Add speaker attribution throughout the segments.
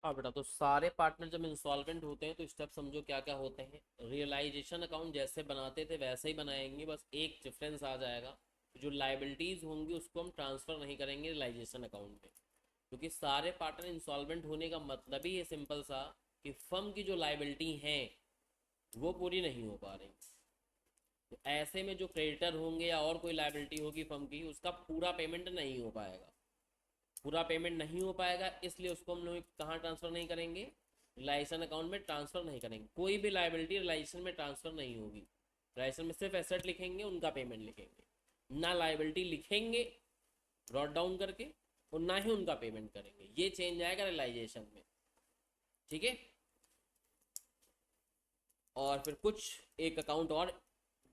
Speaker 1: हाँ बेटा, तो सारे पार्टनर जब इंसॉल्वेंट होते हैं तो स्टेप समझो क्या क्या होते हैं। रियलाइजेशन अकाउंट जैसे बनाते थे वैसे ही बनाएंगे, बस एक डिफरेंस आ जाएगा। जो लाइबिलिटीज होंगी उसको हम ट्रांसफर नहीं करेंगे रियलाइजेशन अकाउंट में, क्योंकि सारे पार्टनर इंसॉल्वेंट होने का मतलब ही है सिंपल सा कि फर्म की जो लाइबिलिटी हैं वो पूरी नहीं हो पा रही। तो ऐसे में जो क्रेडिटर होंगे या और कोई लाइबिलिटी होगी फर्म की, उसका पूरा पेमेंट नहीं हो पाएगा। पूरा पेमेंट नहीं हो पाएगा, इसलिए उसको हम लोग कहाँ ट्रांसफ़र नहीं करेंगे, रिलाइजेशन अकाउंट में ट्रांसफ़र नहीं करेंगे। कोई भी लाइबिलिटी रिलाइजेशन में ट्रांसफ़र नहीं होगी। रिलाइजेशन में सिर्फ एसेट लिखेंगे, उनका पेमेंट लिखेंगे, ना लाइबिलिटी लिखेंगे ब्रॉट डाउन करके, और ना ही उनका पेमेंट करेंगे। ये चेंज आएगा रिलाइजेशन में। ठीक है। और फिर कुछ एक अकाउंट और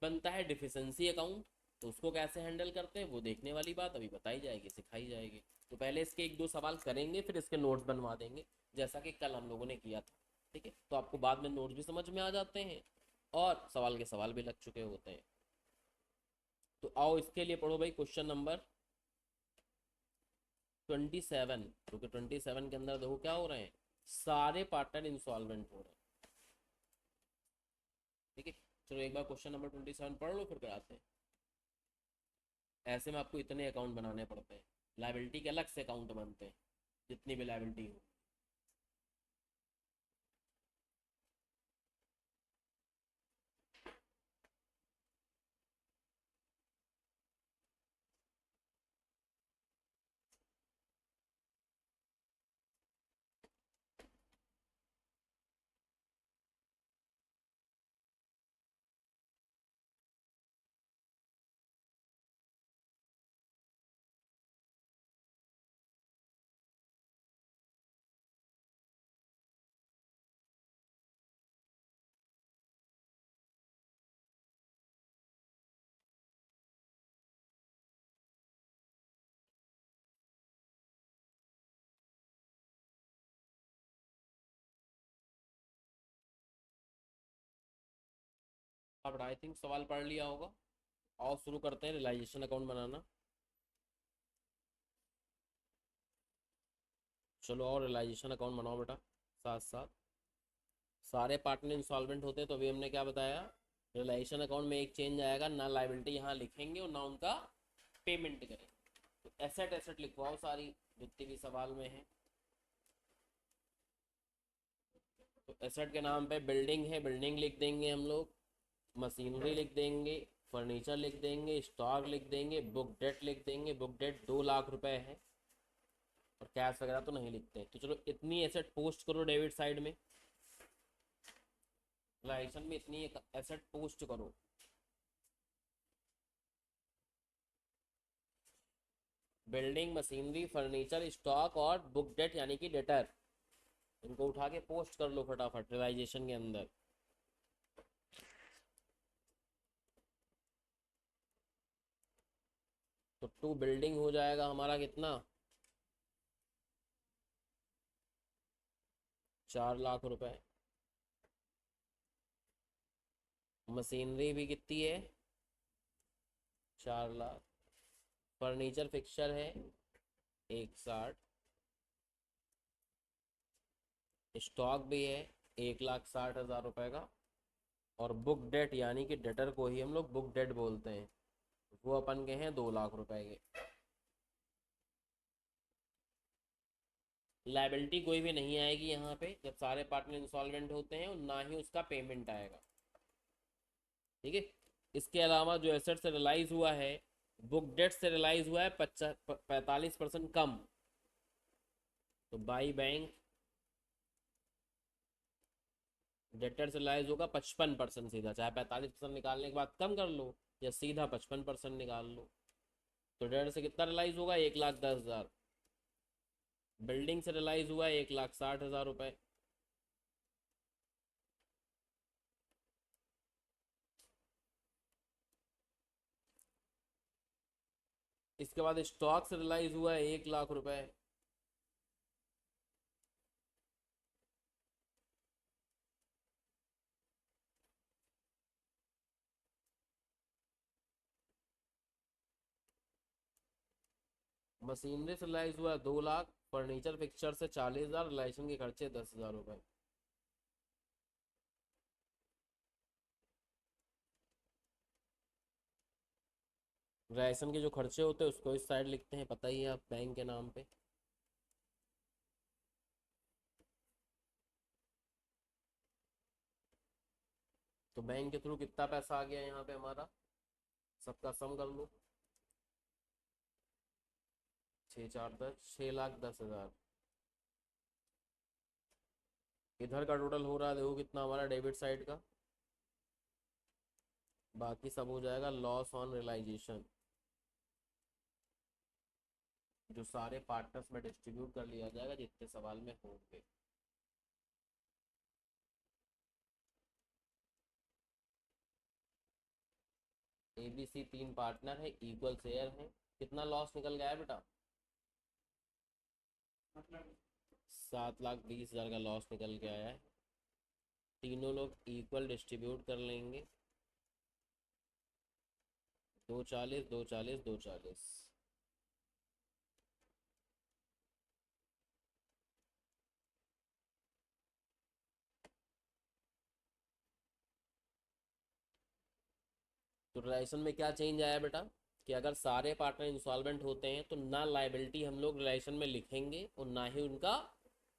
Speaker 1: बनता है, डिफिशेंसी अकाउंट। तो उसको कैसे हैंडल करते हैं वो देखने वाली बात अभी बताई जाएगी, सिखाई जाएगी। तो पहले इसके एक दो सवाल करेंगे, फिर इसके नोट्स बनवा देंगे, जैसा कि कल हम लोगों ने किया था। ठीक है, तो आपको बाद में नोट्स भी समझ में आ जाते हैं और सवाल के सवाल भी लग चुके होते हैं। तो आओ इसके लिए पढ़ो भाई क्वेश्चन नंबर 27। क्योंकि 27 के अंदर देखो क्या हो रहे हैं, सारे पार्टनर इंसॉल्वेंट हो रहे हैं। ठीक है, चलो एक बार क्वेश्चन नंबर 27 पढ़ लो, फिर कराते हैं। ऐसे में आपको इतने अकाउंट बनाने पड़ते हैं, लाइबिलिटी के अलग से अकाउंट बनते हैं, जितनी भी लाइबिलिटी हो। अब आई थिंक सवाल पढ़ लिया होगा। आओ शुरू करते हैं रियलाइजेशन अकाउंट बनाना। चलो और रियलाइजेशन अकाउंट बनाओ बेटा साथ साथ। सारे पार्टनर इंसॉल्वेंट होते हैं तो अभी हमने क्या बताया, रियलाइजेशन अकाउंट में एक चेंज आएगा, ना लाइबिलिटी यहाँ लिखेंगे और ना उनका पेमेंट करेंगे। तो एसेट एसेट लिखवाओ सारी, जितनी भी सवाल में है। तो एसेट के नाम पे बिल्डिंग है, बिल्डिंग लिख देंगे हम लोग। मशीनरी लिख देंगे, फर्नीचर लिख देंगे, स्टॉक लिख देंगे, बुक डेट लिख देंगे। बुक डेट 2 लाख रुपए है, और कैश वगैरह तो नहीं लिखते। तो चलो इतनी एसेट पोस्ट करो डेबिट साइड में, लाइसन में इतनी एसेट पोस्ट करो। बिल्डिंग, मशीनरी, फर्नीचर, स्टॉक और बुक डेट यानी कि डेटर, इनको उठा के पोस्ट कर लो फटाफट रियलाइजेशन के अंदर। तो टू बिल्डिंग हो जाएगा हमारा कितना, 4 लाख रुपए। मशीनरी भी कितनी है, 4 लाख। फर्नीचर फिक्सर है 160। स्टॉक भी है 1,60,000 रुपए का। और बुक डेट यानी कि डेटर को ही हम लोग बुक डेट बोलते हैं, वो अपन के हैं 2 लाख रुपए के। लाइबिलिटी कोई भी नहीं आएगी यहाँ पे जब सारे पार्टनर इंसॉल्वेंट होते हैं, और ना ही उसका पेमेंट आएगा। ठीक है। इसके अलावा जो एसेट से रिलाइज हुआ है, बुक डेट से रिलाइज हुआ है 45% कम, तो बाई बैंक डेटर से रिलाइज होगा 55%। सीधा चाहे 45% निकालने के बाद कम कर लो, या सीधा 55% निकाल लो। तो डेटर से कितना रिलाइज होगा, 1,10,000। बिल्डिंग से रिलाइज हुआ है 1,60,000 रुपए। इसके बाद स्टॉक से रिलाइज हुआ है 1 लाख रुपए। मशीनरी से रिलाइज हुआ 2 लाख, फर्नीचर फिक्सचर से 40,000, रिलाइजेशन के खर्चे 10,000 रुपये। रिलाइजेशन के जो खर्चे होते हैं उसको इस साइड लिखते हैं, पता ही है आप, बैंक के नाम पे। तो बैंक के थ्रू कितना पैसा आ गया यहाँ पे हमारा, सबका सम कर लो। 6 4 10, 6,10,000। इधर का टोटल हो रहा है, देखो कितना हमारा डेबिट साइड का। बाकी सब हो जाएगा लॉस ऑन रियलाइजेशन, जो सारे पार्टनर्स में डिस्ट्रीब्यूट कर लिया जाएगा जितने सवाल में होंगे। ABC 3 पार्टनर है, इक्वल शेयर है। कितना लॉस निकल गया है बेटा? 7,20,000 का लॉस निकल के आया है। तीनों लोग इक्वल डिस्ट्रीब्यूट कर लेंगे, 240 240 240। तो रिलेशन में क्या चेंज आया बेटा, कि अगर सारे पार्टनर इंसॉल्वेंट होते हैं तो ना लाइबिलिटी हम लोग रिलेशन में लिखेंगे और ना ही उनका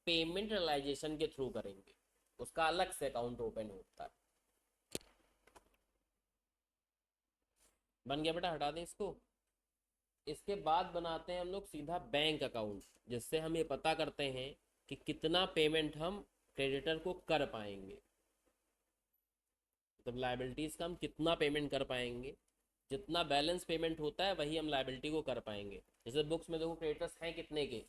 Speaker 1: पेमेंट रियलाइजेशन के थ्रू करेंगे, उसका अलग से अकाउंट ओपन होता है। बन गया बेटा, हटा दें इसको। इसके बाद बनाते हैं हम लोग सीधा बैंक अकाउंट, जिससे हम ये पता करते हैं कि कितना पेमेंट हम क्रेडिटर को कर पाएंगे, मतलब लाइबिलिटीज का हम कितना पेमेंट कर पाएंगे। जितना बैलेंस पेमेंट होता है वही हम लाइबिलिटी को कर पाएंगे। जैसे बुक्स में देखो क्रेडिटर्स हैं कितने के,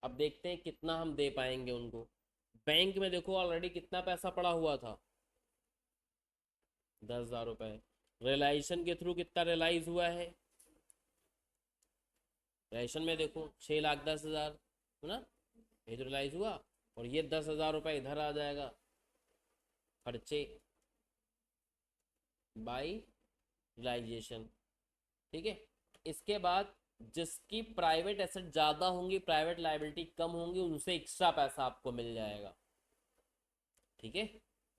Speaker 1: अब देखते हैं कितना हम दे पाएंगे उनको। बैंक में देखो ऑलरेडी कितना पैसा पड़ा हुआ था, 10,000 रुपये। रियलाइजेशन के थ्रू कितना रियलाइज हुआ है, रियलाइजेशन में देखो 6,10,000, है ना, ये तो रियलाइज हुआ। और ये 10,000 रुपये इधर आ जाएगा, खर्चे बाई रियलाइजेशन। ठीक है। इसके बाद जिसकी प्राइवेट एसेट ज़्यादा होंगी, प्राइवेट लाइबिलिटी कम होंगी, उनसे एक्स्ट्रा पैसा आपको मिल जाएगा। ठीक है,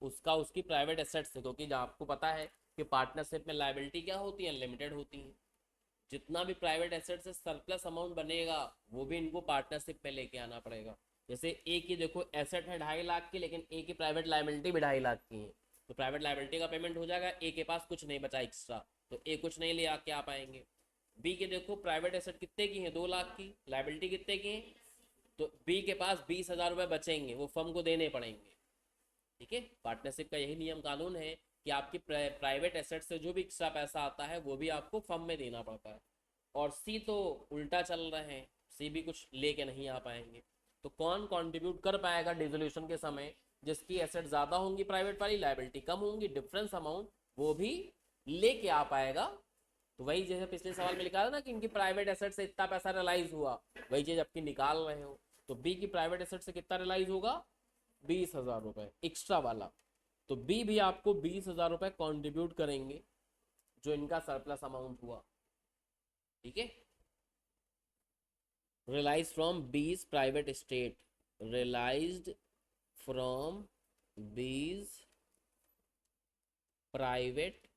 Speaker 1: उसका उसकी प्राइवेट एसेट से, क्योंकि आपको पता है कि पार्टनरशिप में लाइबिलिटी क्या होती है, अनलिमिटेड होती है। जितना भी प्राइवेट एसेट से सरप्लस अमाउंट बनेगा वो भी इनको पार्टनरशिप में लेके आना पड़ेगा। जैसे ए की देखो एसेट है 2.5 लाख की, लेकिन ए की प्राइवेट लाइबिलिटी भी 2.5 लाख की है, तो प्राइवेट लाइबिलिटी का पेमेंट हो जाएगा, ए के पास कुछ नहीं बचा एक्स्ट्रा, तो ए कुछ नहीं ले आके आ पाएंगे। बी के देखो प्राइवेट एसेट कितने की है, 2 लाख की, लाइबिलिटी कितने की है, तो बी के पास 20,000 रुपये बचेंगे, वो फर्म को देने पड़ेंगे। ठीक है, पार्टनरशिप का यही नियम कानून है कि आपकी प्राइवेट एसेट से जो भी एक्स्ट्रा पैसा आता है वो भी आपको फर्म में देना पड़ता है। और सी तो उल्टा चल रहे हैं, सी भी कुछ लेके नहीं आ पाएंगे। तो कौन कंट्रीब्यूट कर पाएगा डिसोल्यूशन के समय, जिसकी एसेट ज़्यादा होंगी प्राइवेट वाली, लाइबिलिटी कम होंगी, डिफरेंस अमाउंट वो भी लेके आ पाएगा। तो वही जैसे पिछले सवाल में लिखा था ना कि इनकी प्राइवेट एसेट से इतना पैसा रियलाइज हुआ, वही चीज़ आपकी निकाल रहे हो। तो बी की प्राइवेट एसेट से कितना रियलाइज होगा, 20,000 रुपये एक्स्ट्रा वाला। तो बी भी आपको 20,000 रुपये कॉन्ट्रीब्यूट करेंगे, जो इनका सरप्लस अमाउंट हुआ। ठीक है, realized from B's private estate, realized from B's private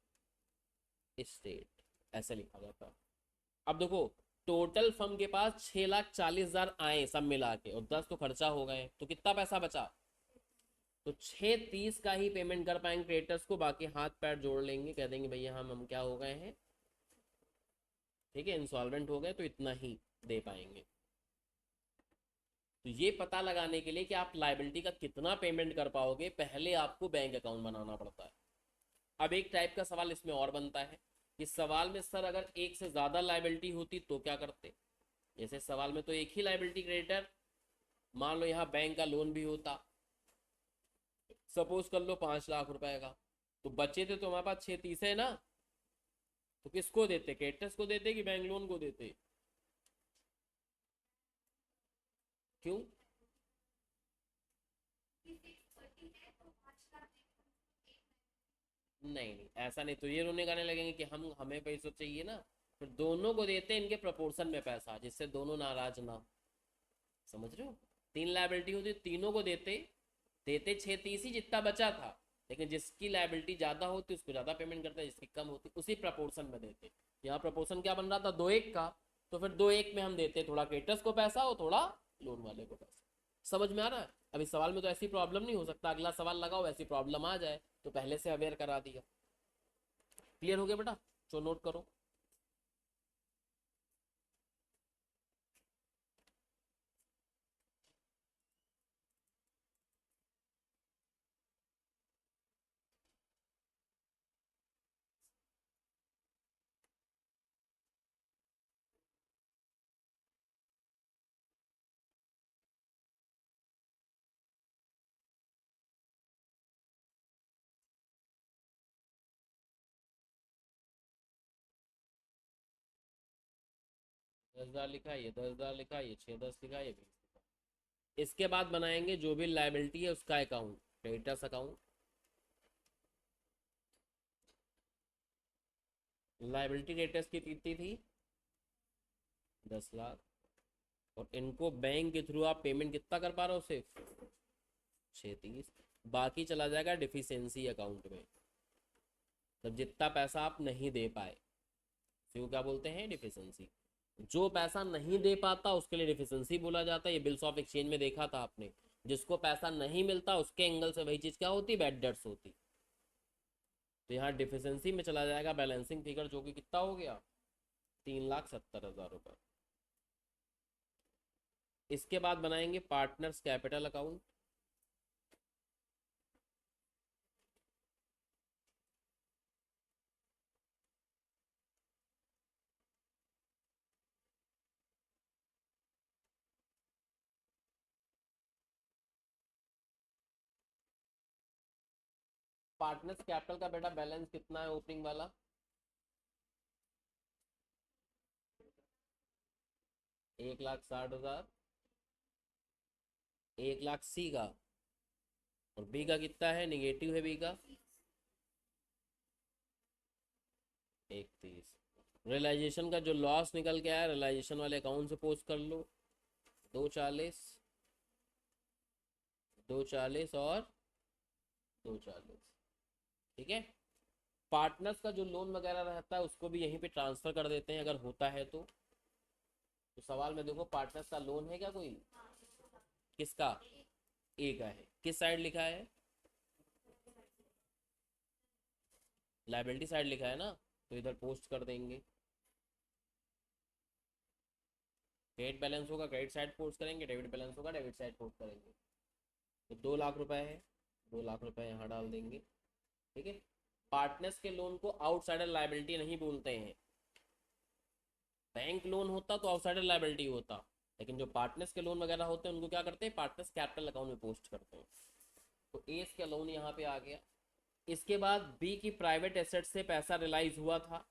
Speaker 1: estate, ऐसे लिखा जाता। अब देखो टोटल फर्म के पास 6,40,000 आए सब मिला के, और 10 तो खर्चा हो गए, तो कितना पैसा बचा, तो 6,30 का ही पेमेंट कर पाएंगे क्रेडिटर्स को, बाकी हाथ पैर जोड़ लेंगे, कह देंगे भैया हम क्या हो गए हैं, ठीक है, इंसॉल्वेंट हो गए, तो इतना ही दे पाएंगे। तो ये पता लगाने के लिए कि आप लाइबिलिटी का कितना पेमेंट कर पाओगे, पहले आपको बैंक अकाउंट बनाना पड़ता है। अब एक टाइप का सवाल इसमें और बनता है, इस सवाल में सर अगर एक से ज़्यादा लाइबिलिटी होती तो क्या करते। जैसे सवाल में तो एक ही लाइबिलिटी क्रेडिटर, मान लो यहाँ बैंक का लोन भी होता, सपोज कर लो 5 लाख रुपए का, तो बचे थे तो हमारे पास 6,30 है ना, तो किसको देते, क्रेडिटर्स को देते कि बैंक लोन को देते, क्यों? नहीं नहीं ऐसा नहीं, तो ये रोने गाने लगेंगे कि हम हमें पैसा चाहिए ना, फिर दोनों को देते इनके प्रोपोर्शन में पैसा, जिससे दोनों नाराज ना हो। समझ रहे हो? 3 लाइबिलिटी होती, तीनों को देते, देते 630 ही जितना बचा था, लेकिन जिसकी लाइबिलिटी ज़्यादा होती उसको ज़्यादा पेमेंट करते, जिसकी कम होती उसी प्रपोर्शन में देते। यहाँ प्रपोर्शन क्या बन रहा था, 2:1 का, तो फिर 2:1 में हम देते, थोड़ा क्रेडिटर्स को पैसा और थोड़ा लोन वाले को पैसा। समझ में आ रहा है? अभी सवाल में तो ऐसी प्रॉब्लम नहीं हो सकता, अगला सवाल लगाओ ऐसी प्रॉब्लम आ जाए, तो पहले से अवेयर करा दिया। क्लियर हो गया बेटा? जो नोट करो। 10,000 लिखा है, ये 10,000 लिखा है, ये 610 लिखा है, ये 20 लिखा है। इसके बाद बनाएंगे जो भी लाइबिलिटी है उसका account, creditors account. Liability creditors की कितनी थी, 10 लाख। और इनको बैंक के थ्रू आप पेमेंट कितना कर पा रहे हो, सिर्फ 630। बाकी चला जाएगा डिफिशियंसी अकाउंट में, तब जितना पैसा आप नहीं दे पाए, तो क्या बोलते हैं, डिफिशियंसी। जो पैसा नहीं दे पाता उसके लिए डिफिशियंसी बोला जाता है। ये बिल्स ऑफ एक्सचेंज में देखा था आपने, जिसको पैसा नहीं मिलता उसके एंगल से वही चीज क्या होती, बैड डेट्स होती। तो यहाँ डिफिशियंसी में चला जाएगा बैलेंसिंग फिगर, जो कि कितना हो गया, 3,70,000 रुपये। इसके बाद बनाएंगे partners capital account. Partners capital का बेटा बैलेंस कितना है ओपनिंग वाला, 1,60,000। 1,00,000 सी का, और बी का कितना है, निगेटिव है बी का 31। रियलाइजेशन का जो लॉस निकल के आया रियलाइजेशन वाले अकाउंट से पोस्ट कर लो, 240, 240 और 240। ठीक है। पार्टनर्स का जो लोन वगैरह रहता है उसको भी यहीं पे ट्रांसफर कर देते हैं अगर होता है तो सवाल में देखो पार्टनर्स का लोन है क्या कोई, किसका, ए का है। किस साइड लिखा है, लाइबिलिटी साइड लिखा है ना, तो इधर पोस्ट कर देंगे। क्रेडिट बैलेंस होगा क्रेडिट साइड पोस्ट करेंगे, डेबिट बैलेंस होगा डेबिट साइड पोस्ट करेंगे। तो 2 लाख रुपए है, 2 लाख रुपए यहाँ डाल देंगे। ठीक है। पार्टनर्स के लोन को आउटसाइडर लाइबिलिटी नहीं बोलते हैं। बैंक लोन होता तो आउटसाइडर लाइबिलिटी होता, लेकिन जो पार्टनर्स के लोन वगैरह होते हैं उनको क्या करते हैं, पार्टनर्स कैपिटल अकाउंट में पोस्ट करते हैं। तो ए का लोन यहाँ पे आ गया। इसके बाद बी की प्राइवेट एसेट से पैसा रिलाइज हुआ था,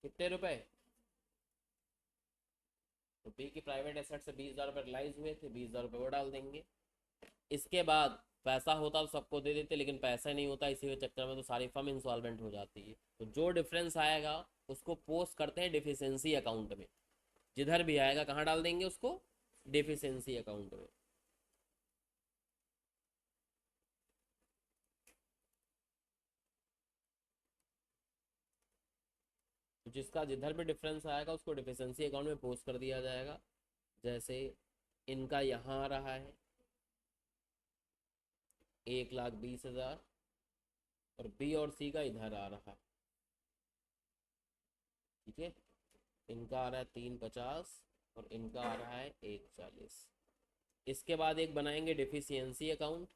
Speaker 1: कितने रुपए, तो बी की प्राइवेट एसेट से 20,000 रुपये रिलाइज हुए थे, 20,000 रुपये वो डाल देंगे। इसके बाद पैसा होता तो सबको दे देते, लेकिन पैसा नहीं होता, इसी के चक्कर में तो सारी फर्म इंसॉल्वेंट हो जाती है। तो जो डिफरेंस आएगा उसको पोस्ट करते हैं डिफिशियंसी अकाउंट में। जिधर भी आएगा कहाँ डाल देंगे उसको, डिफिशियंसी अकाउंट में। तो जिसका जिधर भी डिफरेंस आएगा उसको डिफिशियंसी अकाउंट में पोस्ट कर दिया जाएगा। जैसे इनका यहाँ आ रहा है 1,20,000, और बी और सी का इधर आ रहा है। ठीक है। इनका आ रहा है 350 और इनका आ रहा है 140। इसके बाद एक बनाएंगे डिफिशियंसी अकाउंट,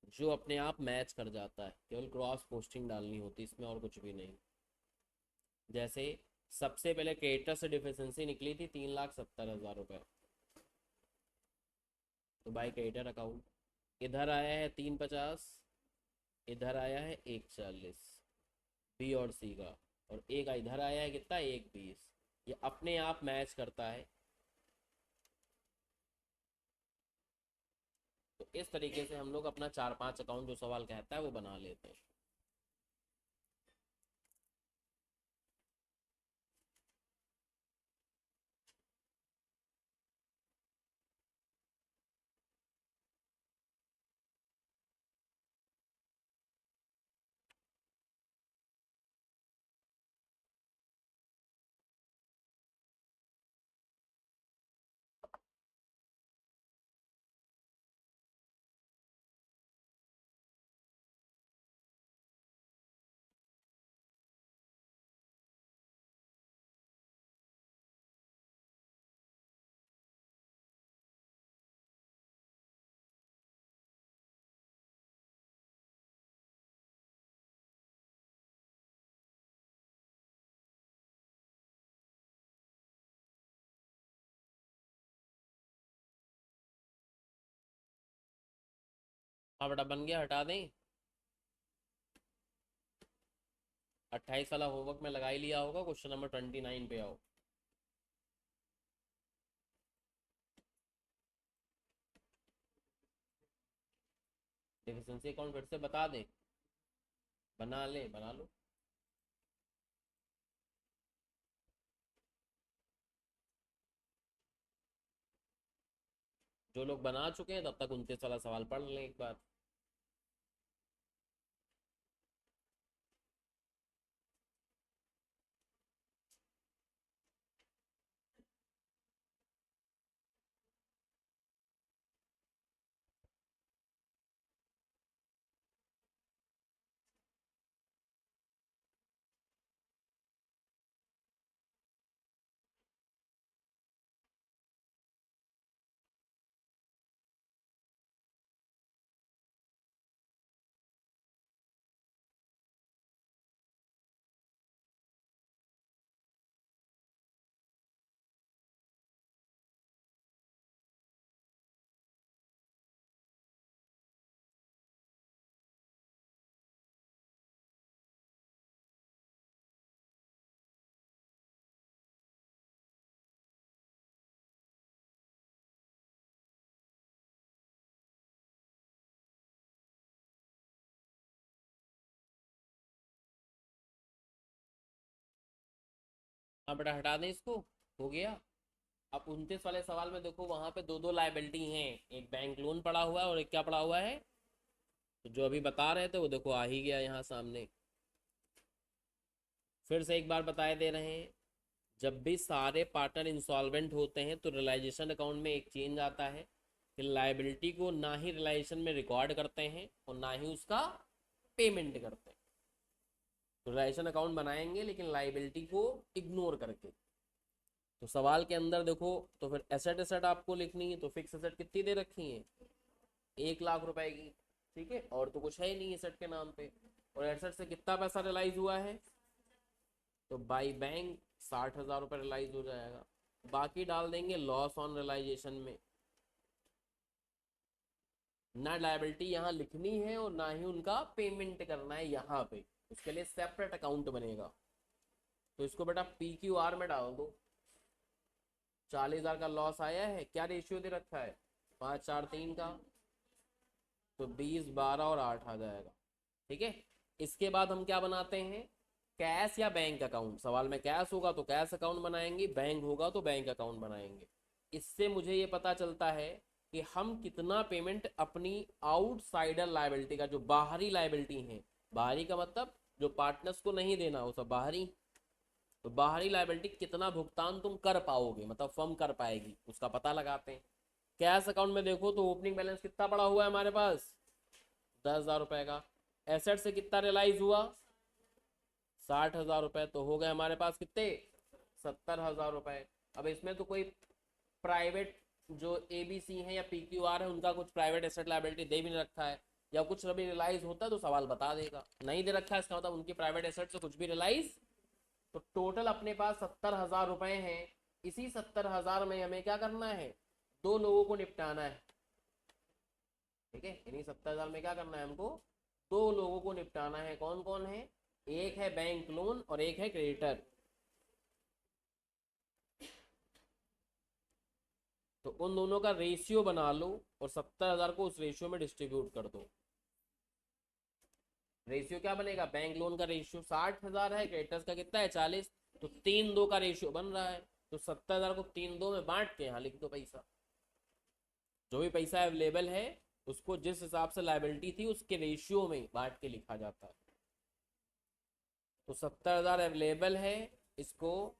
Speaker 1: जो अपने आप मैच कर जाता है, केवल क्रॉस पोस्टिंग डालनी होती इसमें और कुछ भी नहीं। जैसे सबसे पहले क्रेडिटर से डिफिशियंसी निकली थी 3,70,000 रुपये, तो बाई क्रेडिटर अकाउंट इधर आया है 350, इधर आया है 140 बी और सी का, और ए का इधर आया है कितना, 120। ये अपने आप मैच करता है। तो इस तरीके से हम लोग अपना 4-5 अकाउंट जो सवाल कहता है वो बना लेते हैं। हाँ बेटा बन गया, हटा दें। 28 वाला होमवर्क में लगा ही लिया होगा, क्वेश्चन नंबर 29 पे आओ। डिफिशिएंसी अकाउंट फिर से बता दें, बना ले, बना लो। जो लोग बना चुके हैं तब तक 29 वाला सवाल पढ़ लें एक बार। हाँ बेटा हटा दें इसको, हो गया। अब 29 वाले सवाल में देखो, वहां पे दो दो लाइबिलिटी हैं, एक बैंक लोन पड़ा हुआ है और एक क्या पड़ा हुआ है, तो जो अभी बता रहे थे वो देखो आ ही गया यहाँ सामने। फिर से एक बार बताए दे रहे हैं, जब भी सारे पार्टनर इंसॉल्वेंट होते हैं तो रियलाइजेशन अकाउंट में एक चेंज आता है कि लाइबिलिटी को ना ही रियलाइजेशन में रिकॉर्ड करते हैं और ना ही उसका पेमेंट करते हैं। तो रियलाइजेशन अकाउंट बनाएंगे लेकिन लाइबिलिटी को इग्नोर करके। तो सवाल के अंदर देखो, तो फिर एसेट एसेट आपको लिखनी है, तो फिक्स एसेट कितनी दे रखी है, 1 लाख रुपए की। ठीक है, और तो कुछ है ही नहीं एसेट के नाम पे। और एसेट से कितना पैसा रियलाइज हुआ है, तो बाई बैंक 60,000 रुपये रियलाइज हो जाएगा। बाकी डाल देंगे लॉस ऑन रियलाइजेशन में। ना लायबिलिटी यहाँ लिखनी है और ना ही उनका पेमेंट करना है यहाँ पे, उसके लिए सेपरेट अकाउंट बनेगा। तो इसको बेटा PQR में डाल दो। 40,000 का लॉस आया है, क्या रेशियो दे रखा है, 5 4 3 का, तो 20 12 और 8 आ जाएगा। ठीक है, इसके बाद हम क्या बनाते हैं, कैश या बैंक अकाउंट। सवाल में कैश होगा तो कैश अकाउंट बनाएंगे, बैंक होगा तो बैंक अकाउंट बनाएंगे। इससे मुझे ये पता चलता है कि हम कितना पेमेंट अपनी आउटसाइडर लायबिलिटी का, जो बाहरी लायबिलिटी है, बाहरी का मतलब जो पार्टनर्स को नहीं देना वो सब बाहरी, तो बाहरी लायबिलिटी कितना भुगतान तुम कर पाओगे, मतलब फर्म कर पाएगी, उसका पता लगाते हैं। कैश अकाउंट में देखो तो ओपनिंग बैलेंस कितना पड़ा हुआ है हमारे पास, 10,000 रुपए का। एसेट से कितना रियलाइज हुआ, 60,000 रुपए, तो हो गए हमारे पास कितने, 70,000 रुपए। अब इसमें तो कोई प्राइवेट जो ABC है या PQR है उनका कुछ प्राइवेट एसेट लायबिलिटी दे भी नहीं रखा है, या कुछ अभी रियलाइज होता है तो सवाल बता देगा, नहीं दे रखा है इसका मतलब उनकी प्राइवेट एसेट से कुछ भी रियलाइज। तो टोटल अपने पास 70,000 रुपए हैं। इसी 70,000 में हमें क्या करना है, दो लोगों को निपटाना है। ठीक है, इन्हीं 70,000 में क्या करना है हमको, दो लोगों को निपटाना है। कौन कौन है, एक है बैंक लोन और एक है क्रेडिटर। तो उन दोनों का रेशियो बना लो और 70,000 को उस रेशियो में डिस्ट्रीब्यूट कर दो। रेशियो क्या बनेगा, बैंक लोन का रेशियो 60,000 है, क्रेडिटर्स का कितना है 40, तो 3-2 का रेशियो बन रहा है। तो 70,000 को 3-2 में बांट के यहाँ लिख दो पैसा, जो भी पैसा अवेलेबल है उसको जिस हिसाब से लायबिलिटी थी उसके रेशियो में बांट के लिखा जाता है। तो 70,000 अवेलेबल है, इसको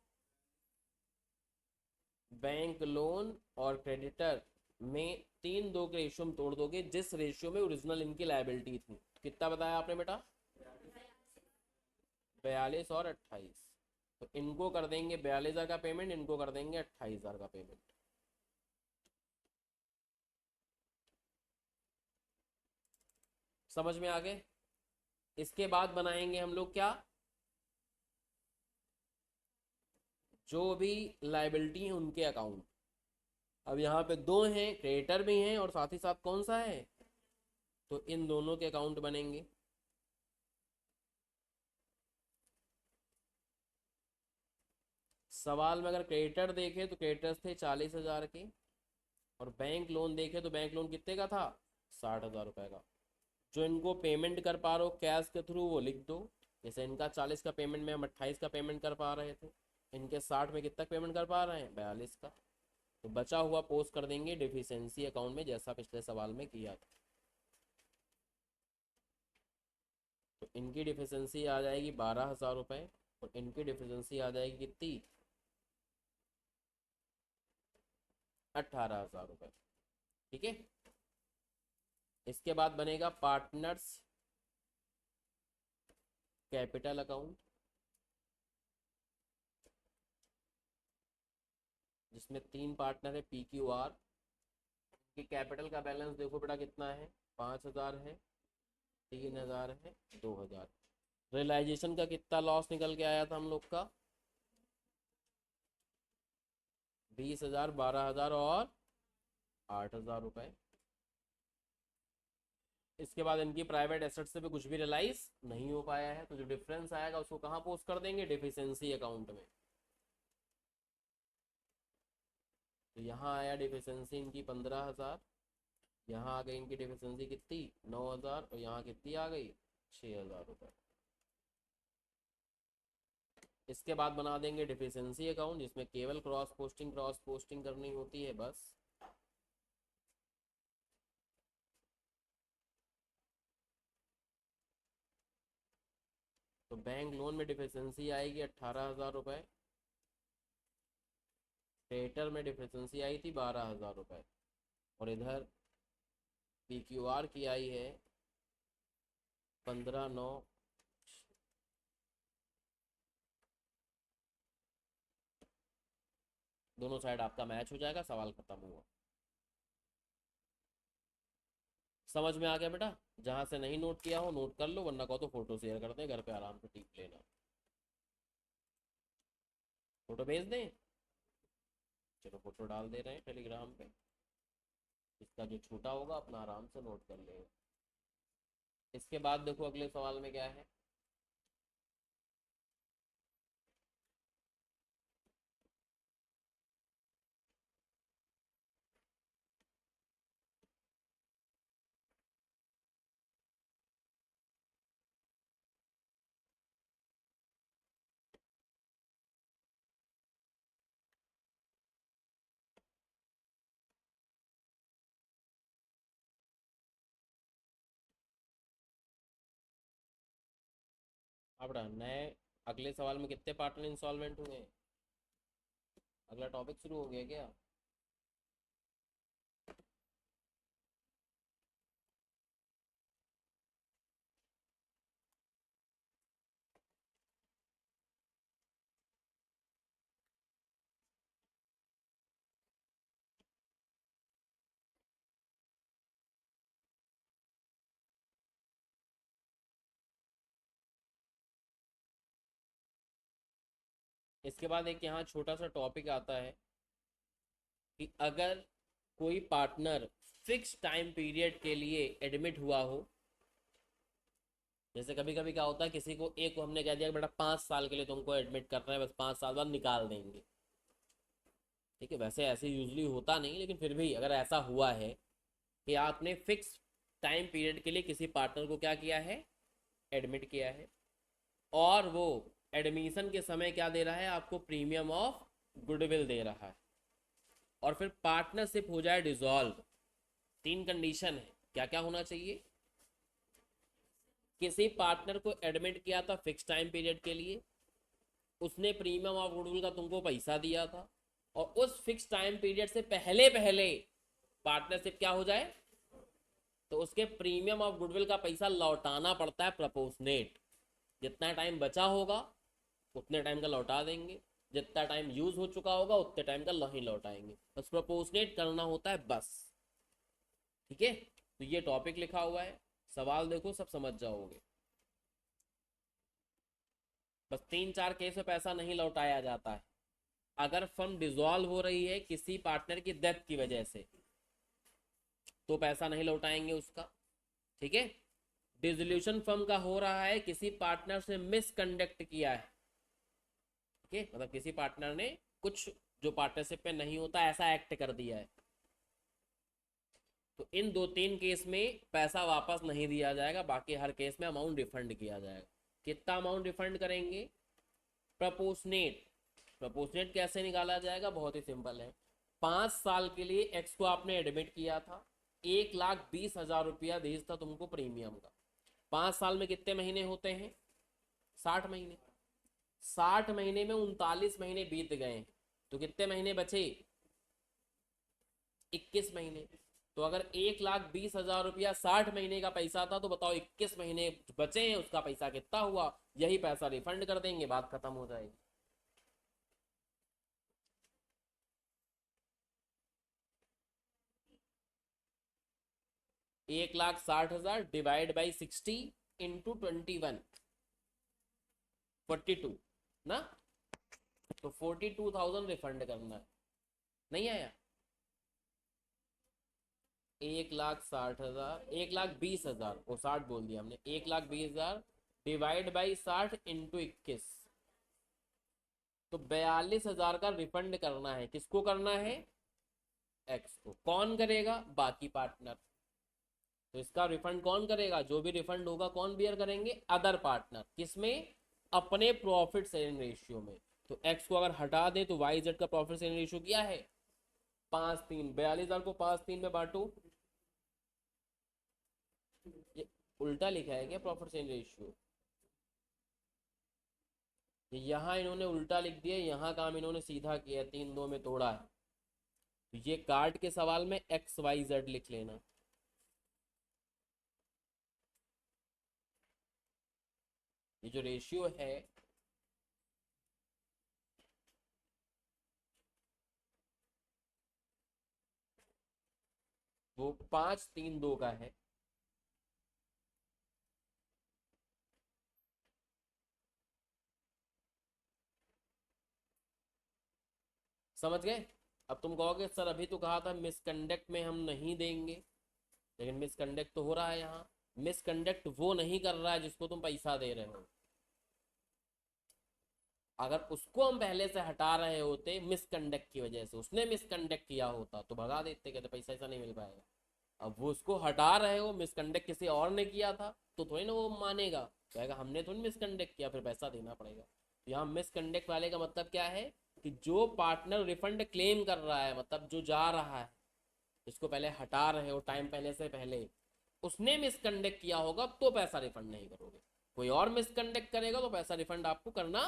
Speaker 1: बैंक लोन और क्रेडिटर में 3-2 के रेशियो में तोड़ दोगे, जिस रेशियो में ओरिजिनल इनकी लायबिलिटी थी। कितना बताया आपने बेटा, 42 और 28। तो इनको कर देंगे 42,000 का पेमेंट, इनको कर देंगे 28,000 का पेमेंट। समझ में आ गए। इसके बाद बनाएंगे हम लोग क्या, जो भी लाइबिलिटी है उनके अकाउंट। अब यहाँ पे दो हैं, क्रेडिटर भी हैं और साथ ही साथ कौन सा है, तो इन दोनों के अकाउंट बनेंगे। सवाल में अगर क्रेडिटर देखे तो क्रेडिटर्स थे 40,000 के, और बैंक लोन देखे तो बैंक लोन कितने का था, 60,000 रुपये का। जो इनको पेमेंट कर पा रहे हो कैश के थ्रू वो लिख दो। जैसे इनका 40 का पेमेंट में हम 28 का पेमेंट कर पा रहे थे, इनके 60 में कितना पेमेंट कर पा रहे हैं, 42 का। तो बचा हुआ पोस्ट कर देंगे डिफिशेंसी अकाउंट में, जैसा पिछले सवाल में किया था। तो इनकी डिफिशेंसी आ जाएगी 12,000 रुपये, और इनकी डिफिशेंसी आ जाएगी कितनी, 18,000 रुपये। ठीक है। इसके बाद बनेगा पार्टनर्स कैपिटल अकाउंट, जिसमें 3 पार्टनर है PQR की। कैपिटल का बैलेंस देखो बेटा कितना है, 5,000 है, 3,000 है, 2,000। रियलाइजेशन का कितना लॉस निकल के आया था हम लोग का, 20,000, 12,000 और 8,000 रुपये। इसके बाद इनकी प्राइवेट एसेट से भी कुछ भी रियलाइज नहीं हो पाया है, तो जो डिफरेंस आएगा उसको कहाँ पोस्ट कर देंगे, डिफिशेंसी अकाउंट में। तो यहाँ आया डिफिशेंसी इनकी 15,000, यहाँ आ गई इनकी डिफिशेंसी कितनी, 9,000, और यहाँ कितनी आ गई, 6,000 रुपये। इसके बाद बना देंगे डिफिशेंसी अकाउंट, जिसमें केवल क्रॉस पोस्टिंग करनी होती है बस। तो बैंक लोन में डिफिशेंसी आएगी 18,000 रुपये, क्रेडिटर में डिफिशेंसी आई थी 12,000 रुपये, और इधर PQR की आई है 15,900। दोनों साइड आपका मैच हो जाएगा, सवाल खत्म हुआ। समझ में आ गया बेटा? जहाँ से नहीं नोट किया हो नोट कर लो, वरना कहो तो फोटो शेयर कर दें, घर पे आराम से टिप लेना। फोटो भेज दें? चलो फोटो डाल दे रहे हैं टेलीग्राम पे। इसका जो छोटा होगा अपना आराम से नोट कर लेगा। इसके बाद देखो अगले सवाल में क्या है। अब नए अगले सवाल में कितने पार्टनर इंसॉल्वेंट हुए, अगला टॉपिक शुरू हो गया क्या? इसके बाद एक यहाँ छोटा सा टॉपिक आता है कि अगर कोई पार्टनर फिक्स टाइम पीरियड के लिए एडमिट हुआ हो, जैसे कभी कभी क्या होता है, किसी को एक को हमने कह दिया कि बेटा 5 साल के लिए तुमको एडमिट कर रहे हैं, बस 5 साल बाद निकाल देंगे। ठीक है, वैसे ऐसे यूजली होता नहीं, लेकिन फिर भी अगर ऐसा हुआ है कि आपने फिक्स टाइम पीरियड के लिए किसी पार्टनर को क्या किया है, एडमिट किया है, और वो एडमिशन के समय क्या दे रहा है आपको, प्रीमियम ऑफ गुडविल दे रहा है, और फिर पार्टनरशिप हो जाए डिसॉल्व। 3 कंडीशन है, क्या क्या होना चाहिए। किसी पार्टनर को एडमिट किया था फिक्स टाइम पीरियड के लिए, उसने प्रीमियम ऑफ गुडविल का तुमको पैसा दिया था, और उस फिक्स टाइम पीरियड से पहले पहले पार्टनरशिप क्या हो जाए, तो उसके प्रीमियम ऑफ गुडविल का पैसा लौटाना पड़ता है प्रपोर्शनेट। जितना टाइम बचा होगा उतने टाइम का लौटा देंगे, जितना टाइम यूज हो चुका होगा उतने टाइम का नहीं लौटाएंगे, बस प्रपोर्शनेट करना होता है बस। ठीक है, तो ये टॉपिक लिखा हुआ है, सवाल देखो सब समझ जाओगे। बस 3-4 केस में पैसा नहीं लौटाया जाता है। अगर फर्म डिसॉल्व हो रही है किसी पार्टनर की डेथ की वजह से, तो पैसा नहीं लौटाएंगे उसका। ठीक है। डिसोल्यूशन फर्म का हो रहा है, किसी पार्टनर से मिसकंडक्ट किया है, ठीक है, मतलब किसी पार्टनर ने कुछ जो पार्टनरशिप में नहीं होता ऐसा एक्ट कर दिया है, तो इन 2-3 केस में पैसा वापस नहीं दिया जाएगा, बाकी हर केस में अमाउंट रिफंड किया जाएगा। कितना अमाउंट रिफंड करेंगे? प्रपोर्शनेट। प्रपोर्शनेट कैसे निकाला जाएगा? बहुत ही सिंपल है। 5 साल के लिए एक्स को आपने एडमिट किया था, 1,20,000 रुपया दीज था तुमको प्रीमियम का। 5 साल में कितने महीने होते हैं? 60 महीने। 60 महीने में 39 महीने बीत गए, तो कितने महीने बचे? 21 महीने। तो अगर 1,20,000 रुपया 60 महीने का पैसा था, तो बताओ 21 महीने बचे हैं, उसका पैसा कितना हुआ? यही पैसा रिफंड कर देंगे, बात खत्म हो जाएगी। $1,60,000 डिवाइड बाई 60 इंटू 21, 42 ना, तो 42,000 रिफंड करना है। नहीं आया? 1,60,000, 1,20,000, वो 60 बोल दिया हमने, 1,20,000 डिवाइड बाई 60 इंटू 21, तो 42,000 का रिफंड करना है। किसको करना है? एक्स को। कौन करेगा? बाकी पार्टनर। तो इसका रिफंड कौन करेगा? जो भी रिफंड होगा कौन बियर करेंगे? Other partner. किसमें? अपने प्रॉफिट शेयरिंग रेशियो में। तो एक्स को अगर हटा दे तो वाई जेड का प्रॉफिट शेयरिंग रेशियो क्या है? 5-3। 42,000 को 5-3 में बांटो। ये उल्टा लिखा है क्या प्रॉफिट शेयरिंग रेशियो? यहाँ इन्होंने उल्टा लिख दिया, यहाँ काम इन्होंने सीधा किया, 3-2 में तोड़ा है। तो ये कार्ड के सवाल में XYZ लिख लेना। ये जो रेशियो है वो 5-3-2 का है। समझ गए? अब तुम कहोगे सर अभी तो कहा था मिसकंडक्ट में हम नहीं देंगे, लेकिन मिसकंडक्ट तो हो रहा है यहाँ। मिसकंडक्ट वो नहीं कर रहा है जिसको तुम पैसा दे रहे हो। अगर उसको हम पहले से हटा रहे होते मिसकंडक्ट की वजह से, उसने मिसकंडक्ट किया होता तो भगा देते, कहते पैसा ऐसा नहीं मिल पाएगा। अब वो उसको हटा रहे हो, मिसकंडक्ट किसी और ने किया था, तो थोड़ी ना वो मानेगा, कहेगा हमने थोड़ी मिसकंडक्ट किया, फिर पैसा देना पड़ेगा। तो यहाँ मिसकंडक्ट वाले का मतलब क्या है कि जो पार्टनर रिफंड क्लेम कर रहा है, मतलब जो जा रहा है, जिसको पहले हटा रहे हो टाइम पहले से पहले, उसने मिसकंडक्ट किया होगा तो पैसा रिफंड नहीं करोगे। कोई और मिसकंडक्ट करेगा तो पैसा रिफंड आपको करना।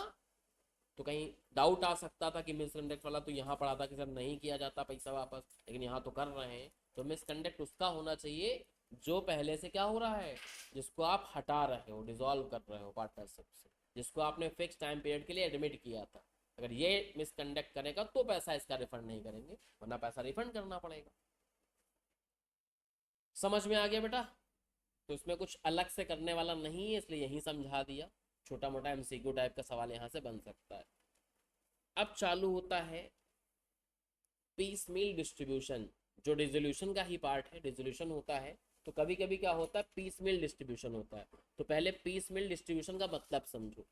Speaker 1: तो कहीं डाउट आ सकता था कि मिसकंडक्ट वाला तो यहाँ पड़ा था कि सर नहीं किया जाता पैसा वापस, लेकिन यहाँ तो कर रहे हैं। तो मिसकंडक्ट उसका होना चाहिए जो पहले से क्या हो रहा है, जिसको आप हटा रहे हो, डिसॉल्व कर रहे हो पार्टनरशिप से, जिसको आपने फिक्स टाइम पीरियड के लिए एडमिट किया था। अगर ये मिसकंडक्ट करेगा तो पैसा इसका रिफंड नहीं करेंगे, वरना पैसा रिफंड करना पड़ेगा। समझ में आ गया बेटा? तो इसमें कुछ अलग से करने वाला नहीं है, इसलिए यही समझा दिया। छोटा मोटा MCQ टाइप का सवाल यहाँ से बन सकता है। अब चालू होता है पीस मील डिस्ट्रीब्यूशन, जो डिसोल्यूशन का ही पार्ट है। डिसोल्यूशन होता है तो कभी कभी क्या होता है, पीस मील डिस्ट्रीब्यूशन होता है। तो पहले पीस मील डिस्ट्रीब्यूशन का मतलब समझो।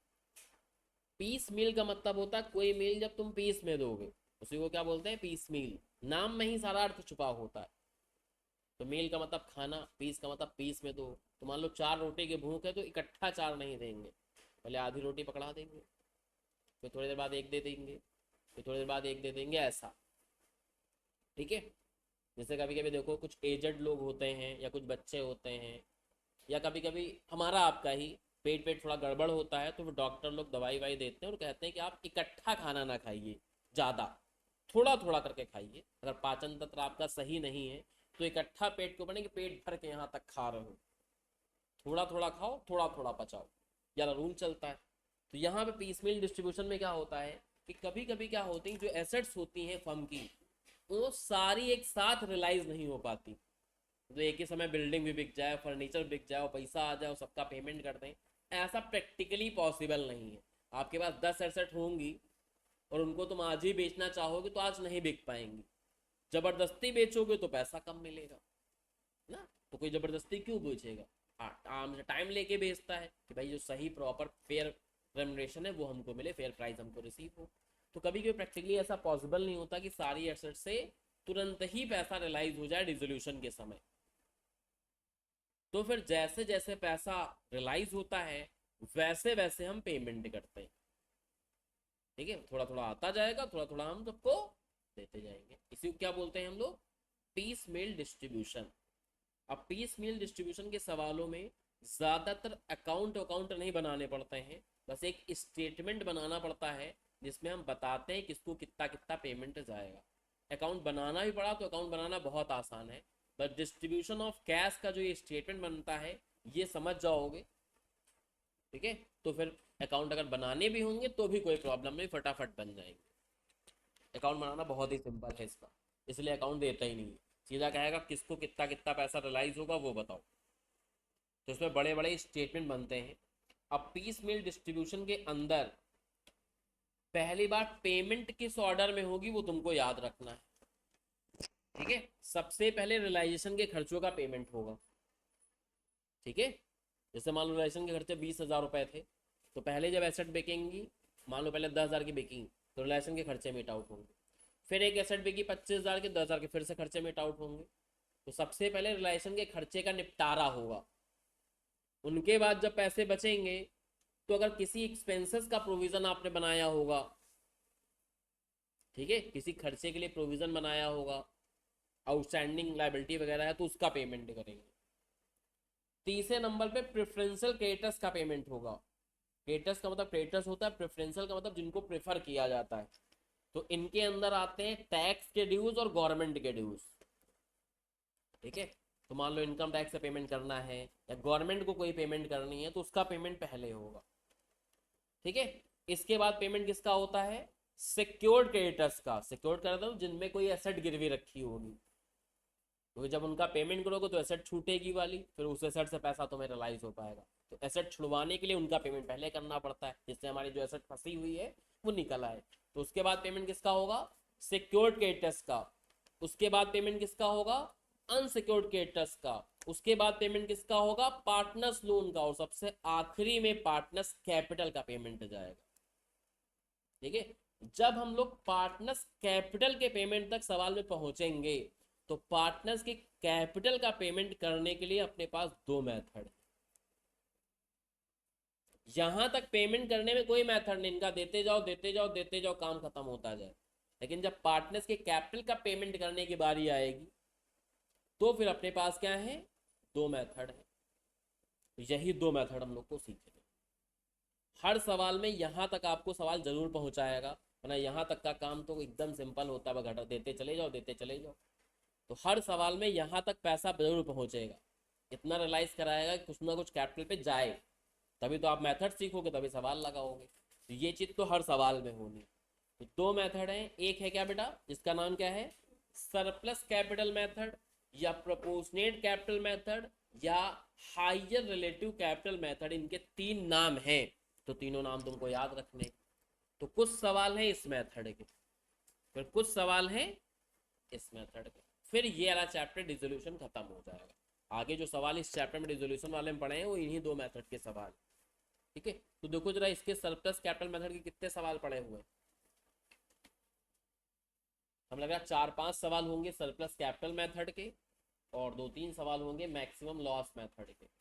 Speaker 1: पीस मील का मतलब होता है कोई मील जब तुम पीस में दोगे, उसी को क्या बोलते हैं? पीस मील। नाम में ही सारा अर्थ छुपा होता है। तो मील का मतलब खाना, पीस का मतलब पीस में दो। तो मान लो 4 रोटी की भूख है तो इकट्ठा 4 नहीं देंगे, पहले आधी रोटी पकड़ा देंगे, फिर थोड़ी देर बाद एक दे देंगे, फिर थोड़ी देर बाद एक दे देंगे, ऐसा। ठीक है। जैसे कभी कभी देखो कुछ एजड लोग होते हैं या कुछ बच्चे होते हैं, या कभी कभी हमारा आपका ही पेट पेट थोड़ा गड़बड़ होता है, तो डॉक्टर लोग दवाई वाई देते हैं और कहते हैं कि आप इकट्ठा खाना ना खाइए, ज़्यादा थोड़ा थोड़ा करके खाइए। अगर पाचन तंत्र आपका सही नहीं है तो इकट्ठा पेट को बने कि पेट भर के यहाँ तक खा रहे हो, थोड़ा थोड़ा खाओ, थोड़ा थोड़ा पचाओ, यार रूल चलता है। तो यहाँ पे पीस मील डिस्ट्रीब्यूशन में क्या होता है कि कभी कभी क्या होती है, जो एसेट्स होती हैं फर्म की, वो सारी एक साथ रियलाइज नहीं हो पाती। तो एक ही समय बिल्डिंग भी बिक जाए, फर्नीचर बिक जाए, पैसा आ जाए, सबका पेमेंट कर दें, ऐसा प्रैक्टिकली पॉसिबल नहीं है। आपके पास 10 एसेट होंगी और उनको तुम आज ही बेचना चाहोगे तो आज नहीं बिक पाएंगी, जबरदस्ती बेचोगे तो पैसा कम मिलेगा ना। तो कोई ज़बरदस्ती क्यों बेचेगा? आराम से टाइम लेके बेचता है कि भाई जो सही प्रॉपर फेयर रेमुनरेशन है वो हमको मिले, फेयर प्राइस हमको रिसीव हो। तो कभी कभी प्रैक्टिकली ऐसा पॉसिबल नहीं होता कि सारी एसेट से तुरंत ही पैसा रिलाइज हो जाए डिसोल्यूशन के समय। तो फिर जैसे जैसे पैसा रिलाइज होता है वैसे वैसे हम पेमेंट करते हैं। ठीक है, थोड़ा थोड़ा आता जाएगा, थोड़ा थोड़ा हम सबको देते जाएंगे। इसी को क्या बोलते हैं हम लोग? Piecemeal distribution. अब पीस मील डिस्ट्रीब्यूशन के सवालों में ज़्यादातर अकाउंट अकाउंट नहीं बनाने पड़ते हैं, बस एक स्टेटमेंट बनाना पड़ता है जिसमें हम बताते हैं किसको कितना कितना पेमेंट जाएगा। अकाउंट बनाना भी पड़ा तो अकाउंट बनाना बहुत आसान है, बट डिस्ट्रीब्यूशन ऑफ कैश का जो ये स्टेटमेंट बनता है ये समझ जाओगे, ठीक है, तो फिर अकाउंट अगर बनाने भी होंगे तो भी कोई प्रॉब्लम नहीं, फटाफट बन जाएंगे। अकाउंट बनाना बहुत ही सिंपल है इसका, इसलिए अकाउंट देता ही नहीं है, सीधा कहेगा किसको कितना कितना पैसा रिलाइज होगा वो बताओ। तो इसमें बड़े बड़े स्टेटमेंट बनते हैं। अब पीस मील डिस्ट्रीब्यूशन के अंदर पहली बार पेमेंट किस ऑर्डर में होगी वो तुमको याद रखना है। ठीक है, सबसे पहले रियलाइजेशन के खर्चों का पेमेंट होगा। ठीक है, जैसे मान लो रियलाइजेशन के खर्चे 20,000 रुपए थे, तो पहले जब एसेट बेचेंगी, मान लो पहले 10,000 की बेकिंग, तो रियलाइजेशन के खर्चे मीट आउट होंगे। फिर एक एसेट बेची 25,000 के, 10,000 के फिर से खर्चे मीट आउट होंगे। तो सबसे पहले रियलाइजेशन के खर्चे का निपटारा होगा, उनके बाद जब पैसे बचेंगे तो अगर किसी एक्सपेंसेस का प्रोविजन आपने बनाया होगा, ठीक है, किसी खर्चे के लिए प्रोविजन बनाया होगा, आउटस्टैंडिंग लायबिलिटी वगैरह है तो उसका पेमेंट करेंगे। तीसरे नंबर पे प्रेफरेंशियल क्रेडिटर्स का पेमेंट होगा। क्रेडिटर्स का मतलब क्रेडिटर्स होता है, प्रेफरेंशियल का मतलब जिनको प्रेफर किया जाता है। तो इनके अंदर आते हैं टैक्स के ड्यूज और गवर्नमेंट के ड्यूज। ठीक है, तो मान लो इनकम टैक्स से पेमेंट करना है या गवर्नमेंट को कोई पेमेंट करनी है तो उसका पेमेंट पहले होगा। ठीक है, इसके बाद पेमेंट किसका होता है? सिक्योर्ड क्रेडिटर्स का। सिक्योर्ड कर दो जिनमें कोई एसेट गिरवी रखी होगी, क्योंकि जब उनका पेमेंट करोगे तो एसेट छूटेगी वाली, फिर उस एसेट से पैसा तुम्हें रिलाइज हो पाएगा। तो एसेट छुड़वाने के लिए उनका पेमेंट पहले करना पड़ता है, जिससे हमारी जो एसेट फंसी हुई है वो निकल आए। तो उसके बाद पेमेंट किसका होगा? सिक्योर्ड क्रेडिटर्स का। उसके बाद पेमेंट किसका होगा? अनसिक्योर्ड क्रेडिटर्स का। उसके बाद पेमेंट किसका होगा? पार्टनर्स लोन का। और सबसे आखिरी में पार्टनर्स कैपिटल का पेमेंट जाएगा। ठीक है, जब हम लोग पार्टनर्स कैपिटल के पेमेंट तक सवाल में पहुंचेंगे तो पार्टनर्स के कैपिटल का पेमेंट करने के लिए अपने पास दो मेथड है। यहां तक पेमेंट करने में कोई मेथड नहीं, इनका देते जाओ देते जाओ देते जाओ, काम खत्म होता जाए। लेकिन जब पार्टनर्स के कैपिटल का पेमेंट करने की बारी आएगी तो फिर अपने पास क्या है? दो मेथड है। यही दो मेथड हम लोग को सीखने, हर सवाल में यहां तक आपको सवाल जरूर पहुंचाएगा, वरना यहां तक का काम तो एकदम सिंपल होता है, घटा देते चले जाओ देते चले जाओ। तो हर सवाल में यहाँ तक पैसा जरूर पहुँचेगा, इतना रियलाइज कराएगा कि कुछ ना कुछ कैपिटल पे जाए, तभी तो आप मेथड सीखोगे, तभी सवाल लगाओगे। तो ये चीज़ तो हर सवाल में होनी। तो दो मेथड हैं, एक है क्या बेटा जिसका नाम क्या है? सरप्लस कैपिटल मेथड, या प्रोपोर्शनेट कैपिटल मेथड, या हायर रिलेटिव कैपिटल मेथड। इनके तीन नाम हैं, तो तीनों नाम तुमको याद रखने। तो कुछ सवाल हैं इस मेथड के, फिर कुछ सवाल हैं इस मेथड के, फिर ये वाला चैप्टर डिसोल्यूशन खत्म हो जाएगा। आगे जो सवाल इस चैप्टर में डिसोल्यूशन वाले में पढ़े हैं वो इन्हीं दो मेथड के सवाल। ठीक है, तो देखो जरा इसके सरप्लस कैपिटल मेथड के कितने सवाल पड़े हुए हैं। हम लग रहा है 4-5 सवाल होंगे सरप्लस कैपिटल मेथड के, और 2-3 सवाल होंगे मैक्सिमम लॉस मेथड के।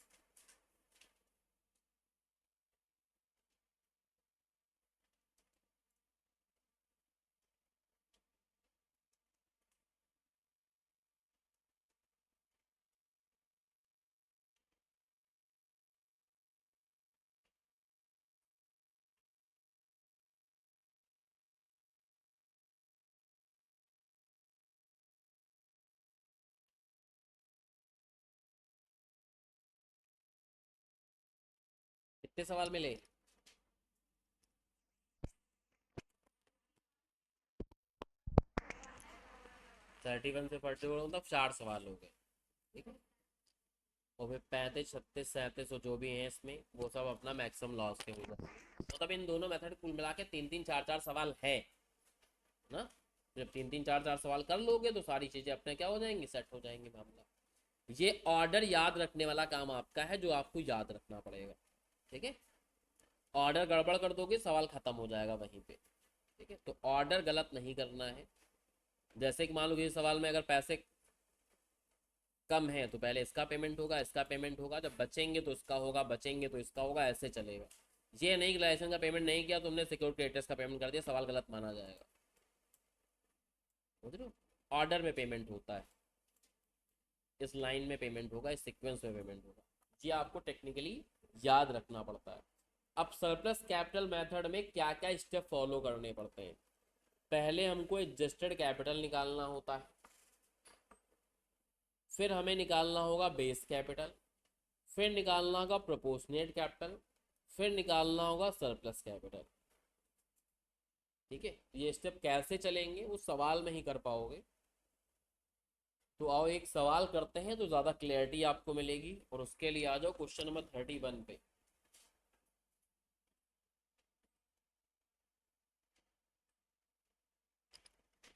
Speaker 1: कितने सवाल मिले? 31 से 41 मतलब 4 सवाल हो गए। ठीक है, और फिर 35, 36, 37 और जो भी हैं इसमें वो सब अपना मैक्सिमम लॉस के होगा। मतलब इन दोनों मेथड कुल मिला के 3-3, 4-4 सवाल है ना। जब 3-3, 4-4 सवाल कर लोगे तो सारी चीज़ें अपने क्या हो जाएंगी? सेट हो जाएंगी मामला। ये ऑर्डर याद रखने वाला काम आपका है, जो आपको याद रखना पड़ेगा। ठीक है, ऑर्डर गड़बड़ कर दोगे सवाल खत्म हो जाएगा वहीं पे। ठीक है, तो ऑर्डर गलत नहीं करना है। जैसे कि मान लो इस सवाल में अगर पैसे कम है तो पहले इसका पेमेंट होगा, इसका पेमेंट होगा, जब बचेंगे तो इसका होगा, बचेंगे तो इसका होगा, ऐसे चलेगा। ये नहीं कि लाइसेंस का पेमेंट नहीं किया, तुमने सिक्योर क्रेडिटर्स का पेमेंट कर दिया, सवाल गलत माना जाएगा। समझ रहे हो, ऑर्डर में पेमेंट होता है, इस लाइन में पेमेंट होगा, इस सीक्वेंस में पेमेंट होगा। ये आपको टेक्निकली याद रखना पड़ता है। अब सरप्लस कैपिटल मेथड में क्या क्या स्टेप फॉलो करने पड़ते हैं। पहले हमको एडजस्टेड कैपिटल निकालना होता है, फिर हमें निकालना होगा बेस कैपिटल, फिर निकालना होगा प्रोपोर्शनेट कैपिटल, फिर निकालना होगा सरप्लस कैपिटल। ठीक है, ये स्टेप कैसे चलेंगे वो सवाल में ही कर पाओगे। तो आओ एक सवाल करते हैं तो ज़्यादा क्लैरिटी आपको मिलेगी, और उसके लिए आ जाओ क्वेश्चन नंबर 31 पे।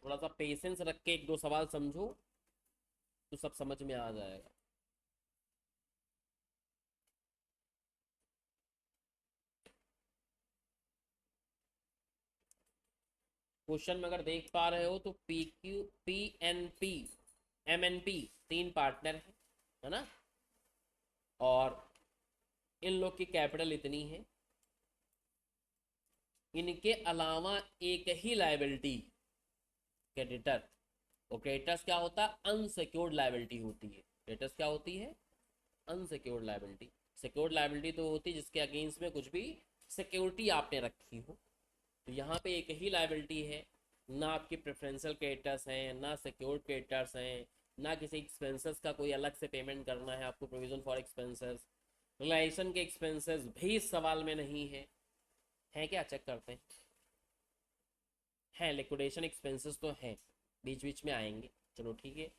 Speaker 1: थोड़ा सा पेशेंस रख के एक दो सवाल समझो तो सब समझ में आ जाएगा। क्वेश्चन में अगर देख पा रहे हो तो MNP तीन पार्टनर है ना, और इन लोग की कैपिटल इतनी है। इनके अलावा एक ही लायबिलिटी क्रेडिटर, और क्रेडिटर्स क्या होता है, अनसिक्योर्ड लायबिलिटी होती है। क्रेडिटर्स क्या होती है, अनसिक्योर्ड लायबिलिटी। सिक्योर्ड लायबिलिटी तो होती है जिसके अगेंस्ट में कुछ भी सिक्योरिटी आपने रखी हो। तो यहाँ पे एक ही लायबिलिटी है, ना आपकी प्रेफरेंशियल क्रेडिटर्स हैं, ना सिक्योर्ड क्रेडिटर्स हैं, ना किसी एक्सपेंसेस का कोई अलग से पेमेंट करना है आपको, प्रोविजन फॉर एक्सपेंसेस। रिलाइजेशन के एक्सपेंसेस भी इस सवाल में नहीं है क्या, चेक करते हैं लिक्विडेशन एक्सपेंसेस तो हैं, बीच बीच में आएंगे, चलो ठीक है।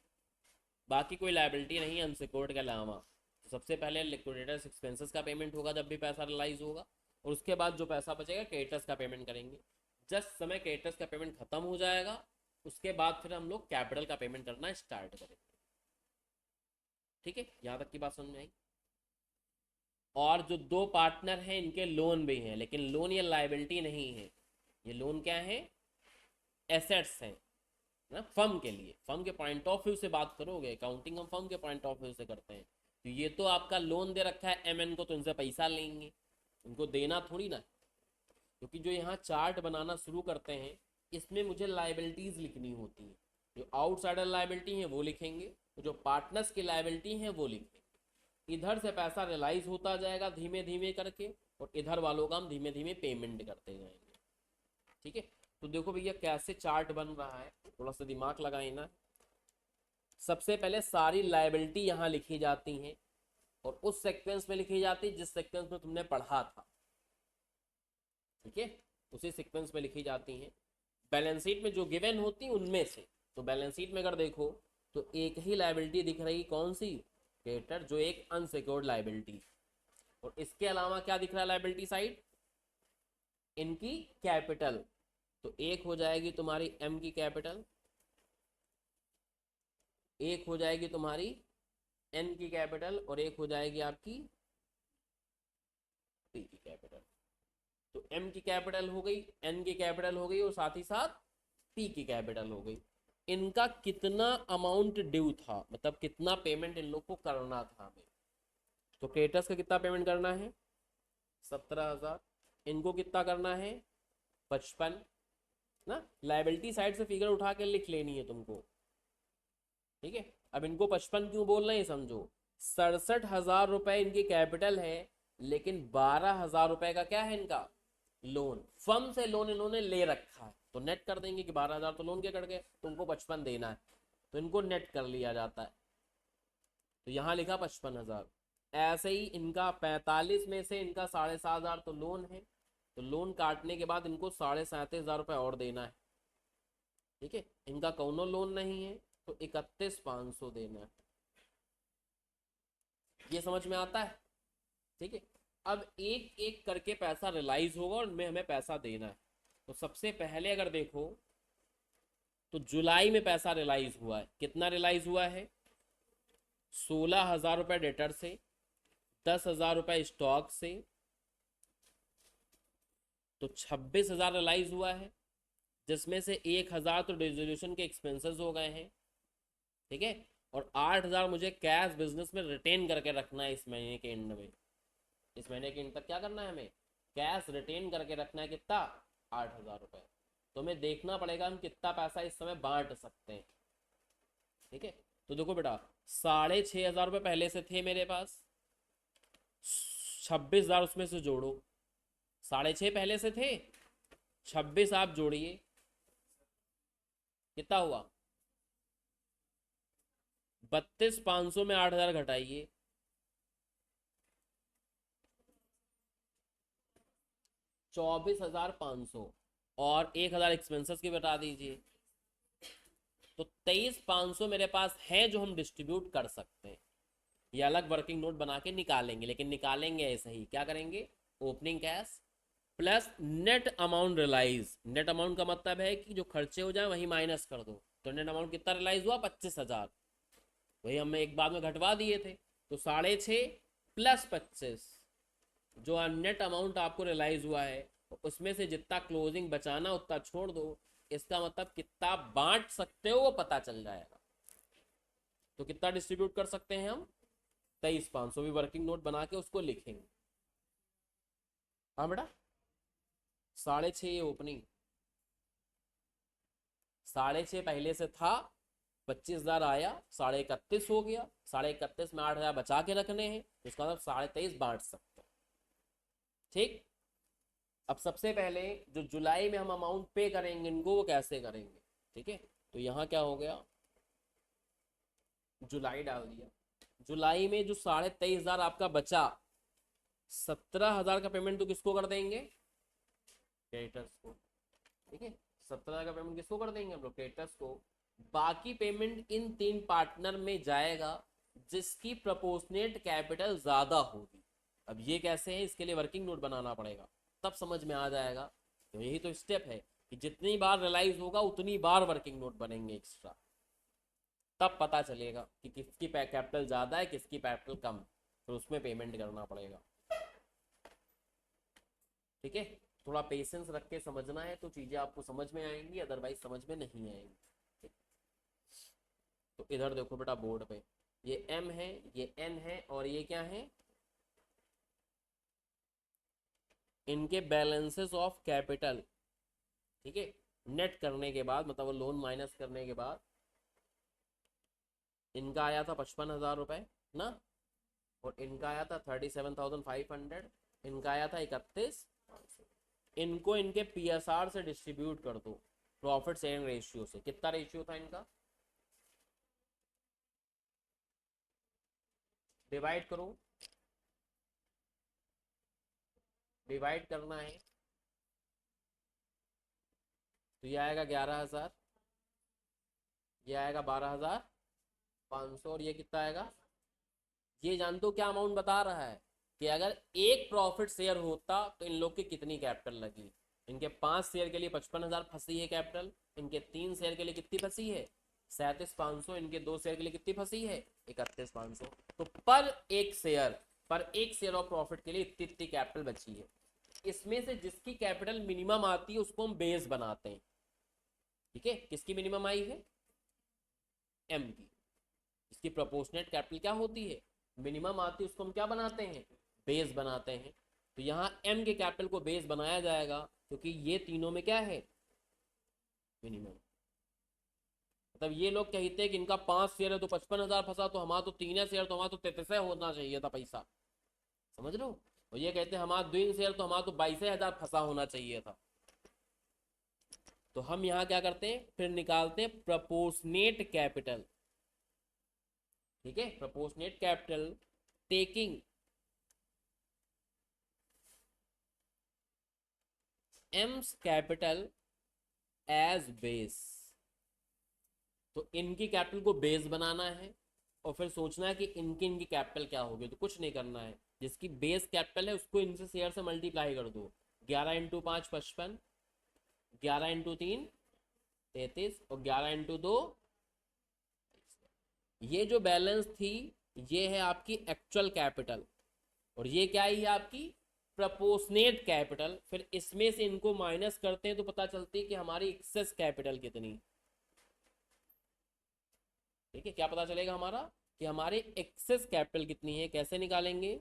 Speaker 1: बाकी कोई लायबिलिटी नहीं है अनसिक्योर्ड के अलावा। तो सबसे पहले लिक्विडेटर्स एक्सपेंसेस का पेमेंट होगा जब भी पैसा रिलाइज होगा, और उसके बाद जो पैसा बचेगा क्रेडिटर्स का पेमेंट करेंगे। जस्ट समय क्रेडिटर्स का पेमेंट खत्म हो जाएगा, उसके बाद फिर हम लोग कैपिटल का पेमेंट करना स्टार्ट करेंगे। ठीक है, यहाँ तक की बात समझ में आई। और जो दो पार्टनर हैं इनके लोन भी हैं, लेकिन लोन या लायबिलिटी नहीं है, ये लोन क्या है, एसेट्स हैं ना। फर्म के लिए, फर्म के पॉइंट ऑफ व्यू से बात करोगे, अकाउंटिंग हम फर्म के पॉइंट ऑफ व्यू से करते हैं। तो ये तो आपका लोन दे रखा है MN को, तो इनसे पैसा लेंगे, उनको देना थोड़ी ना। क्योंकि जो यहाँ चार्ट बनाना शुरू करते हैं इसमें मुझे लाइबिलिटीज लिखनी होती है। जो आउटसाइडर लाइबिलिटी है वो लिखेंगे, तो जो पार्टनर्स की लाइबिलिटी है वो लिखेंगे। इधर से पैसा रियलाइज होता जाएगा धीमे धीमे करके, और इधर वालों का हम धीमे धीमे पेमेंट करते जाएंगे। ठीक है, तो देखो भैया कैसे चार्ट बन रहा है, थोड़ा सा दिमाग लगाए ना। सबसे पहले सारी लायबिलिटी यहाँ लिखी जाती हैं, और उस सीक्वेंस में लिखी जाती है जिस सीक्वेंस में तुमने पढ़ा था। ठीक है, उसी सीक्वेंस में लिखी जाती हैं। बैलेंस शीट में जो गिवन होती है उनमें से। तो बैलेंस शीट में अगर देखो तो एक ही लायबिलिटी दिख रही, कौन सी, क्रेडिटर, जो एक अनसिक्योर्ड लायबिलिटी। और इसके अलावा क्या दिख रहा है लायबिलिटी साइड, इनकी कैपिटल। तो एक हो जाएगी तुम्हारी M की कैपिटल, एक हो जाएगी तुम्हारी N की कैपिटल, और एक हो जाएगी आपकी P की कैपिटल। तो M की कैपिटल हो गई, N की कैपिटल हो गई, और साथ ही साथ P की कैपिटल हो गई। इनका कितना अमाउंट ड्यू था, मतलब कितना पेमेंट इन लोग को करना था हमें। तो क्रेडिटर्स का कितना पेमेंट करना है, 17,000। इनको कितना करना है, 55 ना। लाइबिलिटी साइड से फिगर उठा के लिख लेनी है तुमको। ठीक है, अब इनको 55 क्यों बोल रहे हैं समझो। 67,000 रुपए इनकी कैपिटल है, लेकिन 12,000 रुपए का क्या है इनका लोन। फर्म से लोन इन्होंने ले रखा है, तो नेट कर देंगे कि 12,000 तो लोन के कट गए, तुमको 55 देना है, तो इनको नेट कर लिया जाता है। तो यहाँ लिखा 55,000। ऐसे ही इनका 45 में से इनका 7,500 तो लोन है, तो लोन काटने के बाद इनको 37,500 रुपये और देना है। ठीक है, इनका कौनो लोन नहीं है, तो 31,500 देना है। ये समझ में आता है। ठीक है, अब एक एक करके पैसा रिलाइज होगा और हमें पैसा देना है। तो सबसे पहले अगर देखो तो जुलाई में पैसा रिलाइज हुआ है, कितना रिलाइज हुआ है, 16,000 रुपये डेटर से, 10,000 रुपये स्टॉक से, तो 26,000 रिलाइज हुआ है, जिसमें से 1,000 तो डिसोल्यूशन के एक्सपेंसेस हो गए हैं, ठीक है। और 8,000 मुझे कैश बिजनेस में रिटेन करके रखना है इस महीने के एंड में। इस महीने के एंड तक क्या करना है हमें, कैश रिटेन करके रखना है, कितना, 8,000 रुपये। तो हमें देखना पड़ेगा हम कितना पैसा इस समय बांट सकते हैं, ठीक है। तो देखो बेटा, 6,500 रुपये पहले से थे मेरे पास, 26,000 उसमें से जोड़ो, 6,500 पहले से थे, 26 आप जोड़िए, कितना हुआ, 32,500 में 8,000 घटाइए, 24,500, और 1,000 एक्सपेंसेस की बता दीजिए। तो 23,500 मेरे पास है जो हम डिस्ट्रीब्यूट कर सकते हैं। ये अलग वर्किंग नोट बना के निकालेंगे, लेकिन निकालेंगे ऐसे ही, क्या करेंगे, opening cash plus net amount realise. Net amount का मतलब है कि जो खर्चे हो जाए वही माइनस कर दो। तो नेट अमाउंट कितना रिलाइज हुआ, 25,000, वही हमने एक बार में घटवा दिए थे। तो 6,500 प्लस 25, जो नेट अमाउंट आपको रिलाइज हुआ है उसमें से जितना क्लोजिंग बचाना उतना छोड़ दो। इसका मतलब कितना बांट सकते हो वो पता चल जाएगा। तो कितना डिस्ट्रीब्यूट कर सकते हैं हम, 23,500 भी वर्किंग नोट बना के उसको लिखेंगे। हाँ बेटा, 6,500 ओपनिंग, 6,500 पहले से था, 25,000 आया, 31,500 हो गया, 31,500 में 8,000 बचा के रखने हैं, इसका मतलब 23,500 बांट सकते हैं, ठीक। अब सबसे पहले जो जुलाई में हम अमाउंट पे करेंगे इनको, वो कैसे करेंगे, ठीक है। तो यहाँ क्या हो गया, जुलाई डाल दिया। जुलाई में जो 23,500 आपका बचा, 17,000 का पेमेंट तो किसको कर देंगे, क्रेडिटर्स को, ठीक है। 17,000 का पेमेंट किसको कर देंगे हम लोग, क्रेडिटर्स को। बाकी पेमेंट इन 3 पार्टनर में जाएगा जिसकी प्रोपोर्शनेट कैपिटल ज्यादा होगी। अब ये कैसे है, इसके लिए वर्किंग नोट बनाना पड़ेगा, तब समझ में आ जाएगा। तो यही तो स्टेप है कि जितनी बार रिलाइज होगा उतनी बार वर्किंग नोट बनेंगे एक्स्ट्रा, तब पता चलेगा कि किसकी कैपिटल ज़्यादा है फिर कैपिटल कम, तो उसमें पेमेंट करना पड़ेगा, ठीक है। थोड़ा पेशेंस रख के समझना है तो चीज़ें आपको समझ में आएंगी, अदरवाइज समझ में नहीं आएंगी, ठीक? तो इधर देखो बेटा बोर्ड पे, ये M है, ये N है, और ये क्या है, इनके बैलेंसेस ऑफ कैपिटल, ठीक है। नेट करने के बाद, मतलब लोन माइनस करने के बाद, इनका आया था 55,000 रुपये ना, और इनका आया था 37,500, इनका आया था 31,500। इनको इनके PSR से डिस्ट्रीब्यूट कर दो, प्रॉफिट शेयरिंग रेशियो से। कितना रेशियो था इनका, डिवाइड करो, डिवाइड करना है, तो ये आएगा 11,000, ये आएगा 12,500, और ये कितना आएगा, ये जानते हो क्या अमाउंट बता रहा है कि अगर एक प्रॉफिट शेयर होता तो इन लोग की कितनी कैपिटल लगी। इनके 5 शेयर के लिए 55,000 फंसी है कैपिटल, इनके 3 शेयर के लिए कितनी फंसी है, 37,500, इनके 2 शेयर के लिए कितनी फंसी है, 31,500। तो पर एक शेयर ऑफ प्रॉफिट के लिए इतनी इतनी कैपिटल बची है। इसमें से जिसकी कैपिटल मिनिमम आती है उसको हम बेस बनाते हैं, ठीक है। किसकी मिनिमम आई है, M की। इसकी प्रोपोर्शनेट कैपिटल क्या होती है, मिनिमम आती है, उसको हम क्या बनाते हैं, बेस बनाते हैं। तो यहाँ M के कैपिटल को बेस बनाया जाएगा क्योंकि ये तीनों में क्या है, मिनिमम। मतलब ये लोग कहते हैं कि इनका 5 शेयर है तो 55,000 फंसा, तो हमारा तो 3 शेयर, तो हमारा तो 33 होना चाहिए था पैसा, समझ लो। और ये कहते हैं हमारा 2 शेयर, तो हमारा तो 22,000 फंसा होना चाहिए था। तो हम यहाँ क्या करते हैं, फिर निकालते हैं प्रोपोर्शनेट कैपिटल, ठीक है। Proportionate capital taking M's capital as base. तो इनकी कैपिटल को बेस बनाना है और फिर सोचना है कि इनकी इनकी कैपिटल क्या होगी। तो कुछ नहीं करना है, जिसकी बेस कैपिटल है उसको इनसे शेयर से मल्टीप्लाई कर दो। 11 इंटू 5 55, 11 इंटू 3 33, और 11 इंटू 2। ये जो बैलेंस थी ये है आपकी एक्चुअल कैपिटल और ये क्या है, ये आपकी प्रपोर्शनेट कैपिटल। फिर इसमें से इनको माइनस करते हैं तो पता चलती है कि हमारी एक्सेस कैपिटल कितनी। ठीक है, क्या पता चलेगा हमारा कि हमारी एक्सेस कैपिटल कितनी है। कैसे निकालेंगे,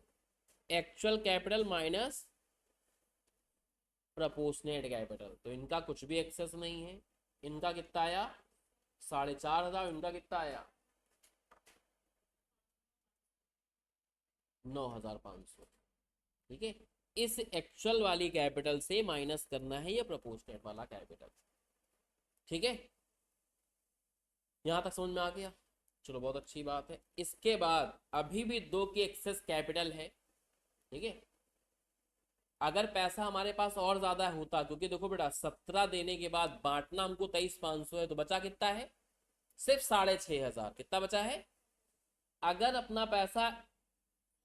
Speaker 1: actual capital minus proportionate capital. तो इनका कुछ भी एक्सेस नहीं है। इनका कितना आया 4,500, इनका कितना आया 9,500। ठीक है, इस एक्चुअल वाली कैपिटल से माइनस करना है ये प्रपोर्शनेट वाला कैपिटल। ठीक है, यहां तक समझ में आ गया। चलो बहुत अच्छी बात है। इसके बाद अभी भी 2 की एक्सेस कैपिटल है। ठीक है, अगर पैसा हमारे पास और ज्यादा होता, क्योंकि देखो बेटा 17 देने के बाद बांटना हमको 23,500 है, तो बचा कितना है सिर्फ 6,500। कितना बचा है, अगर अपना पैसा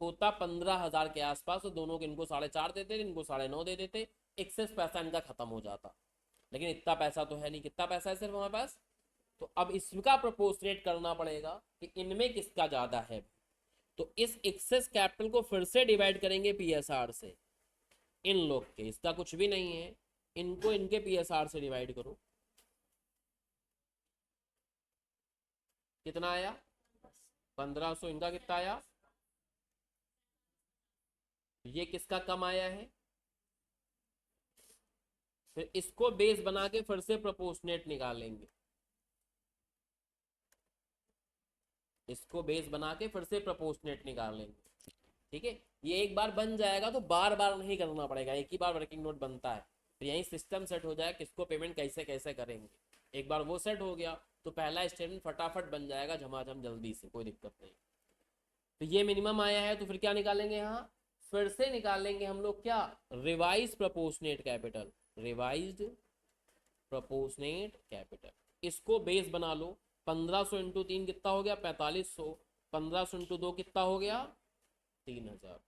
Speaker 1: होता 15,000 के आसपास तो दोनों के इनको 4.5 देते, इनको 9.5 दे देते, एक्सेस पैसा इनका खत्म हो जाता। लेकिन इतना पैसा तो है नहीं। कितना पैसा है सिर्फ हमारे पास, तो अब इसका प्रपोर्शनेट करना पड़ेगा कि इनमें किसका ज्यादा है। तो इस एक्सेस कैपिटल को फिर से डिवाइड करेंगे पीएसआर से। इन लोग के इसका कुछ भी नहीं है, इनको इनके पीएसआर से डिवाइड करो। कितना आया 1,500। इनका कितना आया, ये किसका कम आया है। फिर इसको बेस बना के फिर से प्रोपोर्शनेट निकालेंगे। इसको बेस बना के फिर से प्रोपोर्शनेट निकालेंगे। ठीक है, ये एक बार बन जाएगा तो बार बार नहीं करना पड़ेगा, एक ही बार वर्किंग नोट बनता है। फिर यही सिस्टम सेट हो जाए किसको पेमेंट कैसे कैसे करेंगे। एक बार वो सेट हो गया तो पहला स्टेटमेंट फटाफट बन जाएगा, झमाझम जल्दी से, कोई दिक्कत नहीं। तो ये मिनिमम आया है, तो फिर क्या निकालेंगे, यहाँ फिर से निकालेंगे हम लोग क्या, revise proportionate capital. Revised proportionate capital. इसको बेस बना लो। 1,500 इंटू 3 कितना हो गया 4,500। 1,500 इंटू 2 कितना हो गया 3,000।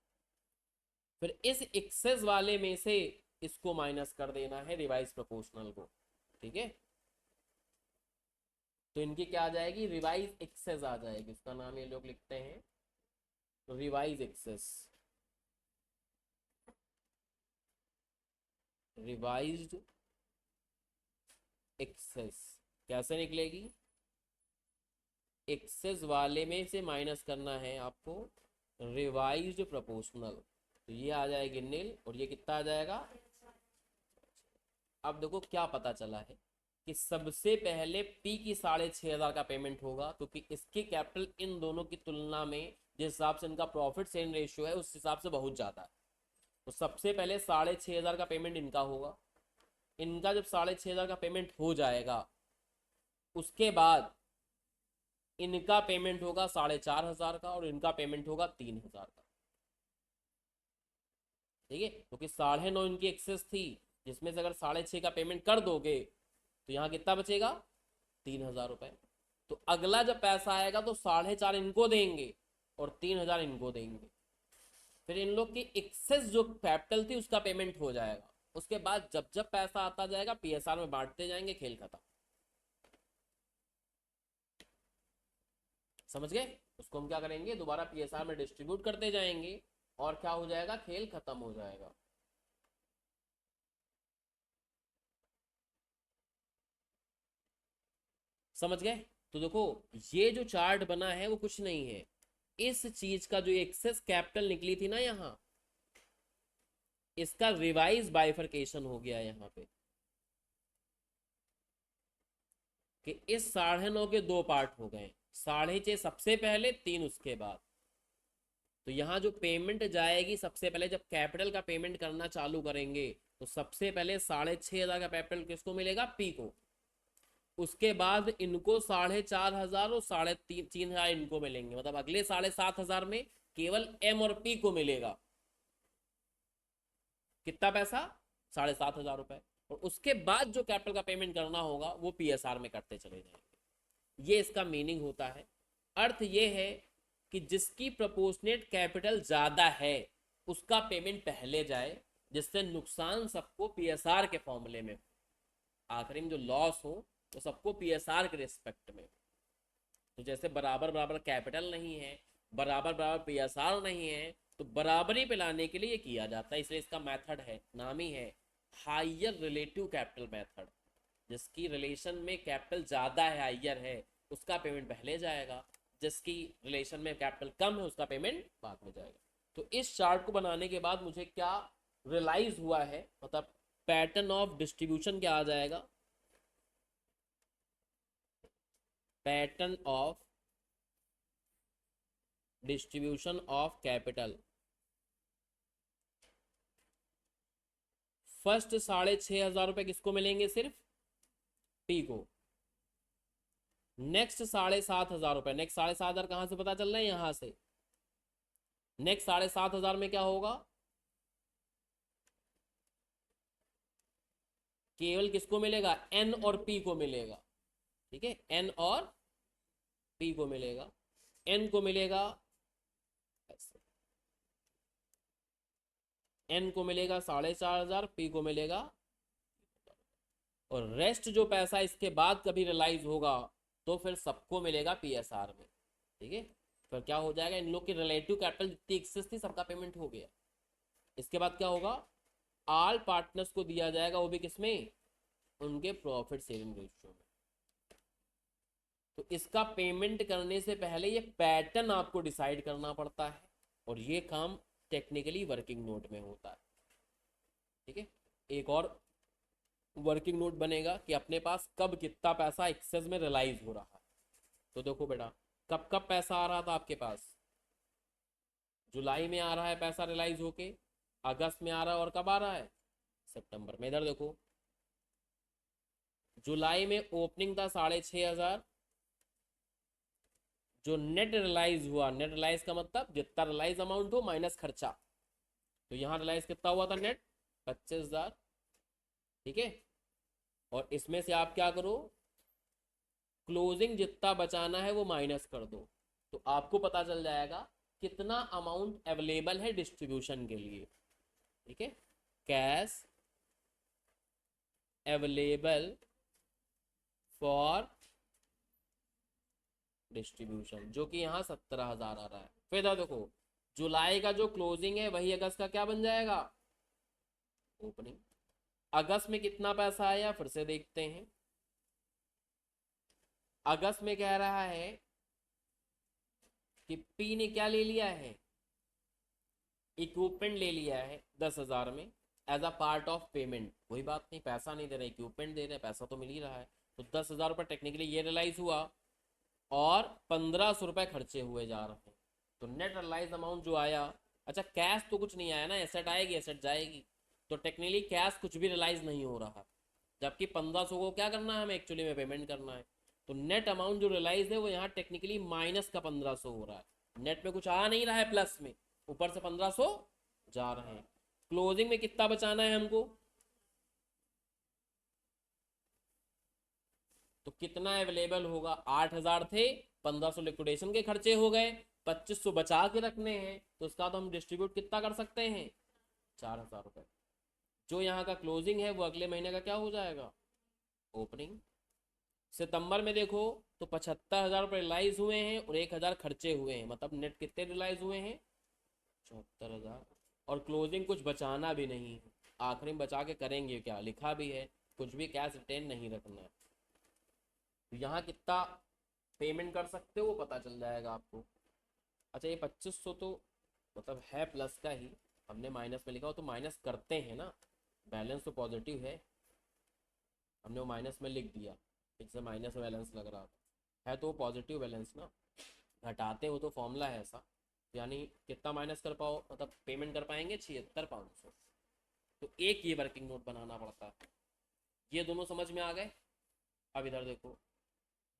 Speaker 1: फिर इस एक्सेस वाले में से इसको माइनस कर देना है रिवाइज प्रोपोर्शनल को। ठीक है, तो इनकी क्या आ जाएगी, रिवाइज एक्सेस आ जाएगी। उसका नाम ये लोग लिखते हैं रिवाइज एक्सेस। रिवाइज्ड एक्सेस कैसे निकलेगी, एक्सेस वाले में से माइनस करना है आपको रिवाइज्ड प्रोपोर्शनल। तो ये आ जाएगी नील और ये कितना आ जाएगा। अब देखो क्या पता चला है कि सबसे पहले पी की 6,500 का पेमेंट होगा, क्योंकि इसकी कैपिटल इन दोनों की तुलना में जिस हिसाब से इनका प्रॉफिट सेल रेशियो है उस हिसाब से बहुत ज़्यादा है। तो सबसे पहले 6,500 का पेमेंट इनका होगा। इनका जब 6,500 का पेमेंट हो जाएगा उसके बाद इनका पेमेंट होगा 4,500 का और इनका पेमेंट होगा 3,000 का। ठीक है, क्योंकि 9.5 इनकी एक्सेस थी, जिसमें से अगर 6.5 का पेमेंट कर दोगे तो यहाँ कितना बचेगा 3,000 रुपए। तो अगला जब पैसा आएगा तो 4.5 इनको देंगे और 3,000 इनको देंगे। फिर इन लोग की एक्सेस जो कैपिटल थी उसका पेमेंट हो जाएगा। उसके बाद जब जब पैसा आता जाएगा पीएसआर में बांटते जाएंगे, खेल खत्म। समझ गए, उसको हम क्या करेंगे दोबारा पीएसआर में डिस्ट्रीब्यूट करते जाएंगे और क्या हो जाएगा, खेल खत्म हो जाएगा। समझ गए, तो देखो ये जो चार्ट बना है वो कुछ नहीं है, इस चीज का जो एक्सेस कैपिटल निकली थी ना यहाँ, इसका रिवाइज बाइफरकेशन हो गया यहाँ पे कि इस 9.5 के 2 पार्ट हो गए। 6.5 सबसे पहले, 3 उसके बाद। तो यहाँ जो पेमेंट जाएगी सबसे पहले जब कैपिटल का पेमेंट करना चालू करेंगे तो सबसे पहले 6,500 का कैपिटल किसको मिलेगा, पी को। उसके बाद इनको 4,500 और 3,500 इनको मिलेंगे, मतलब अगले 7,500 में केवल एम और पी को मिलेगा कितना पैसा 7,500 रुपए। और उसके बाद जो कैपिटल का पेमेंट करना होगा वो पीएसआर में करते चले जाएंगे। ये इसका मीनिंग होता है। अर्थ ये है कि जिसकी प्रोपोर्शनेट कैपिटल ज्यादा है उसका पेमेंट पहले जाए, जिससे नुकसान सबको पीएसआर के फॉर्मूले में, आखिरी में जो लॉस हो तो सबको पीएसआर के रिस्पेक्ट में। तो जैसे बराबर बराबर कैपिटल नहीं है, बराबर बराबर पीएसआर नहीं है, तो बराबरी पे लाने के लिए ये किया जाता है, इसलिए इसका मेथड है, नाम ही है हायर रिलेटिव कैपिटल मेथड। जिसकी रिलेशन में कैपिटल ज़्यादा है, हायर है, उसका पेमेंट पहले जाएगा, जिसकी रिलेशन में कैपिटल कम है उसका पेमेंट बाद में जाएगा। तो इस चार्ट को बनाने के बाद मुझे क्या रियलाइज हुआ है, मतलब पैटर्न ऑफ डिस्ट्रीब्यूशन क्या आ जाएगा, pattern of distribution of capital. First 6,500 किसको मिलेंगे, सिर्फ पी को। नेक्स्ट 7,500, नेक्स्ट 7,500 कहां से पता चल रहा है, यहां से। नेक्स्ट 7,500 में क्या होगा, केवल किसको मिलेगा, एन और पी को मिलेगा, ठीक है, एन और पी को मिलेगा। एन को मिलेगा ऐसे, एन को मिलेगा 4,500, पी को मिलेगा, और रेस्ट जो पैसा इसके बाद कभी रियलाइज होगा तो फिर सबको मिलेगा पीएसआर में, ठीक है। फिर क्या हो जाएगा, इन लोग की रिलेटिव कैपिटल जितनी एक्सेस थी सबका पेमेंट हो गया। इसके बाद क्या होगा, ऑल पार्टनर्स को दिया जाएगा, वो भी किसमें, उनके प्रॉफिट शेयरिंग रेशियो में। तो इसका पेमेंट करने से पहले ये पैटर्न आपको डिसाइड करना पड़ता है, और ये काम टेक्निकली वर्किंग नोट में होता है, ठीक है। एक और वर्किंग नोट बनेगा कि अपने पास कब कितना पैसा एक्सेस में रियलाइज हो रहा है। तो देखो बेटा, कब कब पैसा आ रहा था आपके पास, जुलाई में आ रहा है पैसा रियलाइज होके, अगस्त में आ रहा है, और कब आ रहा है, सितंबर में। इधर देखो, जुलाई में ओपनिंग था 6,500, जो नेट रियलाइज हुआ, नेट रियलाइज का मतलब जितना रियलाइज अमाउंट हो माइनस खर्चा, तो यहाँ रियलाइज कितना हुआ था, नेट 25,000, ठीक है। और इसमें से आप क्या करो, क्लोजिंग जितना बचाना है वो माइनस कर दो, तो आपको पता चल जाएगा कितना अमाउंट अवेलेबल है डिस्ट्रीब्यूशन के लिए, ठीक है। कैश अवेलेबल फॉर डिस्ट्रीब्यूशन, जो कि यहाँ 17,000 आ रहा है। फिर देखो, जुलाई का जो क्लोजिंग है वही अगस्त का क्या बन जाएगा, ओपनिंग। अगस्त में कितना पैसा आया, फिर से देखते हैं। अगस्त में कह रहा है कि पी ने क्या ले लिया है, इक्विपमेंट ले लिया है 10,000 में as a part of payment. कोई बात नहीं, पैसा नहीं दे रहे, इक्विपमेंट दे रहे, पैसा तो मिल ही रहा है। तो 10,000 रुपये टेक्निकली ये रियलाइज हुआ, और 1,500 रुपये खर्चे हुए जा रहे हैं। तो नेट रियलाइज अमाउंट जो आया, अच्छा कैश तो कुछ नहीं आया ना, एसेट आएगी एसेट जाएगी, तो टेक्निकली कैश कुछ भी रियलाइज नहीं हो रहा, जबकि 1,500 को क्या करना है हमें, एक्चुअली में पेमेंट करना है। तो नेट अमाउंट जो रियलाइज है वो यहाँ टेक्निकली माइनस का 1,500 हो रहा है, नेट में कुछ आ नहीं रहा है प्लस में, ऊपर से 1,500 जा रहे हैं। क्लोजिंग में कितना बचाना है हमको, तो कितना अवेलेबल होगा, 8,000 थे, 1,500 लिक्विडेशन के खर्चे हो गए, 2,500 बचा के रखने हैं, तो उसका तो हम डिस्ट्रीब्यूट कितना कर सकते हैं, 4,000 रुपये। जो यहाँ का क्लोजिंग है वो अगले महीने का क्या हो जाएगा, ओपनिंग। सितंबर में देखो तो 75,000 रुपये रिलाइज हुए हैं और 1,000 खर्चे हुए हैं, मतलब नेट कितने रिलाइज हुए हैं, 74,000। और क्लोजिंग कुछ बचाना भी नहीं है, आखिरी में बचा के करेंगे क्या, लिखा भी है कुछ भी कैश रिटेन नहीं रखना है। तो यहाँ कितना पेमेंट कर सकते हो वो पता चल जाएगा आपको। अच्छा ये 2,500 तो मतलब है प्लस का ही, हमने माइनस में लिखा हो तो माइनस करते हैं ना, बैलेंस तो पॉजिटिव हमने वो माइनस में लिख दिया, इससे माइनस बैलेंस लग रहा था, है तो वो पॉजिटिव बैलेंस ना, घटाते हो तो फॉर्मूला है ऐसा, यानी कितना माइनस कर पाओ, मतलब पेमेंट कर पाएंगे 76,500। तो एक ये वर्किंग नोट बनाना पड़ता है। ये दोनों समझ में आ गए। अब इधर देखो,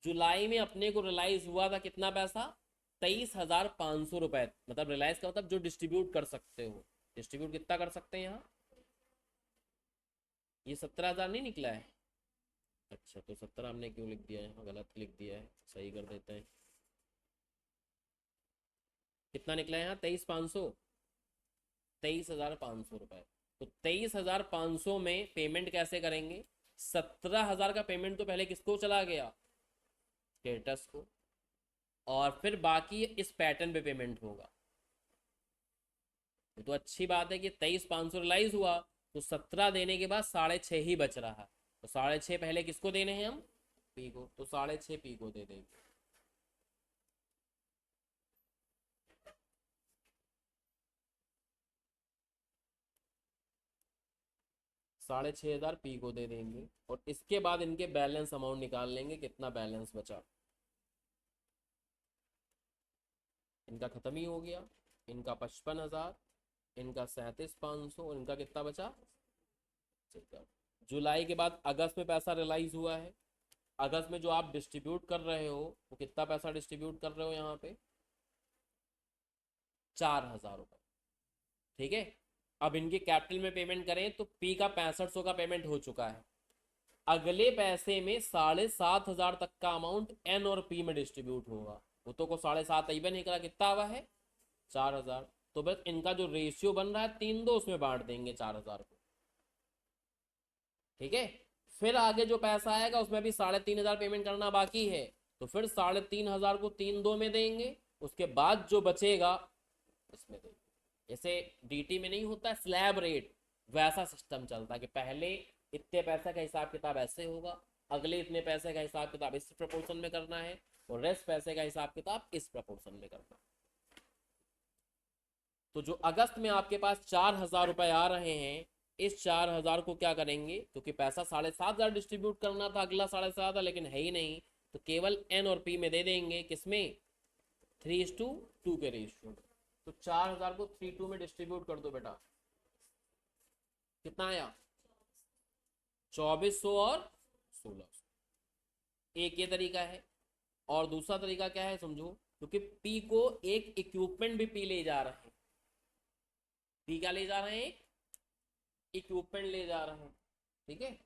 Speaker 1: जुलाई में अपने को रियलाइज हुआ था कितना पैसा, 23,500 रुपए, मतलब रियलाइज का मतलब जो डिस्ट्रीब्यूट कर सकते हो, डिस्ट्रीब्यूट कितना कर सकते हैं यहाँ, ये 17,000 नहीं निकला है, अच्छा तो 17 हमने क्यों लिख दिया है, यहाँ गलत लिख दिया है, सही कर देते हैं। कितना निकला है यहाँ, 23,500, 23,500 रुपए। तो 23,500 में पेमेंट कैसे करेंगे, 17,000 का पेमेंट तो पहले किसको चला गया, क्रेडिटर्स को, और फिर बाकी इस पैटर्न पे पेमेंट होगा। ये तो अच्छी बात है कि 23,500 रिलाइज हुआ, तो 17 देने के बाद 6.5 ही बच रहा है। तो 6.5 पहले किसको देने हैं हम, पी को, तो 6.5 पी को दे देंगे। 6,500 पी को दे देंगे, और इसके बाद इनके बैलेंस अमाउंट निकाल लेंगे, कितना बैलेंस बचा। इनका खत्म ही हो गया, इनका 55,000, इनका 37,500, और इनका कितना बचा। जुलाई के बाद अगस्त में पैसा रिलाइज हुआ है। अगस्त में जो आप डिस्ट्रीब्यूट कर रहे हो, वो कितना पैसा डिस्ट्रीब्यूट कर रहे हो यहाँ पे, 4,000 रुपये। ठीक है, अब इनके कैपिटल में पेमेंट करें तो पी का 6500 का पेमेंट हो चुका है। अगले पैसे में 7,500 तक का अमाउंट एन और पी में डिस्ट्रीब्यूट होगा। वो तो को 7.5 ही नहीं करा, कितना हुआ है 4,000। तो बस इनका जो रेशियो बन रहा है 3-2, उसमें बांट देंगे 4,000 को। ठीक है, फिर आगे जो पैसा आएगा उसमें भी 3,500 पेमेंट करना बाकी है, तो फिर 3,500 को 3-2 में देंगे। उसके बाद जो बचेगा इसमें देंगे। जैसे डीटी में नहीं होता स्लैब रेट, वैसा सिस्टम चलता है कि पहले इतने पैसे का हिसाब किताब ऐसे होगा, अगले इतने पैसे का हिसाब किताब इस प्रपोर्शन में करना है, और रेस्ट पैसे का हिसाब किताब इस प्रपोर्शन में करना है। तो जो अगस्त में आपके पास 4,000 रुपए आ रहे हैं, इस 4,000 को क्या करेंगे, क्योंकि पैसा 7,500 डिस्ट्रीब्यूट करना था, अगला 7,500 लेकिन है ही नहीं, तो केवल एन और पी में दे देंगे। किसमें, 3:2 के रेशियो में। तो 4,000 को 3:2 में डिस्ट्रीब्यूट कर दो बेटा, कितना आया 2,400 और 1,600। एक ये तरीका है, और दूसरा तरीका क्या है समझो, क्योंकि पी को एक इक्विपमेंट भी पी ले जा रहे हैं। पी क्या ले जा रहे हैं, इक्विपमेंट ले जा रहे हैं। ठीक है,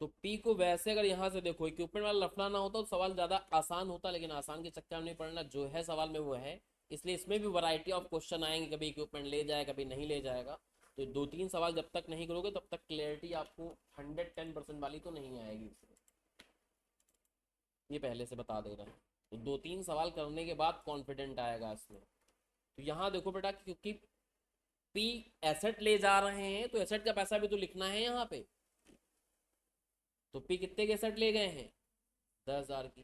Speaker 1: तो पी को वैसे अगर यहां से देखो इक्विपमेंट वाला लफड़ा ना होता तो सवाल ज्यादा आसान होता, लेकिन आसान के चक्कर में नहीं पड़ना, जो है सवाल में वो है। इसलिए इसमें भी वैरायटी ऑफ क्वेश्चन आएंगे, कभी इक्विपमेंट ले जाए कभी नहीं ले जाएगा। तो 2-3 सवाल जब तक नहीं करोगे तब तक क्लियरिटी आपको 110% वाली तो नहीं आएगी इसमें, ये पहले से बता दे रहा है। तो 2-3 सवाल करने के बाद कॉन्फिडेंट आएगा इसमें। तो यहाँ देखो बेटा, क्योंकि पी एसेट ले जा रहे हैं तो एसेट का पैसा भी तो लिखना है यहाँ पे। तो पी कितने के एसेट ले गए हैं, 10,000 की।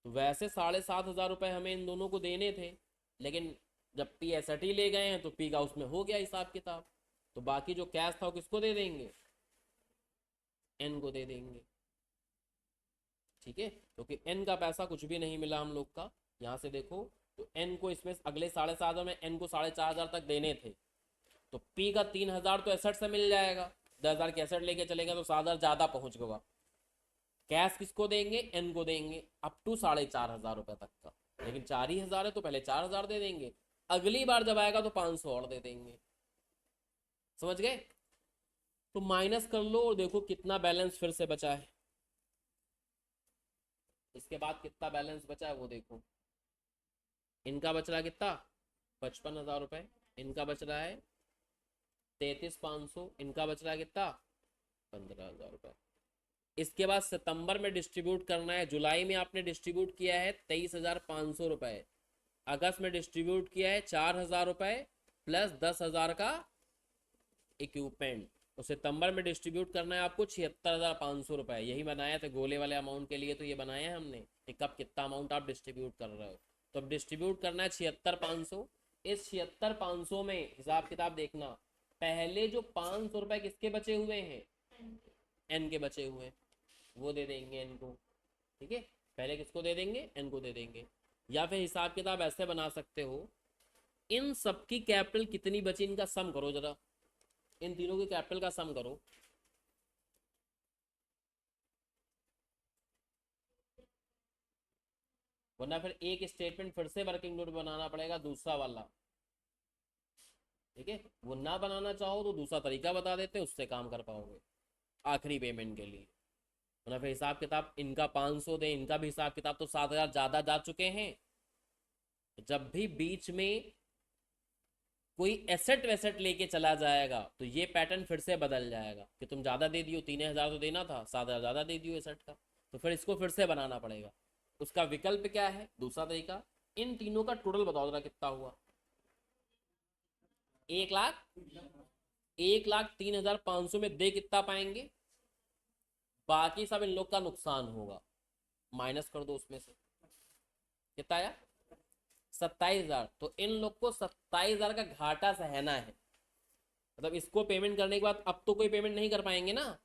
Speaker 1: तो वैसे 7,500 रुपए हमें इन दोनों को देने थे, लेकिन जब पी एसेट ही ले गए हैं तो पी का उसमें हो गया हिसाब किताब। तो बाकी जो कैश था वो किसको दे देंगे, एन को दे देंगे। ठीक है, क्योंकि एन का पैसा कुछ भी नहीं मिला हम लोग का। यहाँ से देखो, तो एन को इसमें अगले 7,500 में एन को 4,500 तक देने थे, तो पी का 3,000 तो एसेट से मिल जाएगा। 10,000 के एसेट लेके चलेगा तो 7,000 ज्यादा पहुंच गया। कैश किसको देंगे, एन को देंगे, अप टू 4,500 तक का। लेकिन 4,000 है तो पहले 4,000 दे देंगे, अगली बार जब आएगा तो 500 और दे देंगे। समझ गए। तो माइनस कर लो और देखो कितना बैलेंस फिर से बचा है। इसके बाद कितना बैलेंस बचा है वो देखो। इनका बच रहा है कितना, 55,000 रुपए। इनका बच रहा है 33,500। इनका बच रहा है कितना, 15,000 रुपए। इसके बाद सितंबर में डिस्ट्रीब्यूट करना है। जुलाई में आपने डिस्ट्रीब्यूट किया है 23,500 रुपए। अगस्त में डिस्ट्रीब्यूट किया है 4,000 रुपए प्लस 10,000 का इक्विपमेंट। तो सितंबर में डिस्ट्रीब्यूट करना है आपको 76,500 रुपए। यही बनाया था गोले वाले अमाउंट के लिए, तो ये बनाया है हमने कि कब कितना अमाउंट आप डिस्ट्रीब्यूट कर रहे हो। तो अब डिस्ट्रीब्यूट करना है 76,500। इस 76,500 में हिसाब किताब देखना, पहले जो 500 रुपए किसके बचे हुए हैं, एन के बचे हुए हैं, वो दे देंगे एन को। ठीक है, पहले किसको दे देंगे, एन को दे देंगे। या फिर हिसाब किताब ऐसे बना सकते हो, इन सबकी कैपिटल कितनी बची इनका सम करो जरा, इन तीनों की कैपिटल का सम करो। वरना फिर एक स्टेटमेंट फिर से वर्किंग नोट बनाना पड़ेगा दूसरा वाला। ठीक है, वो ना बनाना चाहो तो दूसरा तरीका बता देते, उससे काम कर पाओगे आखिरी पेमेंट के लिए। वरना फिर हिसाब किताब इनका 500 दे, इनका भी हिसाब किताब तो 7,000 ज्यादा जा चुके हैं। जब भी बीच में कोई एसेट वेसेट लेके चला जाएगा तो ये पैटर्न फिर से बदल जाएगा कि तुम ज्यादा दे दियो, 3,000 तो देना था, 7,000 ज्यादा दे दियो एसेट का। तो फिर इसको फिर से बनाना पड़ेगा। उसका विकल्प क्या है, दूसरा तरीका, इन तीनों का टोटल बताओ जरा कितना हुआ। 1 लाख, 1,03,500 में दे कितना पाएंगे, बाकी सब इन लोग का नुकसान होगा, माइनस कर दो उसमें से, कितना आया, 27,000। तो इन लोग को 27,000 का घाटा सहना है। मतलब इसको पेमेंट करने के बाद अब तो कोई पेमेंट नहीं कर पाएंगे ना,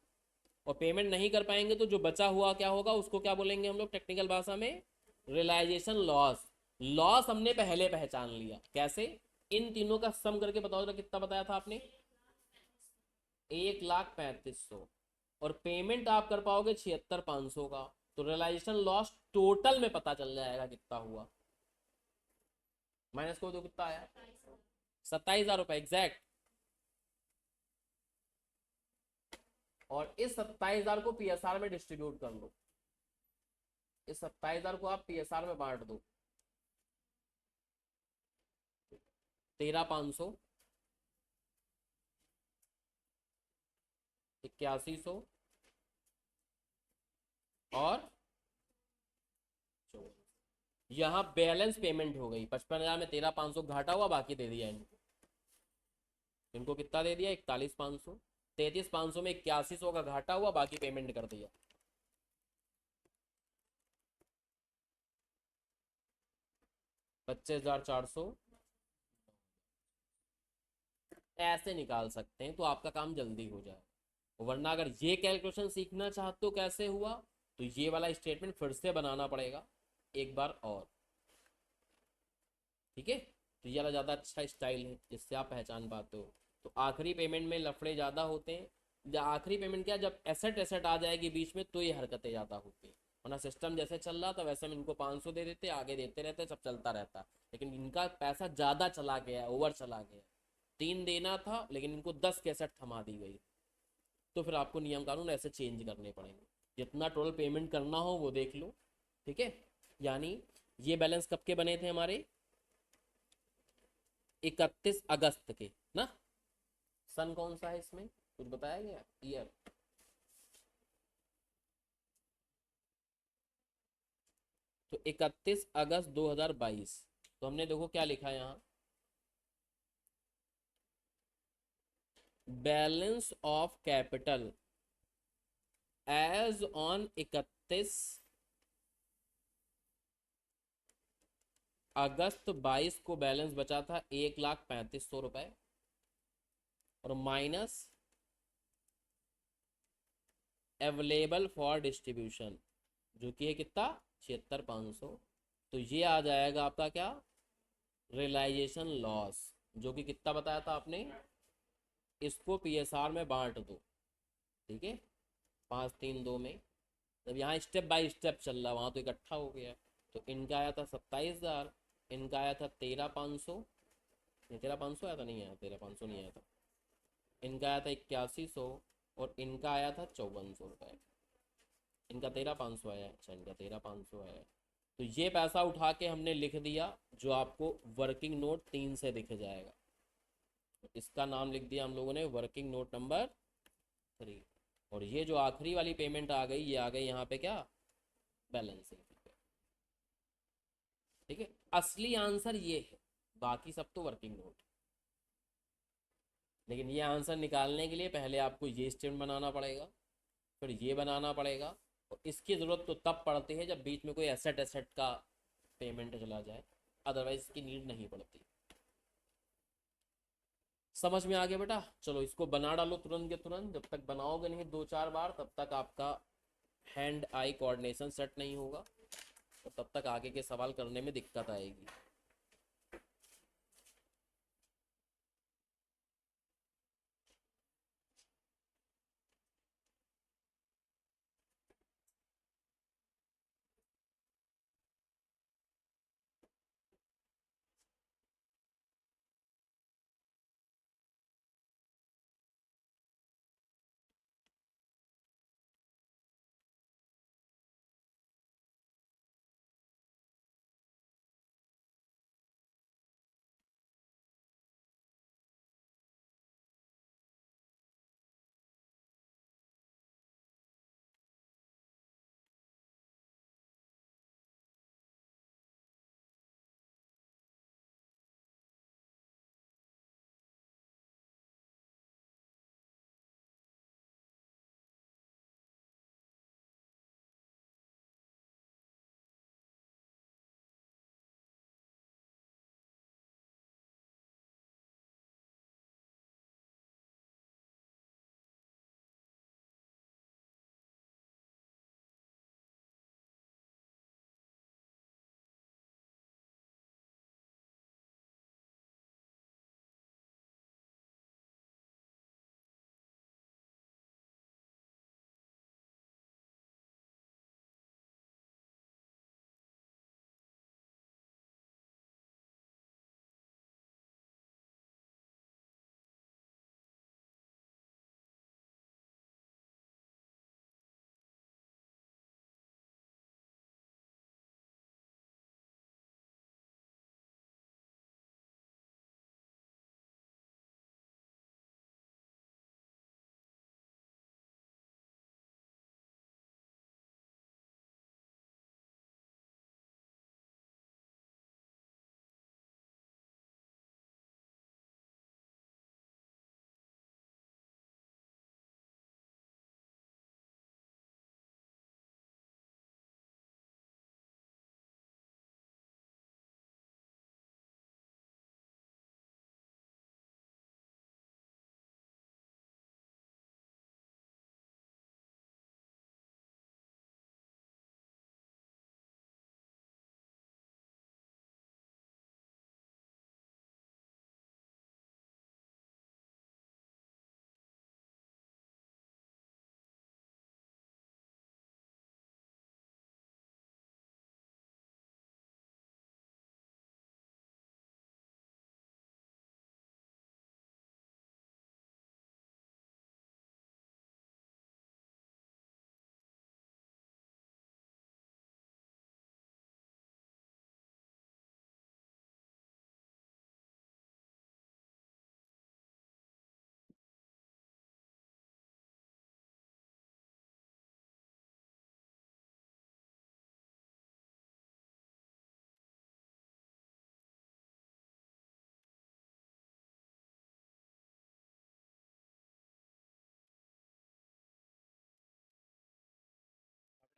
Speaker 1: और पेमेंट नहीं कर पाएंगे तो जो बचा हुआ क्या होगा, उसको क्या बोलेंगे हम लोग टेक्निकल भाषा में, रियलाइजेशन लॉस। लॉस हमने पहले पहचान लिया, कैसे, इन तीनों का सम करके बताओ जरा कितना बताया था आपने, 1,35,100, और पेमेंट आप कर पाओगे 76,500 का। तो रियलाइजेशन लॉस टोटल में पता चल जाएगा कितना हुआ, माइनस को दो कितना आया, 27,000 रुपए एग्जैक्ट। और इस 27,000 को पीएसआर में डिस्ट्रीब्यूट कर लो, इस 27,000 को आप पीएसआर में बांट दो, 13,500, 8100 और यहाँ बैलेंस पेमेंट हो गई 55,000 में 13,500 घाटा हुआ, बाकी दे दिया इनको। इनको कितना दे दिया, 41,500, 33,500 में 8100 का घाटा हुआ, बाकी पेमेंट कर दिया। 25,400 ऐसे निकाल सकते हैं, तो आपका काम जल्दी हो जाए। वरना अगर ये कैलकुलेशन सीखना चाहते हो कैसे हुआ, तो ये वाला स्टेटमेंट फिर से बनाना पड़ेगा एक बार और, ठीक है। तो ये वाला ज़्यादा अच्छा स्टाइल है जिससे आप पहचान पाते हो। तो आखिरी पेमेंट में लफड़े ज़्यादा होते हैं, आखिरी पेमेंट क्या, जब एसेट एसेट आ जाएगी बीच में तो ये हरकतें ज़्यादा होती हैं। वरना सिस्टम जैसे चल रहा था वैसे हम इनको 500 दे देते, आगे देते रहते, सब चलता रहता। लेकिन इनका पैसा ज़्यादा चला गया, ओवर चला गया, 3 देना था लेकिन इनको 10 के एसेट थमा दी गई। तो फिर आपको नियम कानून ऐसे चेंज करने पड़ेंगे, जितना टोटल पेमेंट करना हो वो देख लो, ठीक है। यानी ये बैलेंस कब के बने थे हमारे, 31 अगस्त के ना, सन कौन सा है इसमें कुछ बताया गया, ईयर, तो 31 अगस्त 2022। तो हमने देखो क्या लिखा है यहाँ, balance of capital as on 31 अगस्त 22 को बैलेंस बचा था 1,35,000 रुपए, और माइनस अवेलेबल फॉर डिस्ट्रीब्यूशन जो कि है कितना, 76,500। तो ये आ जाएगा आपका क्या, रियलाइजेशन लॉस, जो कि कितना बताया था आपने, इसको पीएसआर में बांट दो, ठीक है, 5, 3, 2 में। जब यहाँ स्टेप बाय स्टेप चल रहा, वहाँ तो इकट्ठा हो गया। तो इनका आया था 27,000, इनका आया था 13,500, नहीं 13,500 आया था, नहीं आया 13,500 नहीं आया था, इनका आया था 8100, और इनका आया था 5400 रुपये। इनका 13,500 आया, अच्छा इनका 13,500 आया। तो ये पैसा उठा के हमने लिख दिया, जो आपको वर्किंग नोट 3 से दिख जाएगा। इसका नाम लिख दिया हम लोगों ने वर्किंग नोट नंबर 3। और ये जो आखिरी वाली पेमेंट आ गई, ये आ गई यहाँ पे क्या, बैलेंसिंग, ठीक है। असली आंसर ये है, बाकी सब तो वर्किंग नोट। लेकिन ये आंसर निकालने के लिए पहले आपको ये स्टेटमेंट बनाना पड़ेगा, फिर ये बनाना पड़ेगा। और इसकी ज़रूरत तो तब पड़ती है जब बीच में कोई एसेट एसेट का पेमेंट चला जाए, अदरवाइज इसकी नीड नहीं पड़ती। समझ में आ गया बेटा, चलो इसको बना डालो तुरंत के तुरंत। जब तक बनाओगे नहीं 2-4 बार, तब तक आपका हैंड आई कोऑर्डिनेशन सेट नहीं होगा, और तब तक आगे के सवाल करने में दिक्कत आएगी।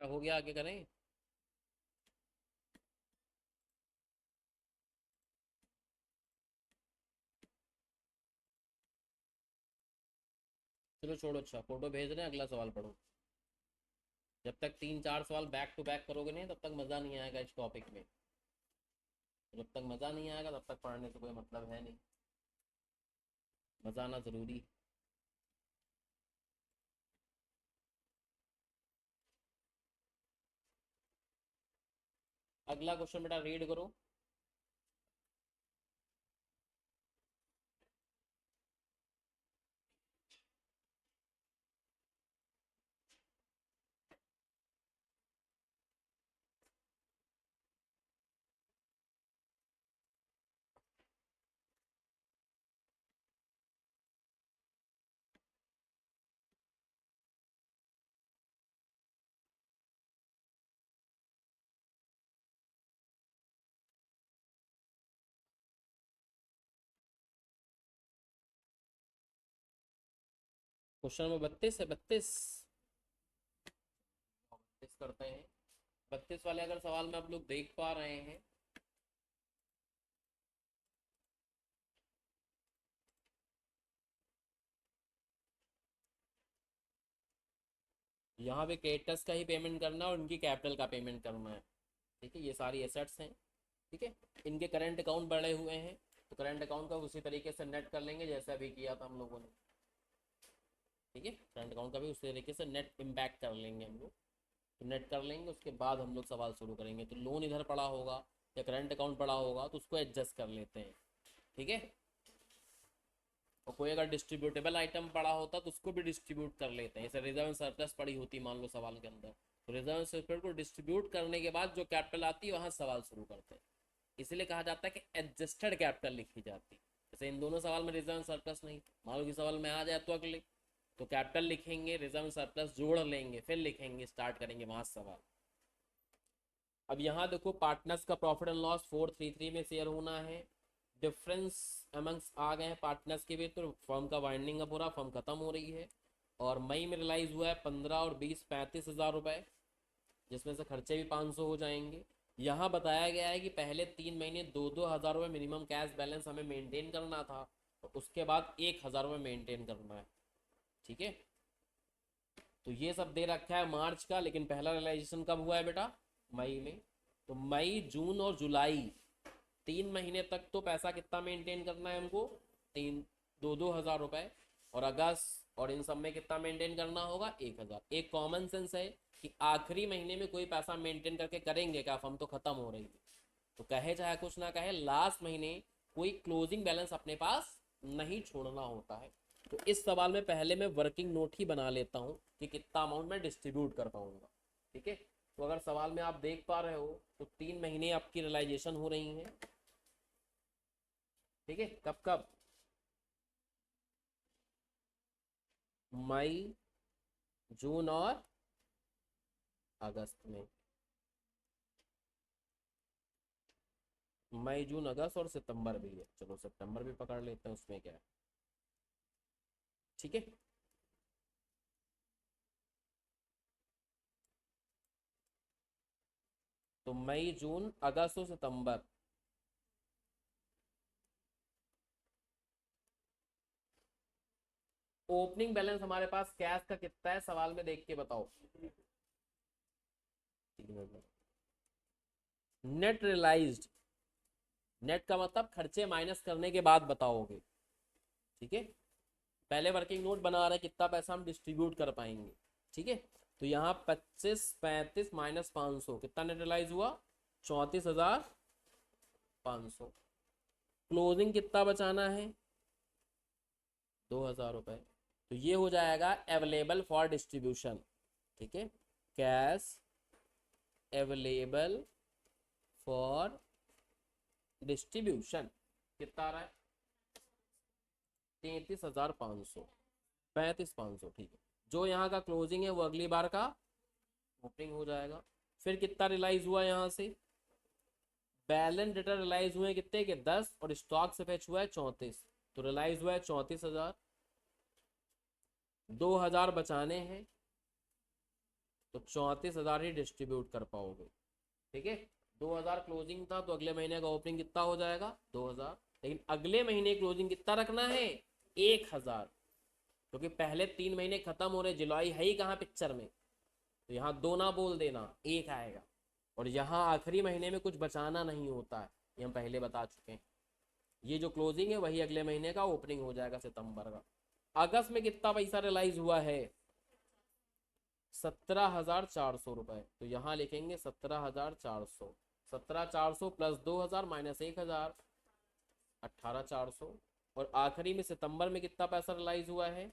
Speaker 1: हो गया, आगे करें। चलो छोड़ो, अच्छा फोटो भेज रहे हैं, अगला सवाल पढ़ो। जब तक 3 4 सवाल बैक टू बैक करोगे नहीं तब तक मज़ा नहीं आएगा इस टॉपिक में। जब तक मज़ा नहीं आएगा तब तक पढ़ने से कोई मतलब है नहीं। मज़ा आना ज़रूरी। अगला क्वेश्चन बेटा रीड करो। क्वेश्चन नंबर 32 है, 32। 32 करते हैं। 32 वाले अगर सवाल में आप लोग देख पा रहे हैं, यहाँ पे क्रेडिटर्स का ही पेमेंट करना है और इनकी कैपिटल का पेमेंट करना है। ठीक है, ये सारी एसेट्स हैं। ठीक है, इनके करंट अकाउंट बढ़े हुए हैं तो करंट अकाउंट का उसी तरीके से नेट कर लेंगे जैसे अभी किया था हम लोगों ने। ठीक है, करंट अकाउंट का भी उसी तरीके से नेट इम्पैक्ट कर लेंगे हम लोग। तो नेट कर लेंगे, उसके बाद हम लोग सवाल शुरू करेंगे। तो लोन इधर पड़ा होगा या करंट अकाउंट पड़ा होगा तो उसको एडजस्ट कर लेते हैं। ठीक है, और कोई अगर डिस्ट्रीब्यूटेबल आइटम पड़ा होता तो उसको भी डिस्ट्रीब्यूट कर लेते हैं। जैसे रिजर्व एंड सरप्लस पड़ी होती मान लो सवाल के अंदर, तो रिजर्व एंड सरप्लस को डिस्ट्रीब्यूट करने के बाद जो कैपिटल आती है वहाँ सवाल शुरू करते हैं। इसलिए कहा जाता है कि एडजस्टेड कैपिटल लिखी जाती है। जैसे इन दोनों सवाल में रिजर्व एंड सरप्लस नहीं, मान लो कि सवाल में आ जाए तो अगले, तो कैपिटल लिखेंगे, रिजर्व एंड सरप्लस जोड़ लेंगे, फिर लिखेंगे, स्टार्ट करेंगे वहाँ सवाल। अब यहाँ देखो, पार्टनर्स का प्रॉफिट एंड लॉस 433 में शेयर होना है। डिफरेंस अमंग्स आ गए हैं पार्टनर्स के भी, तो फर्म का वाइंडिंग अप हो रहा, फर्म खत्म हो रही है। और मई में रिलाइज हुआ है 15 और 20 35,000 रुपये, जिसमें से खर्चे भी 500 हो जाएंगे। यहाँ बताया गया है कि पहले 3 महीने 2-2 हज़ार रुपये मिनिमम कैश बैलेंस हमें मेंटेन करना था, और उसके बाद 1,000 रुपये मेंटेन करना है। ठीक है, तो ये सब दे रखा है मार्च का, लेकिन पहला रियलाइजेशन कब हुआ है बेटा? मई में। तो मई जून और जुलाई 3 महीने तक तो पैसा कितना मेंटेन करना है हमको? 2-2 हज़ार रुपये। और अगस्त और इन सब में कितना मेंटेन करना होगा? 1,000। एक कॉमन सेंस है कि आखिरी महीने में कोई पैसा मेंटेन करके करेंगे क्या? फर्म तो खत्म हो रही है। तो कहे चाहे कुछ ना कहे, लास्ट महीने कोई क्लोजिंग बैलेंस अपने पास नहीं छोड़ना होता है। तो इस सवाल में पहले मैं वर्किंग नोट ही बना लेता हूँ कि कितना अमाउंट मैं डिस्ट्रीब्यूट कर पाऊंगा। ठीक है, तो अगर सवाल में आप देख पा रहे हो तो 3 महीने आपकी रियलाइजेशन हो रही है। ठीक है, कब कब? मई, जून और अगस्त में। मई जून अगस्त और सितंबर भी है, चलो सितंबर भी पकड़ लेते हैं, उसमें क्या है। ठीक है, तो मई जून अगस्त और सितंबर। ओपनिंग बैलेंस हमारे पास कैश का कितना है सवाल में देख के बताओ। नेट रियलाइज्ड, नेट का मतलब खर्चे माइनस करने के बाद बताओगे। ठीक है, पहले वर्किंग नोट बना रहे कितना पैसा हम डिस्ट्रीब्यूट कर पाएंगे। ठीक है, तो यहाँ 25 35 माइनस 500 कितना नेट रियलाइज हुआ? 34,500। क्लोजिंग कितना बचाना है? 2,000 रुपये। तो ये हो जाएगा अवेलेबल फॉर डिस्ट्रीब्यूशन। ठीक है, कैश अवेलेबल फॉर डिस्ट्रीब्यूशन कितना आ रहा है? 33,500, 35,500। ठीक है, जो यहाँ का क्लोजिंग है वो अगली बार का ओपनिंग हो जाएगा। फिर कितना रियलाइज हुआ यहाँ से? बैलेंस रिटर्न रियलाइज हुए कितने के? 10, और स्टॉक से फेच हुआ है 34, तो रियलाइज हुआ है 34,000। 2,000 बचाने हैं, तो 34,000 ही डिस्ट्रीब्यूट कर पाओगे। ठीक है, 2,000 क्लोजिंग था तो अगले महीने का ओपनिंग कितना हो जाएगा 2,000, लेकिन अगले महीने क्लोजिंग कितना रखना है 1,000, क्योंकि पहले 3 महीने खत्म हो रहे, जुलाई है ही कहाँ पिक्चर में, तो यहाँ 2 ना बोल देना, 1 आएगा। और यहाँ आखिरी महीने में कुछ बचाना नहीं होता है, ये हम पहले बता चुके हैं। ये जो क्लोजिंग है वही अगले महीने का ओपनिंग हो जाएगा सितंबर का। अगस्त में कितना पैसा रियलाइज हुआ है 17,400 रुपये, तो यहाँ लिखेंगे 17,400, 17,400 प्लस 2,000 माइनस 1,000, 18,400। और आखिरी में सितंबर में कितना पैसा रियलाइज हुआ है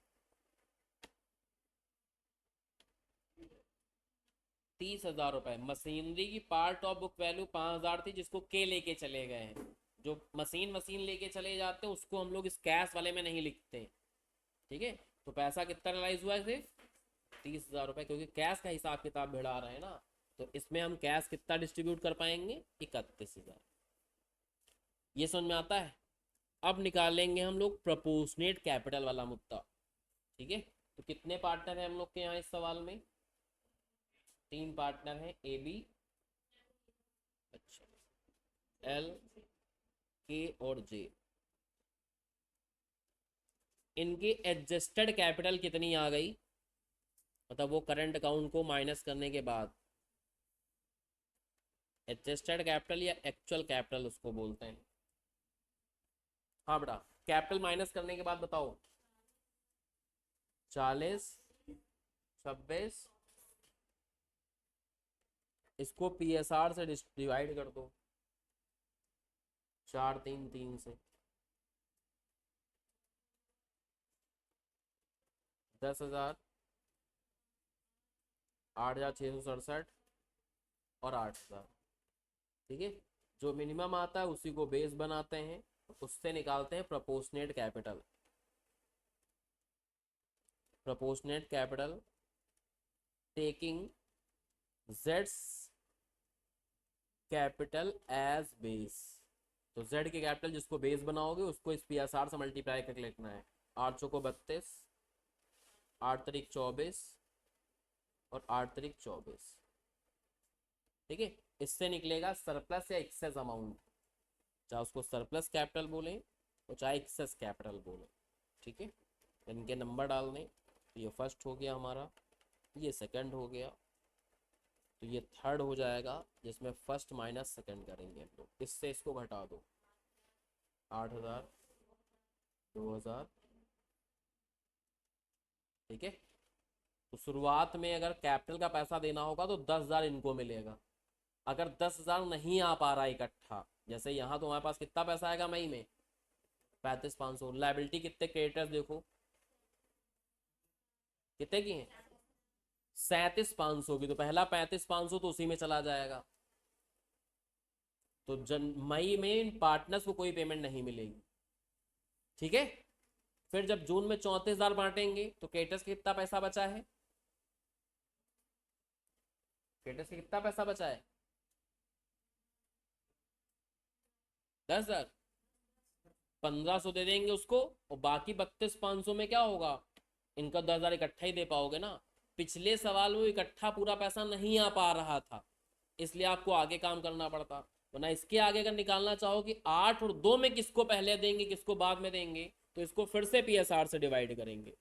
Speaker 1: 30,000 रुपये। मशीनरी की पार्ट ऑफ बुक वैल्यू 5,000 थी, जिसको के लेके चले गए हैं। जो मशीन लेके चले जाते हैं उसको हम लोग इस कैश वाले में नहीं लिखते। ठीक है, तो पैसा कितना रियलाइज हुआ है सिर्फ 30,000 रुपये, क्योंकि कैश का हिसाब किताब भिड़ा रहे हैं ना, तो इसमें हम कैश कितना डिस्ट्रीब्यूट कर पाएंगे 31,000। ये समझ में आता है। अब निकालेंगे हम लोग प्रोपोर्शनेट कैपिटल वाला मुद्दा। ठीक है, तो कितने पार्टनर हैं हम लोग के यहाँ इस सवाल में 3 पार्टनर हैं, ए बी, अच्छा, एल, के और जे। इनकी एडजस्टेड कैपिटल कितनी आ गई, मतलब वो करंट अकाउंट को माइनस करने के बाद, एडजस्टेड कैपिटल या एक्चुअल कैपिटल उसको बोलते हैं। हाँ बेटा, कैपिटल माइनस करने के बाद बताओ 40, 26, इसको PSR से डिवाइड कर दो, 4, 3, 3 से 10,000, 8,667 और 8,000। ठीक है, जो मिनिमम आता है उसी को बेस बनाते हैं, उससे निकालते हैं proportionate capital. Proportionate capital taking जेड्स कैपिटल एज बेस, तो जेड के कैपिटल जिसको बेस बनाओगे उसको इस PSR से मल्टीप्लाई करके लिखना है। 8 चौको 32, 8 तारीख 24 और 8 तारीख 24। ठीक है, इससे निकलेगा सरप्लस या एक्सेस अमाउंट, चाहे उसको सरप्लस कैपिटल बोलें और चाहे एक्सेस कैपिटल बोलें। ठीक है, इनके नंबर डालने, तो ये फर्स्ट हो गया हमारा, ये सेकंड हो गया, तो ये थर्ड हो जाएगा, जिसमें फर्स्ट माइनस सेकंड करेंगे हम लोग। इससे इसको घटा दो, 8,000, 2,000। ठीक है, तो शुरुआत में अगर कैपिटल का पैसा देना होगा तो 10,000 इनको मिलेगा। अगर 10,000 नहीं आ पा रहा इकट्ठा, जैसे यहाँ तो हमारे पास कितना पैसा आएगा मई में 35,500, लाइबिलिटी कितने क्रेडिटर्स देखो कितने की हैं 37,500 की, तो पहला 35,500 तो उसी में चला जाएगा। तो मई में इन पार्टनर्स को कोई पेमेंट नहीं मिलेगी। ठीक है, फिर जब जून में 34,000 बांटेंगे तो क्रेडिटर्स का कितना पैसा बचा है, क्रेडिटर्स का कितना पैसा बचा है 10,000, 1,500 दे देंगे उसको, और बाकी 32,500 में क्या होगा, इनका 10,000 इकट्ठा ही दे पाओगे ना। पिछले सवाल में इकट्ठा पूरा पैसा नहीं आ पा रहा था, इसलिए आपको आगे काम करना पड़ता, वरना इसके आगे अगर निकालना चाहो कि 8 और 2 में किसको पहले देंगे किसको बाद में देंगे, तो इसको फिर से PSR से डिवाइड करेंगे।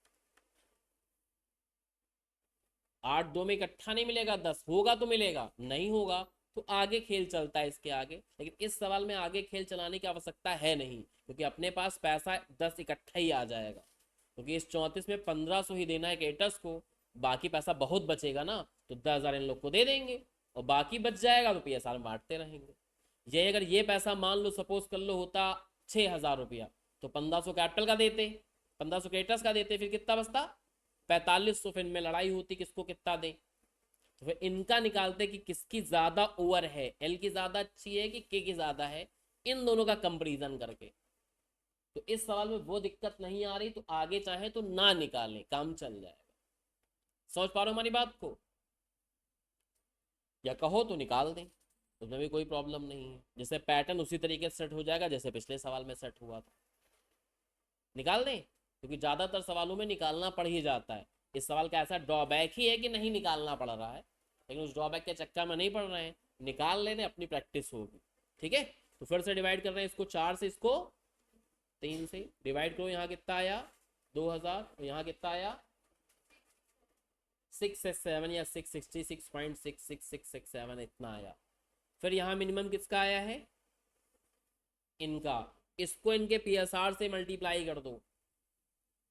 Speaker 1: 8 2 में इकट्ठा नहीं मिलेगा, 10 होगा तो मिलेगा, नहीं होगा तो आगे खेल चलता है इसके आगे। लेकिन इस सवाल में आगे खेल चलाने की आवश्यकता है नहीं, क्योंकि अपने पास पैसा 10 इकट्ठा ही आ जाएगा, क्योंकि इस 34 में 1,500 ही देना है क्रेडिटर्स को, बाकी पैसा बहुत बचेगा ना, तो 10,000 इन लोग को दे देंगे और बाकी बच जाएगा तो PSR में बांटते रहेंगे। ये अगर ये पैसा मान लो सपोज कर लो होता 6,000 रुपया, तो 1,500 कैपिटल का देते, 1,500 क्रेडिटर्स का देते, फिर कितना बचता 4500, फिर इनमें लड़ाई होती किसको कितना दे, तो फिर इनका निकालते कि किसकी ज्यादा ओवर है, एल की ज्यादा अच्छी है कि के की ज्यादा है, इन दोनों का कंपेरिजन करके। तो इस सवाल में वो दिक्कत नहीं आ रही, तो आगे चाहे तो ना निकालें, काम चल जाएगा। समझ पा रहे हो हमारी बात को, या कहो तो निकाल दें, उसमें भी कोई प्रॉब्लम नहीं है। जैसे पैटर्न उसी तरीके से सेट हो जाएगा जैसे पिछले सवाल में सेट हुआ था, निकाल दें, क्योंकि ज़्यादातर सवालों में निकालना पड़ ही जाता है। इस सवाल का ऐसा ड्रॉबैक ही है कि नहीं निकालना पड़ रहा है, लेकिन उस ड्रॉबैक के चक्कर में नहीं पड़ रहे हैं, निकाल लेने, अपनी प्रैक्टिस होगी। ठीक है, तो फिर से डिवाइड कर रहे हैं इसको 4 से, इसको 3 से डिवाइड करो। यहाँ कितना आया 2000, तो यहाँ कितना आया 667 या 666.66667 इतना आया। फिर यहाँ मिनिमम किसका आया है, इनका, इसको इनके पीएसआर से मल्टीप्लाई कर दो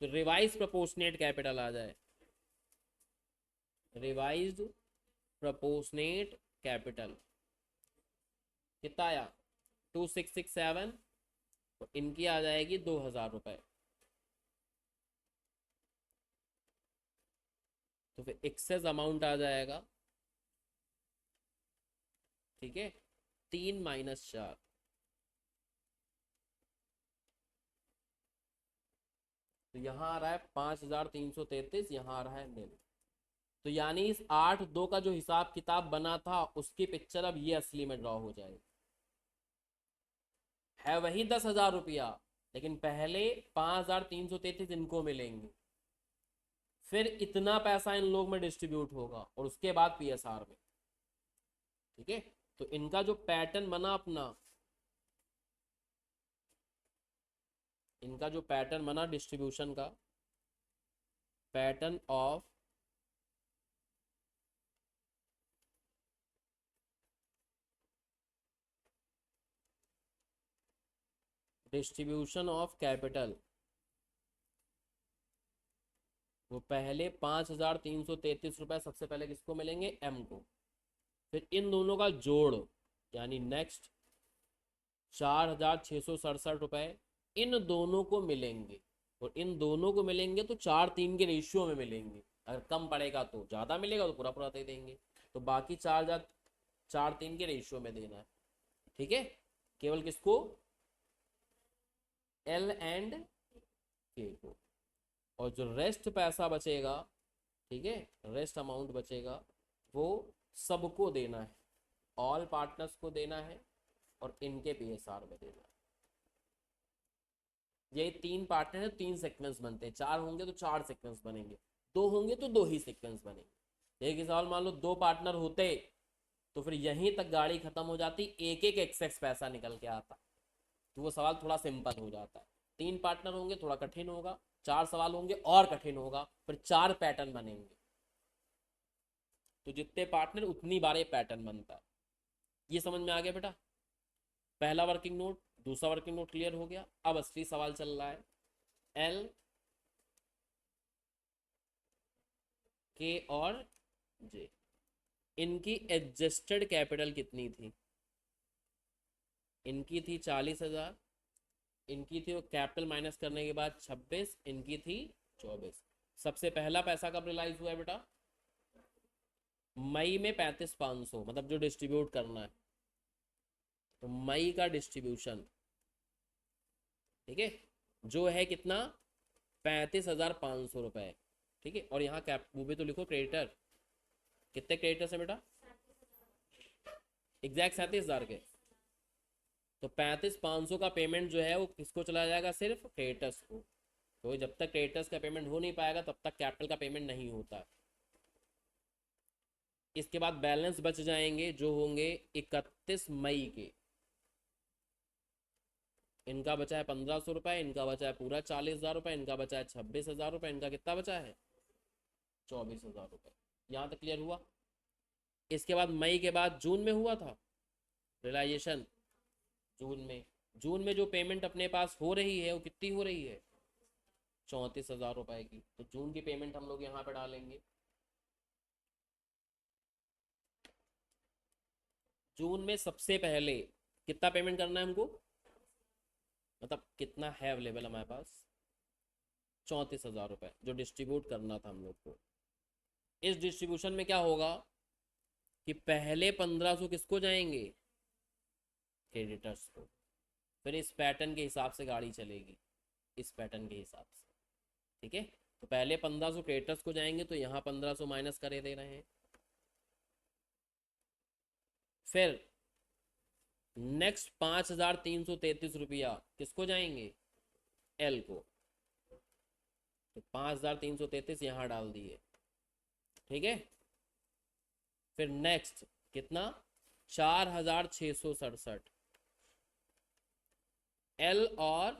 Speaker 1: तो रिवाइज प्रोपोर्शनेट कैपिटल आ जाए, रिवाइज्ड प्रोपोर्शनेट कैपिटल कितना आया 2667, तो इनकी आ जाएगी 2000 रुपए। तो फिर एक्सेस अमाउंट आ जाएगा, ठीक है, 3 - 4, तो यहाँ आ रहा है 5333, यहाँ आ रहा है नील। तो यानी इस 8-2 का जो हिसाब किताब बना था उसकी पिक्चर अब ये असली में ड्रॉ हो जाएगी। है वही 10,000 रुपया, लेकिन पहले 5333 इनको मिलेंगे, फिर इतना पैसा इन लोग में डिस्ट्रीब्यूट होगा और उसके बाद पीएसआर में। ठीक है, तो इनका जो पैटर्न बना अपना, इनका जो पैटर्न बना डिस्ट्रीब्यूशन का, pattern of distribution of capital, वो पहले 5333 रुपए सबसे पहले किसको मिलेंगे, एम को, फिर इन दोनों का जोड़ यानी नेक्स्ट 4667 रुपए इन दोनों को मिलेंगे, और इन दोनों को मिलेंगे तो 4-3 के रेशियो में मिलेंगे। अगर कम पड़ेगा तो ज़्यादा मिलेगा तो पूरा पूरा दे देंगे, तो बाकी 4-3 के रेशियो में देना है। ठीक है, केवल किसको, एल एंड के को, और जो रेस्ट पैसा बचेगा, ठीक है, रेस्ट अमाउंट बचेगा वो सबको देना है, ऑल पार्टनर्स को देना है और इनके पीएसआर में देना है। ये 3 पार्टनर है, 3 सीक्वेंस बनते हैं, 4 होंगे तो 4 सीक्वेंस बनेंगे, 2 होंगे तो 2 ही सीक्वेंस बनेंगे। एक ही सवाल मान लो 2 पार्टनर होते तो फिर यहीं तक गाड़ी खत्म हो जाती, एक एक एक्सेस पैसा निकल के आता, तो वो सवाल थोड़ा सिंपल हो जाता है। 3 पार्टनर होंगे थोड़ा कठिन होगा, 4 सवाल होंगे और कठिन होगा, फिर 4 पैटर्न बनेंगे, तो जितने पार्टनर उतनी बार ये पैटर्न बनता है। ये समझ में आ गया बेटा, पहला वर्किंग नोट, दूसरा वर्किंग नोट क्लियर हो गया। अब असली सवाल चल रहा है, एल, के और जे, इनकी एडजस्टेड कैपिटल कितनी थी, इनकी थी 40,000, इनकी थी वो कैपिटल माइनस करने के बाद 26, इनकी थी 24। सबसे पहला पैसा कब रिलाइज हुआ है बेटा, मई में 35,500, मतलब जो डिस्ट्रीब्यूट करना है, तो मई का डिस्ट्रीब्यूशन, ठीक है, जो है कितना 35,500 रुपए। ठीक है, और यहाँ कैप वो भी तो लिखो, क्रेडिटर कितने क्रेडिटर्स है बेटा, एग्जैक्ट 37,000 के, तो 35,500 का पेमेंट जो है वो किसको चला जाएगा, सिर्फ क्रेडिटर्स को। तो जब तक क्रेडिटर्स का पेमेंट हो नहीं पाएगा तब तक कैपिटल का पेमेंट नहीं होता। इसके बाद बैलेंस बच जाएंगे जो होंगे 31 मई के, इनका बचा है 1,500 रुपए, इनका बचा है पूरा 40,000 रुपए, इनका बचा है 26,000 रुपए, इनका कितना बचा है 24,000 रुपए। यहाँ तक क्लियर हुआ। इसके बाद मई के बाद जून में हुआ था रियलाइजेशन, जून में जो पेमेंट अपने पास हो रही है वो कितनी हो रही है 34,000 रुपए की, तो जून की पेमेंट हम लोग यहाँ पे डालेंगे। जून में सबसे पहले कितना पेमेंट करना है हमको, मतलब कितना है अवेलेबल हमारे पास 34,000 रुपए जो डिस्ट्रीब्यूट करना था हम लोग को। इस डिस्ट्रीब्यूशन में क्या होगा कि पहले 1,500 किसको जाएंगे, क्रेडिटर्स को, फिर इस पैटर्न के हिसाब से गाड़ी चलेगी, इस पैटर्न के हिसाब से। ठीक है, तो पहले 1,500 क्रेडिटर्स को जाएंगे, तो यहाँ 1,500 माइनस करे दे रहे हैं, फिर नेक्स्ट 5,333 रुपया किसको जाएंगे, एल को, तो 5333 यहाँ डाल दिए, ठीक है। फिर नेक्स्ट कितना, 4667। एल और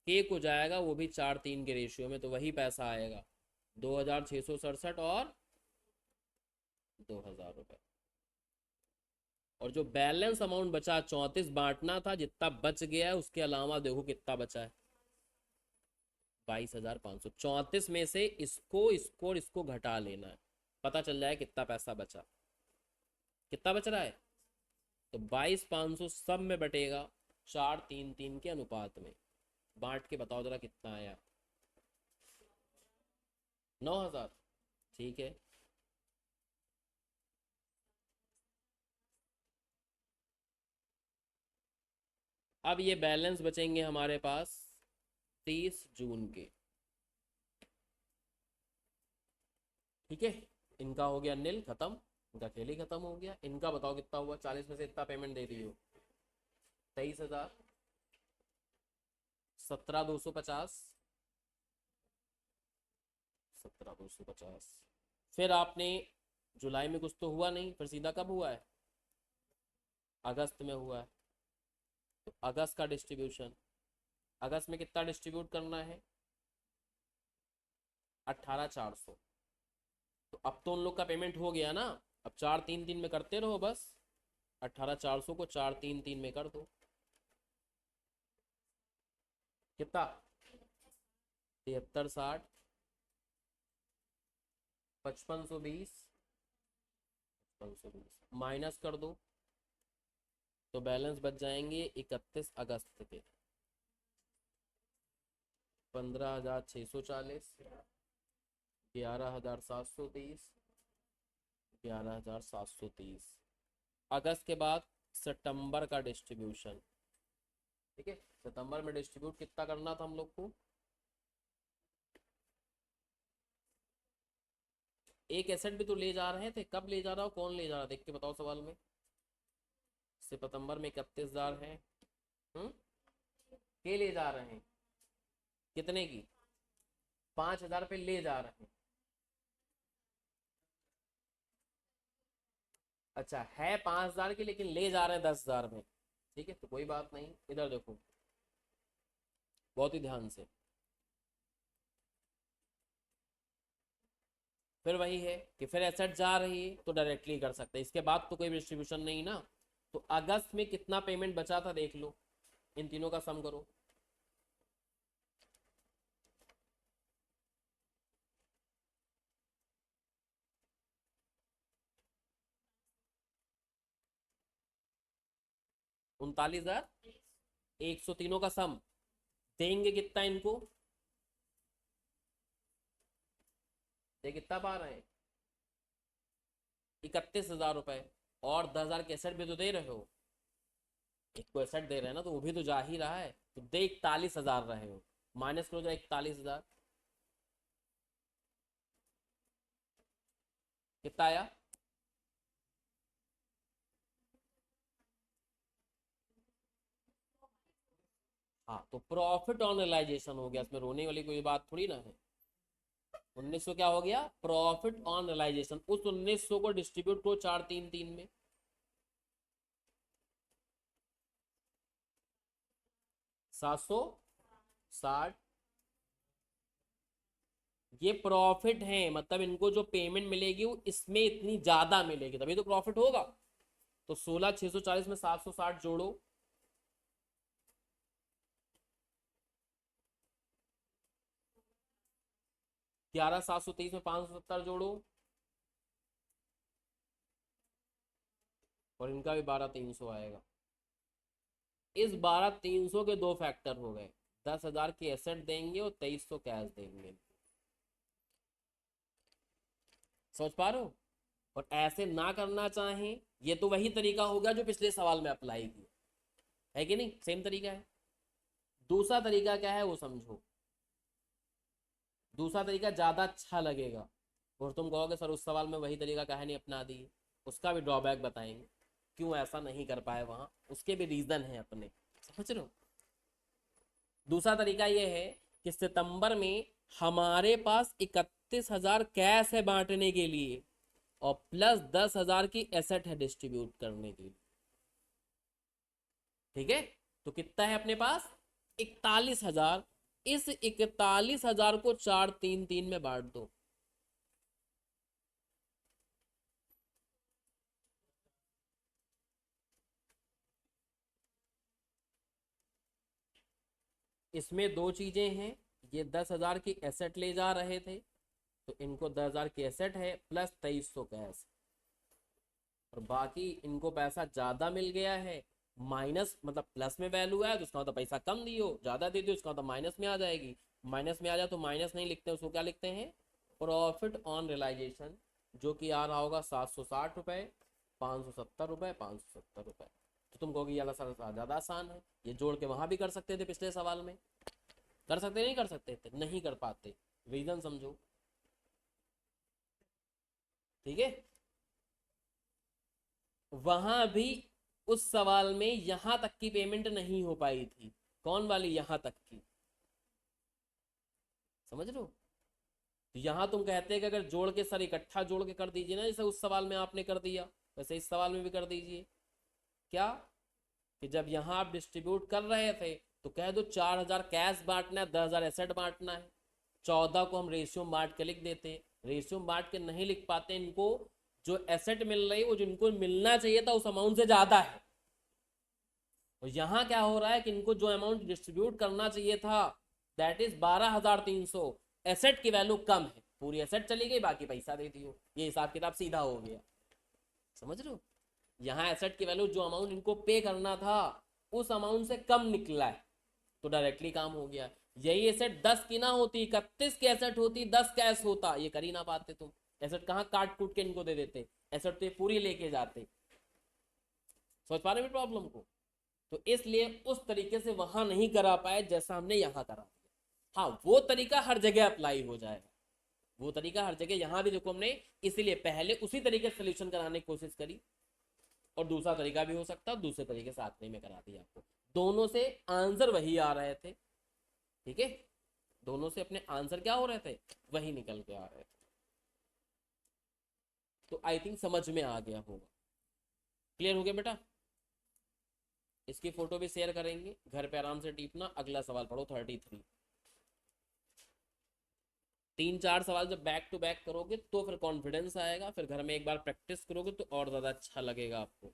Speaker 1: के को जाएगा वो भी 4:3 के रेशियो में, तो वही पैसा आएगा 2667 और 2000 रुपये। और जो बैलेंस अमाउंट बचा 34 बांटना था, जितना बच गया है उसके अलावा देखो कितना बचा है, 22,500। 34 में से इसको इसको और इसको घटा लेना है, पता चल जाए कितना पैसा बचा, कितना बच रहा है। तो 22,500 सब में बटेगा 4:3:3 के अनुपात में। बांट के बताओ जरा कितना आया। 9,000, ठीक है। अब ये बैलेंस बचेंगे हमारे पास 30 जून के, ठीक है। इनका हो गया नील खत्म, इनका खेल ही खत्म हो गया। इनका बताओ कितना हुआ, 40 में से इतना पेमेंट दे रही हो, 23,000, 17,250, 17,250। फिर आपने जुलाई में कुछ तो हुआ नहीं, फिर सीधा कब हुआ है, अगस्त में हुआ है। तो अगस्त का डिस्ट्रीब्यूशन, अगस्त में कितना डिस्ट्रीब्यूट करना है, 18,400। तो अब तो उन लोग का पेमेंट हो गया ना, अब 4:3:3 में करते रहो बस। 18,400 को 4:3:3 में कर दो, कितना, 73,60, 5520, 5520 माइनस कर दो, तो बैलेंस बच जाएंगे 31 अगस्त के 15,640, 11,730, 11,730। अगस्त के बाद सितंबर का डिस्ट्रीब्यूशन, ठीक है। सितंबर में डिस्ट्रीब्यूट कितना करना था हम लोग को, एक एसेट भी तो ले जा रहे थे, कब ले जा रहा हो, कौन ले जा रहा, देख के बताओ सवाल में। सितंबर में 31,000 है, के ले जा रहे हैं, कितने की, 5,000 पे ले जा रहे हैं। अच्छा है 5,000 की, लेकिन ले जा रहे हैं 10,000 में, ठीक है। तो कोई बात नहीं, इधर देखो बहुत ही ध्यान से। फिर वही है कि फिर एसेट जा रही है तो डायरेक्टली कर सकते हैं, इसके बाद तो कोई डिस्ट्रीब्यूशन नहीं ना। तो अगस्त में कितना पेमेंट बचा था देख लो, इन तीनों का सम करो। उनतालीस हजार 100, तीनों का सम देंगे कितना इनको, ये कितना पा रहे हैं, 31,000 रुपए। और 10,000 के एसेट भी तो दे रहे हो, एक को एसेट दे रहे हैं ना, तो वो भी तो जा ही रहा है, तो दे 41,000 रहे हो, माइनस करो जरा 41,000, कितना आया, हाँ। तो प्रॉफिट ऑन रियलाइजेशन हो गया, इसमें रोने वाली कोई बात थोड़ी ना है। 1900 क्या हो गया, प्रॉफिट ऑन रियलाइजेशन। उस 1900 को डिस्ट्रीब्यूट करो 4:3:3 में, 760। ये प्रॉफिट है, मतलब इनको जो पेमेंट मिलेगी वो इसमें इतनी ज्यादा मिलेगी, तभी तो प्रॉफिट होगा। तो 16,640 में 760 जोड़ो, 11,723 में 570 जोड़ो, और इनका भी 12,300 आएगा। इस 12,300 के दो फैक्टर हो गए, 10,000 की एसेट देंगे और 2,300 कैश देंगे, समझ पा रहे हो। और ऐसे ना करना चाहें, ये तो वही तरीका होगा जो पिछले सवाल में अप्लाई किया है कि नहीं, सेम तरीका है। दूसरा तरीका क्या है वो समझो, दूसरा तरीका ज्यादा अच्छा लगेगा, और तुम कहोगे सर उस सवाल में वही तरीका काहे नहीं अपना दी, उसका भी ड्रॉबैक बताएंगे, क्यों ऐसा नहीं कर पाए वहां, उसके भी रीजन है अपने, समझ रहे हो। दूसरा तरीका ये है कि सितंबर में हमारे पास 31,000 कैश है बांटने के लिए और प्लस 10,000 की एसेट है डिस्ट्रीब्यूट करने के लिए। ठीक है, तो कितना है अपने पास? 41,000। इस 41,000 को 4-3-3 में बांट दो। इसमें दो चीजें हैं, ये 10,000 की एसेट ले जा रहे थे तो इनको 10,000 की एसेट है प्लस 2300 कैश, और बाकी इनको पैसा ज्यादा मिल गया है, माइनस मतलब प्लस में वैल्यू है तो उसका मतलब पैसा कम दियो, ज्यादा दे दियो उसका मतलब माइनस में आ जाएगी। माइनस में आ जाए तो माइनस नहीं लिखते, उसको क्या लिखते हैं? प्रॉफिट ऑन रियलाइजेशन, जो कि आ रहा होगा 760 रुपये, 570 रुपये, 570 रुपये। तो तुम कहोगे ये वाला सवाल ज़्यादा आसान है, ये जोड़ के वहां भी कर सकते थे, पिछले सवाल में कर सकते नहीं कर सकते थे, नहीं कर पाते, रीजन समझो। ठीक है, वहां भी उस सवाल में यहां तक की पेमेंट नहीं हो पाई थी। कौन वाली? यहां तक की, समझ लो। तो यहां तुम कहते हैं कि अगर जोड़ के सर इकट्ठा जोड़ के कर दीजिए ना, जैसे उस सवाल में आपने कर दिया, वैसे इस सवाल में भी कर दीजिए। क्या? कि जब यहां आप डिस्ट्रीब्यूट कर रहे थे तो कह दो 4,000 कैश बांटना है, 10,000 एसेट बांटना है, 14 को हम रेशियो में बांट के लिख देते। रेशियो में बांट के नहीं लिख पाते, इनको जो एसेट मिल रही है वो जिनको मिलना चाहिए था उस अमाउंट से ज्यादा है। और यहां क्या हो रहा है कि इनको जो अमाउंट डिस्ट्रीब्यूट करना चाहिए था दैट इज 12,300, एसेट की वैल्यू कम है, पूरी एसेट चली गई, बाकी पैसा दे दियो, ये हिसाब किताब सीधा हो गया। समझ रहे हो? यहाँ एसेट की वैल्यू जो अमाउंट इनको पे करना था उस अमाउंट से कम निकला है, तो डायरेक्टली काम हो गया। यही एसेट 10 की ना होती, 31 की एसेट होती, 10 कैश होता, ये कर ही ना पाते तुम। एसेट कहाँ काट कूट के इनको दे देते, एसेट तो ये पूरी लेके जाते। समझ पा रहे हैं प्रॉब्लम को? तो इसलिए उस तरीके से वहां नहीं करा पाए जैसा हमने यहाँ करा दिया। हाँ, वो तरीका हर जगह अप्लाई हो जाएगा, वो तरीका हर जगह यहाँ भी देखो हमने इसीलिए पहले उसी तरीके से सोल्यूशन कराने की कोशिश करी, और दूसरा तरीका भी हो सकता है, दूसरे तरीके से आखिरी में करा दिया आपको। दोनों से आंसर वही आ रहे थे। ठीक है, दोनों से अपने आंसर क्या हो रहे थे? वही निकल के आ रहे थे। तो आई थिंक समझ में आ गया होगा। क्लियर हो गया बेटा? इसकी फोटो भी शेयर करेंगे, घर पे आराम से टीपना। अगला सवाल पढ़ो 33। 3-4 सवाल जब बैक टू बैक करोगे तो फिर कॉन्फिडेंस आएगा, फिर घर में एक बार प्रैक्टिस करोगे तो और ज्यादा अच्छा लगेगा आपको।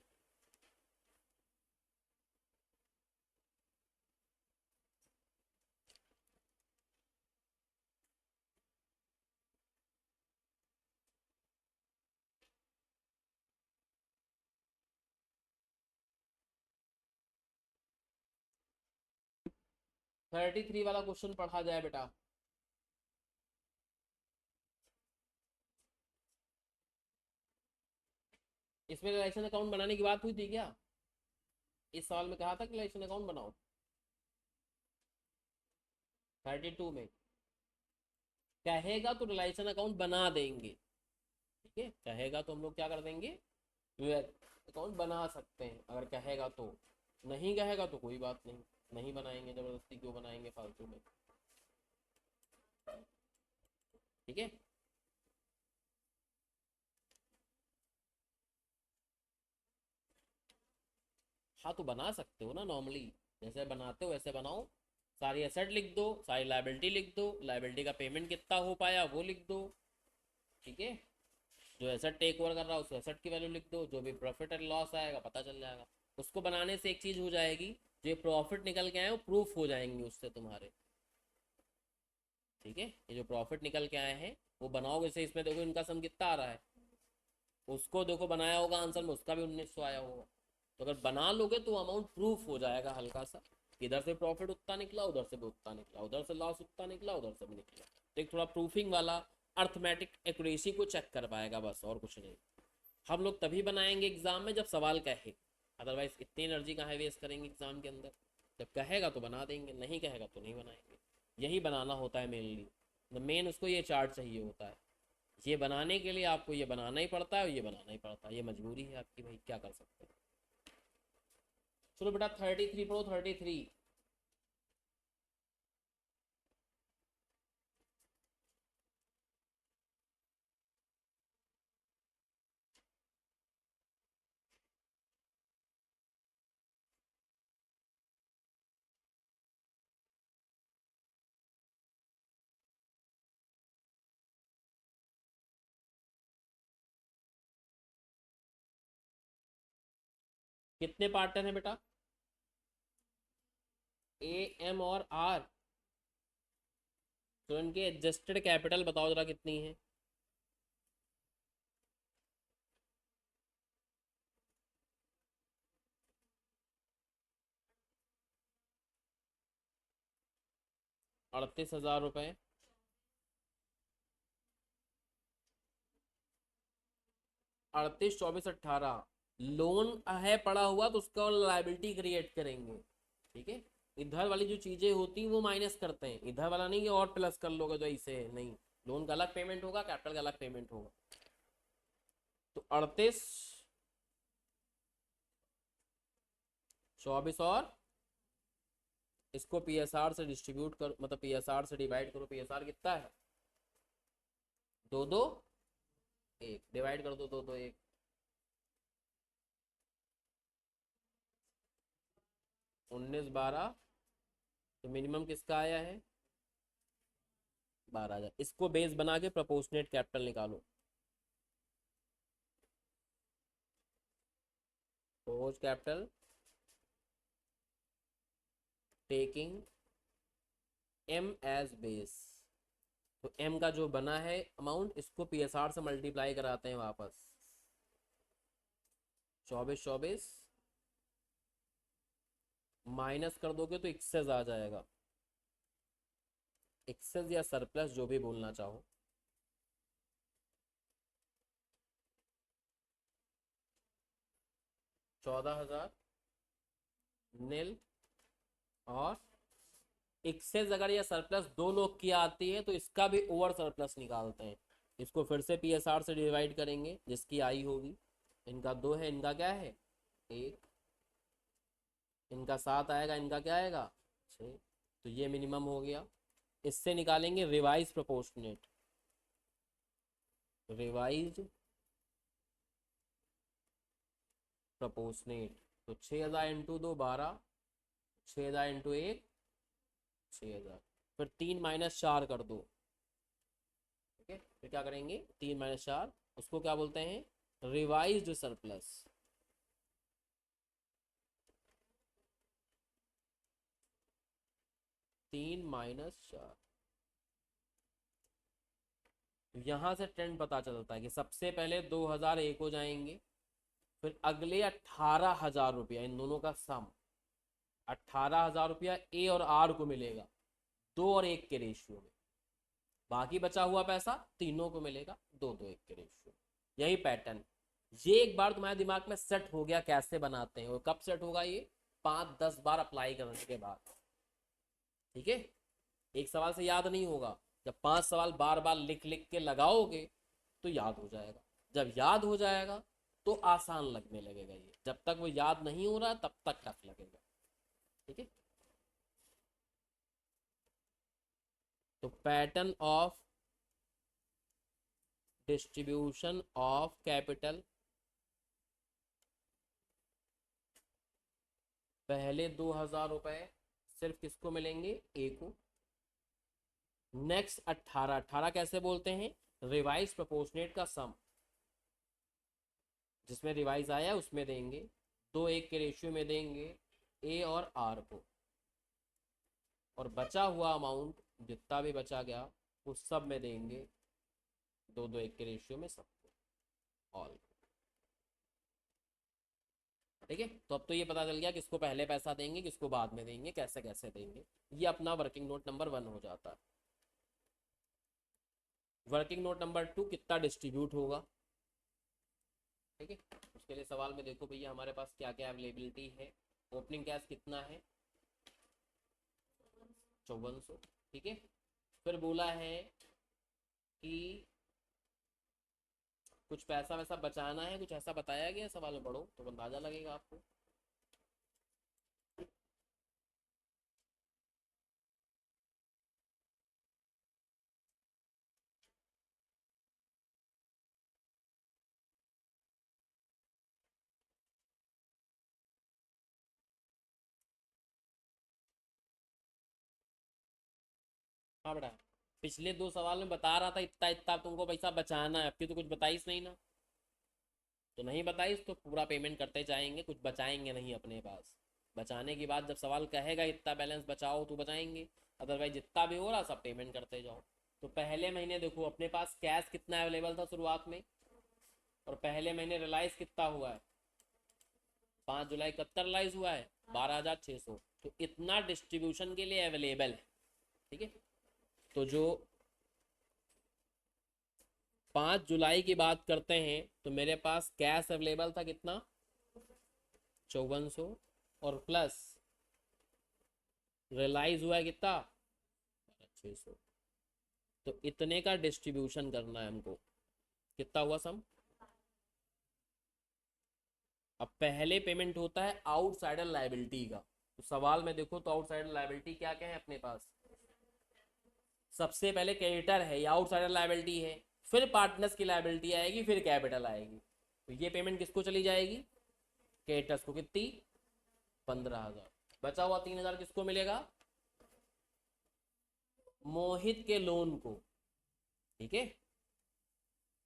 Speaker 1: थर्टी थ्री वाला क्वेश्चन पढ़ा जाए बेटा। इसमें रिलेशन अकाउंट बनाने की बात हुई थी क्या? इस सवाल में कहा था कि रिलेशन अकाउंट बनाओ 32 में। कहेगा तो रिलेशन अकाउंट बना देंगे। ठीक है, कहेगा तो हम लोग क्या कर देंगे, अकाउंट बना सकते हैं अगर कहेगा तो। नहीं कहेगा तो कोई बात नहीं, नहीं बनाएंगे, जबरदस्ती क्यों बनाएंगे फालतू में। ठीक है, हाँ तो बना सकते हो ना, नॉर्मली जैसे बनाते हो वैसे बनाओ। सारी एसेट लिख दो, सारी लाइबिलिटी लिख दो, लाइबिलिटी का पेमेंट कितना हो पाया वो लिख दो। ठीक है, जो एसेट टेक ओवर कर रहा है उस एसेट की वैल्यू लिख दो, जो भी प्रॉफिट एंड लॉस आएगा पता चल जाएगा। उसको बनाने से एक चीज हो जाएगी, जो ये प्रॉफिट निकल के आए वो प्रूफ हो जाएंगे उससे तुम्हारे। ठीक है, ये जो प्रॉफिट निकल के आए हैं वो बनाओगे, जैसे इसमें देखो इनका सम कितना आ रहा है, उसको देखो बनाया होगा आंसर में, उसका भी 1900 आया होगा। तो अगर बना लोगे तो अमाउंट प्रूफ हो जाएगा हल्का सा, इधर से प्रॉफिट उतना निकला, उधर से भी उतना निकला, उधर से लॉस उतना निकला, उधर से भी निकला। तो एक थोड़ा प्रूफिंग वाला अर्थमेटिक एक्यूरेसी को चेक कर पाएगा, बस और कुछ नहीं। हम लोग तभी बनाएंगे एग्जाम में जब सवाल कहे, अदरवाइज इतनी एनर्जी कहाँ वेस्ट करेंगे एग्जाम के अंदर। जब कहेगा तो बना देंगे, नहीं कहेगा तो नहीं बनाएंगे। यही बनाना होता है मेनली, मेन उसको ये चार्ट चाहिए होता है। ये बनाने के लिए आपको ये बनाना ही पड़ता है और ये बनाना ही पड़ता है, ये मजबूरी है आपकी, भाई क्या कर सकते हैं। चलो बेटा 33 पढ़ो 33। कितने पार्टनर हैं बेटा? ए, एम और आर। तो इनके एडजस्टेड कैपिटल बताओ जरा कितनी है? ₹38,000। 38, 24, 18। लोन है पड़ा हुआ तो उसका लाइबिलिटी क्रिएट करेंगे। ठीक है, इधर वाली जो चीजें होती हैं वो माइनस करते हैं, इधर वाला नहीं कि और प्लस कर लोगे तो ऐसे है नहीं। लोन का अलग पेमेंट होगा, कैपिटल का अलग पेमेंट होगा। तो 38, 24 और इसको पीएसआर से डिस्ट्रीब्यूट करो, मतलब पीएसआर से डिवाइड करो। पीएसआर कितना है? 2, 2, 1। डिवाइड कर दो 2, 2, 1। 19, 12। तो मिनिमम किसका आया है? 12,000। इसको बेस बना के प्रोपोर्शनेट कैपिटल निकालो। Propose capital taking M as base. तो एम का जो बना है अमाउंट, इसको पीएसआर से मल्टीप्लाई कराते हैं वापस। 24, 24 माइनस कर दोगे तो एक्सेस आ जाएगा। एक्सेस या सरप्लस जो भी बोलना चाहो। 14,000 नील। और एक्सेस अगर या सरप्लस दो लोग की आती है तो इसका भी ओवर सरप्लस निकालते हैं। इसको फिर से पीएसआर से डिवाइड करेंगे, जिसकी आई होगी। इनका 2 है, इनका क्या है? 1। इनका 7 आएगा, इनका क्या आएगा? 6। तो ये मिनिमम हो गया। इससे निकालेंगे रिवाइज प्रोपोर्शनेट। Revise proportionate. तो 6,000 इंटू 2, 12। 6,000 इंटू 1, 6,000। फिर 3 माइनस 4 कर दो। ठीक है, फिर क्या करेंगे? 3 - 4, उसको क्या बोलते हैं? Revised surplus. 3 - 4। यहां से ट्रेंड पता चलता है कि सबसे पहले 2,001 हो जाएंगे, फिर अगले 18,000 रुपया, इन दोनों का सम। 18,000 रुपया ए और आर को मिलेगा 2 और 1 के रेशियो में। बाकी बचा हुआ पैसा तीनों को मिलेगा 2, 2, 1 के रेशियो में। यही पैटर्न। ये एक बार तुम्हारे दिमाग में सेट हो गया कैसे बनाते हैं, और कब सेट होगा ये? 5-10 बार अप्लाई करने के बाद। ठीक है, एक सवाल से याद नहीं होगा। जब 5 सवाल बार बार लिख लिख के लगाओगे तो याद हो जाएगा। जब याद हो जाएगा तो आसान लगने लगेगा ये। जब तक वो याद नहीं हो रहा तब तक टफ लगेगा। ठीक है, तो pattern of distribution of capital. पहले 2,000 रुपए सिर्फ किसको मिलेंगे? ए को। नेक्स्ट 18, 18 कैसे बोलते हैं? रिवाइज प्रोपोर्शनेट का सम। जिसमें रिवाइज आया उसमें देंगे, 2, 1 के रेशियो में देंगे ए और आर को। और बचा हुआ अमाउंट जितना भी बचा गया उस सब में देंगे 2, 2, 1 के रेशियो में सबको, ऑल। ठीक है, तो अब तो ये पता चल गया किसको पहले पैसा देंगे, किसको बाद में देंगे, कैसे कैसे देंगे। ये अपना वर्किंग नोट नंबर 1 हो जाता है। वर्किंग नोट नंबर 2 कितना डिस्ट्रीब्यूट होगा। ठीक है, उसके लिए सवाल में देखो भैया हमारे पास क्या क्या अवेलेबिलिटी है। ओपनिंग कैश कितना है? 5400। ठीक है, फिर बोला है कि कुछ पैसा वैसा बचाना है, कुछ ऐसा बताया गया सवाल में, पढ़ो तो अंदाजा लगेगा आपको। हाँ बेटा, पिछले 2 सवाल में बता रहा था इतना इतना तुमको पैसा बचाना है, अब की तो कुछ बताइस नहीं ना। तो नहीं बताइस तो पूरा पेमेंट करते जाएंगे, कुछ बचाएंगे नहीं अपने पास। बचाने की बात जब सवाल कहेगा इतना बैलेंस बचाओ तो बचाएंगे, अदरवाइज जितना भी हो रहा सब पेमेंट करते जाओ। तो पहले महीने देखो अपने पास कैश कितना अवेलेबल था शुरुआत में, और पहले महीने रिलाइज कितना हुआ है, 5 जुलाई कब तक रिलाइज हुआ है, 12,600। तो इतना डिस्ट्रीब्यूशन के लिए अवेलेबल है। ठीक है, तो जो 5 जुलाई की बात करते हैं तो मेरे पास कैश अवेलेबल था कितना, 5400, और प्लस रिलाइज हुआ है कितना, 600। तो इतने का डिस्ट्रीब्यूशन करना है हमको। कितना हुआ सम। अब पहले पेमेंट होता है आउटसाइडर लायबिलिटी का। तो सवाल में देखो तो आउटसाइडर लायबिलिटी क्या क्या है अपने पास। सबसे पहले क्रेडिटर है, ये आउटसाइडर लायबिलिटी है, फिर पार्टनर्स की लायबिलिटी आएगी, फिर कैपिटल आएगी। तो ये पेमेंट किसको चली जाएगी, क्रेडिटर्स को। कितनी, 15,000। बचा हुआ 3,000 किसको मिलेगा, मोहित के लोन को। ठीक है,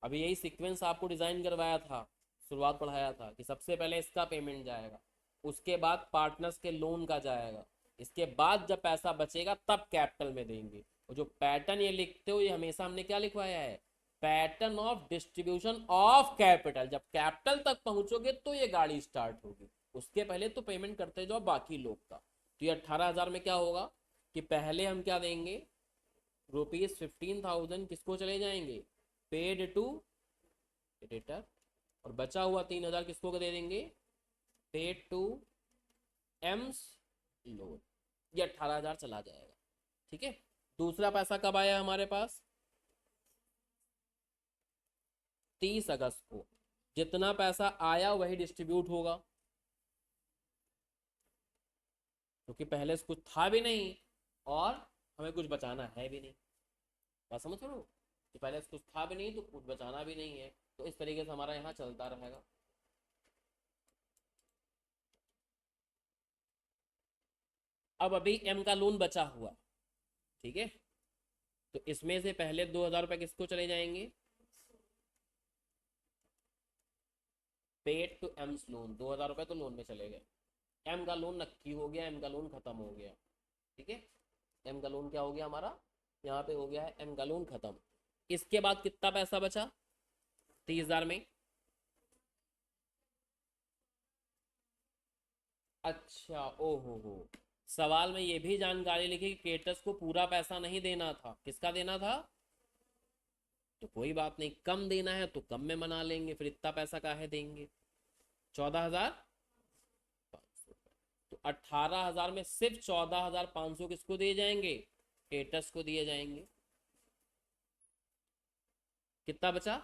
Speaker 1: अभी यही सीक्वेंस आपको डिजाइन करवाया था, शुरुआत पढ़ाया था कि सबसे पहले इसका पेमेंट जाएगा, उसके बाद पार्टनर्स के लोन का जाएगा, इसके बाद जब पैसा बचेगा तब कैपिटल में देंगे। और जो पैटर्न ये लिखते हो ये हमेशा हमने क्या लिखवाया है, pattern of distribution of capital. जब कैपिटल तक पहुंचोगे तो ये गाड़ी स्टार्ट होगी, उसके पहले तो पेमेंट करते जाओ बाकी लोग का। तो ये 18,000 में क्या होगा कि पहले हम क्या देंगे, ₹15,000 किसको चले जाएंगे, पेड टू क्रेडिटर, और बचा हुआ 3,000 किसको दे देंगे, पेड टू एम्स लोन। ये 18,000 चला जाएगा। ठीक है, दूसरा पैसा कब आया हमारे पास, 30 अगस्त को। जितना पैसा आया वही डिस्ट्रीब्यूट होगा, क्योंकि पहले से कुछ था भी नहीं और हमें कुछ बचाना है भी नहीं। बात समझ रहे हो, तो पहले से कुछ था भी नहीं तो कुछ बचाना भी नहीं है। तो इस तरीके से हमारा यहाँ चलता रहेगा। अब अभी एम का लोन बचा हुआ। ठीक है, तो इसमें से पहले 2,000 रुपये किसको चले जाएंगे, पेड टू एम्स लोन। 2,000 रुपये तो लोन में चले गए, एम का लोन नक्की हो गया, एम का लोन खत्म हो गया। ठीक है, एम का लोन क्या हो गया हमारा, यहाँ पे हो गया है एम का लोन खत्म। इसके बाद कितना पैसा बचा 30,000 में, अच्छा ओ हो, सवाल में ये भी जानकारी लिखी कि क्रेडिटर्स को पूरा पैसा नहीं देना था, किसका देना था। तो कोई बात नहीं, कम देना है तो कम में मना लेंगे, फिर इतना पैसा काहे देंगे, 14,500। तो 18,000 में सिर्फ 14,500 किसको दिए जाएंगे, क्रेडिटर्स को दिए जाएंगे। कितना बचा,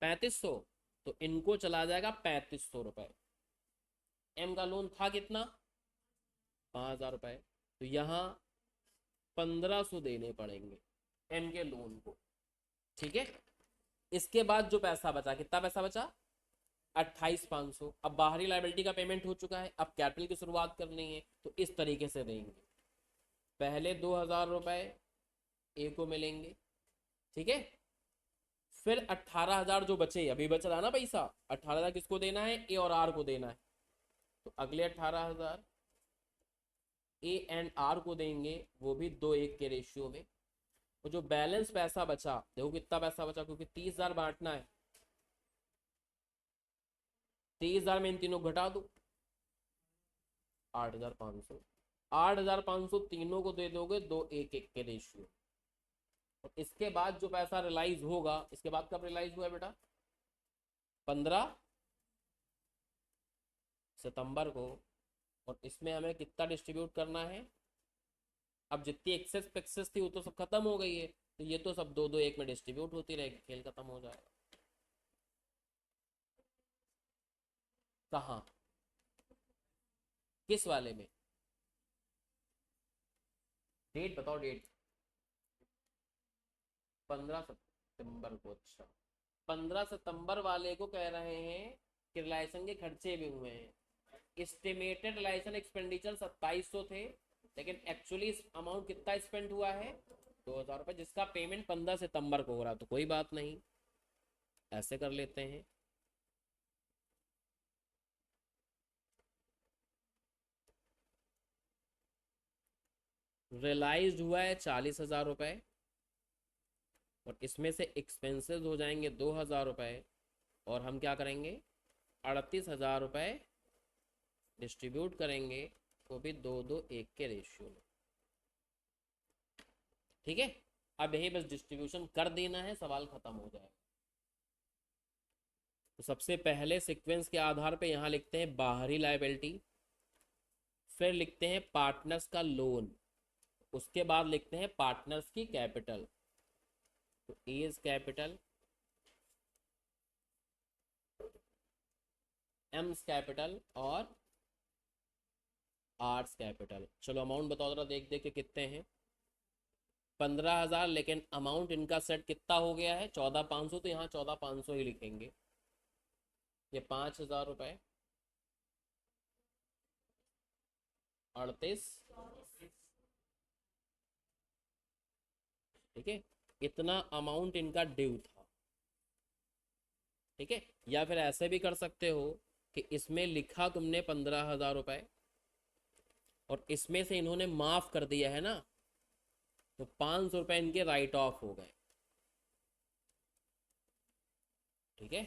Speaker 1: 3,500। तो इनको चला जाएगा 3,500 रुपए। एम का लोन था कितना, 5,000 रुपए। तो यहाँ 1,500 देने पड़ेंगे एम के लोन को। ठीक है, इसके बाद जो पैसा बचा, कितना पैसा बचा, 28,500। अब बाहरी लाइबिलिटी का पेमेंट हो चुका है, अब कैपिटल की शुरुआत करनी है। तो इस तरीके से देंगे, पहले 2,000 रुपए ए को मिलेंगे। ठीक है, फिर 18,000 जो बचे, अभी बच रहा ना पैसा, 18,000 किसको देना है, ए और आर को देना है। तो अगले 18,000 ए एंड आर को देंगे, वो भी 2:1 के रेशियो में। तो जो बैलेंस पैसा बचा, देखो कितना पैसा बचा, क्योंकि 30,000 बांटना है, 30,000 में इन तीनों घटा दो, 8,500। 8,500 तीनों को दे दोगे 2:1 के रेशियो। और इसके बाद जो पैसा रिलाइज होगा, इसके बाद कब रिलाइज हुआ बेटा, 15 सितंबर को। और इसमें हमें कितना डिस्ट्रीब्यूट करना है, अब जितनी एक्सेस पैक्सेस थी वो तो सब खत्म हो गई है, तो ये तो सब 2-2-1 में डिस्ट्रीब्यूट होती रहेगी, खेल खत्म हो जाएगा। कहाँ, किस वाले में, डेट बताओ डेट, 15 सितंबर को। अच्छा, 15 सितंबर वाले को कह रहे हैं कि रिलायसन के खर्चे भी हुए हैं। एस्टिमेटेड रिलायसन एक्सपेंडिचर 2,700 थे, लेकिन एक्चुअली अमाउंट कितना स्पेंड हुआ है, 2,000 रुपये, जिसका पेमेंट 15 सितंबर को हो रहा। तो कोई बात नहीं, ऐसे कर लेते हैं, रियलाइज्ड हुआ है 40,000 रुपये, और इसमें से एक्सपेंसेस हो जाएंगे 2,000 रुपये, और हम क्या करेंगे, 38,000 रुपये डिस्ट्रीब्यूट करेंगे, वो भी 2-2-1 के रेशियो में। ठीक है, अब यही बस डिस्ट्रीब्यूशन कर देना है, सवाल खत्म हो जाएगा। तो सबसे पहले सीक्वेंस के आधार पे यहाँ लिखते हैं बाहरी लायबिलिटी, फिर लिखते हैं पार्टनर्स का लोन, उसके बाद लिखते हैं पार्टनर्स की कैपिटल। तो एज कैपिटल, एम्स कैपिटल और आर्ट्स कैपिटल। चलो अमाउंट बताओ जरा, देख देख के कितने हैं। 15,000, लेकिन अमाउंट इनका सेट कितना हो गया है, 14,500, तो यहाँ 14,500 ही लिखेंगे। ये 5,000 रुपये, 38, ठीक है, इतना अमाउंट इनका ड्यू था। ठीक है, या फिर ऐसे भी कर सकते हो कि इसमें लिखा तुमने 15,000 रुपये, और इसमें से इन्होंने माफ कर दिया है ना, तो 500 रुपये इनके राइट ऑफ हो गए। ठीक है,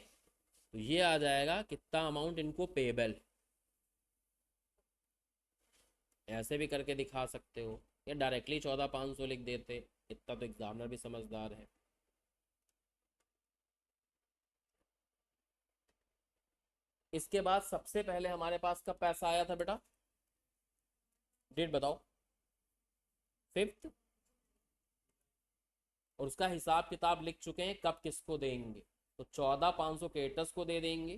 Speaker 1: तो ये आ जाएगा कितना अमाउंट इनको पेबल। ऐसे भी करके दिखा सकते हो, या डायरेक्टली 14,500 लिख देते, इतना तो एग्जामिनर भी समझदार है। इसके बाद सबसे पहले हमारे पास कब पैसा आया था बेटा, डेट बताओ, 5th, और उसका हिसाब किताब लिख चुके हैं कब किसको देंगे। तो 14,500 केटस को दे देंगे,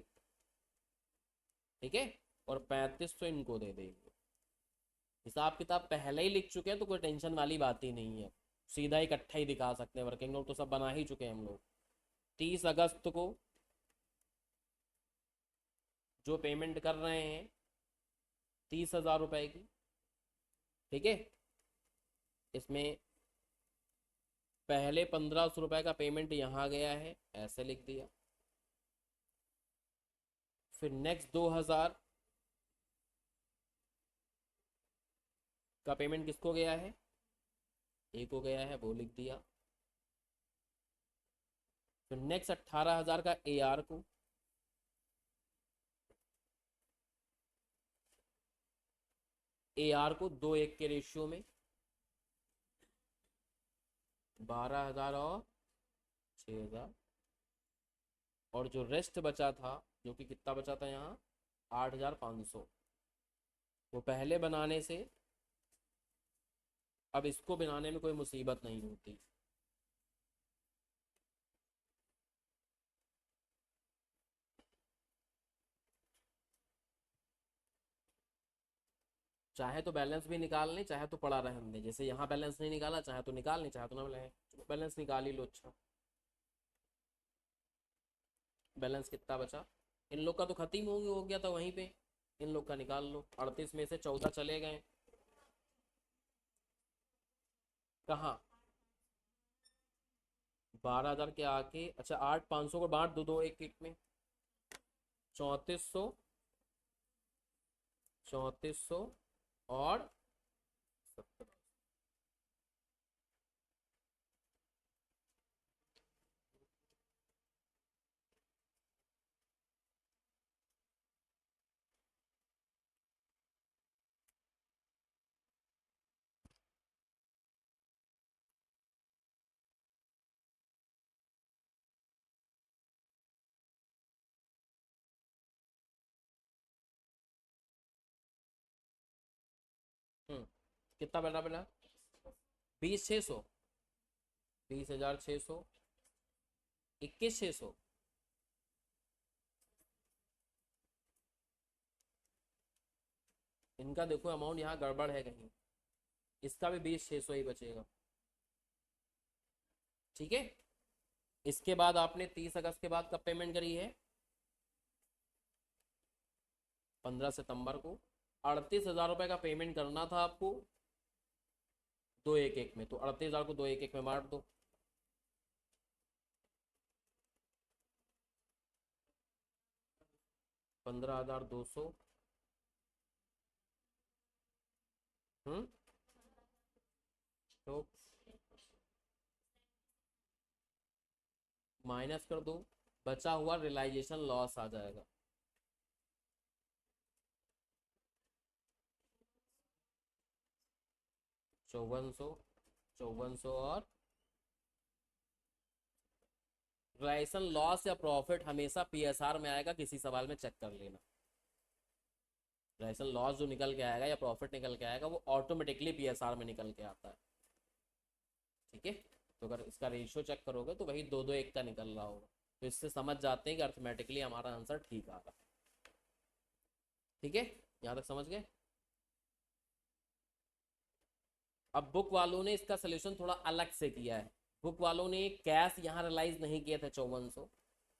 Speaker 1: ठीक है, और 3500 इनको दे देंगे। हिसाब किताब पहले ही लिख चुके हैं, तो कोई टेंशन वाली बात ही नहीं है, सीधा इकट्ठा ही दिखा सकते हैं, वर्किंग नोट तो सब बना ही चुके हैं हम लोग। 30 अगस्त को जो पेमेंट कर रहे हैं 30,000 रुपये की, ठीक है, इसमें पहले 1,500 रुपये का पेमेंट यहाँ गया है, ऐसे लिख दिया। फिर नेक्स्ट 2,000 का पेमेंट किसको गया है, ए को गया है, वो लिख दिया। फिर नेक्स्ट 18,000 का ए आर को, ए आर को 2-1 के रेशियो में, 12,000 और 6,000, और जो रेस्ट बचा था, जो कि कितना बचा था यहाँ, 8,500, वो पहले बनाने से अब इसको बनाने में कोई मुसीबत नहीं होती। चाहे तो बैलेंस भी निकाल लें, चाहे तो पड़ा रहने दें, जैसे यहाँ बैलेंस नहीं निकाला, चाहे तो निकाल लें, चाहे तो ना लें, बैलेंस निकाल ही लो। अच्छा, बैलेंस कितना बचा, इन लोग का तो खत्म हो गया था वहीं पे, इन लोग का निकाल लो। 38 में से 14 चले गए, कहाँ, 12,000 के आके, अच्छा 8,500 को बांट दो 2-1 में, 3400, 3400 और 17। कितना बना बना, 20,600, 20,600, 21,600, इनका देखो अमाउंट यहाँ गड़बड़ है कहीं, इसका भी 20,600 ही बचेगा। ठीक है, इसके बाद आपने 30 अगस्त के बाद कब पेमेंट करी है, 15 सितंबर को। 38,000 रुपये का पेमेंट करना था आपको 2-1-1 में, तो 38,000 को 2-1-1 में बांट दो, 15,200, तो माइनस कर दो, बचा हुआ रियलाइजेशन लॉस आ जाएगा। 5400, 5400 और रियलाइजेशन लॉस या प्रॉफिट हमेशा पीएसआर में आएगा, किसी सवाल में चेक कर लेना। रियलाइजेशन लॉस जो निकल के आएगा या प्रॉफिट निकल के आएगा वो ऑटोमेटिकली पीएसआर में निकल के आता है। ठीक है, तो अगर इसका रेशियो चेक करोगे तो वही 2-2-1 का निकल रहा होगा, तो इससे समझ जाते हैं कि अर्थमेटिकली हमारा आंसर ठीक आ रहा। ठीक है, यहाँ तक समझ गए। अब बुक वालों ने इसका सोल्यूशन थोड़ा अलग से किया है। बुक वालों ने कैश यहाँ रियलाइज नहीं किए थे 5400,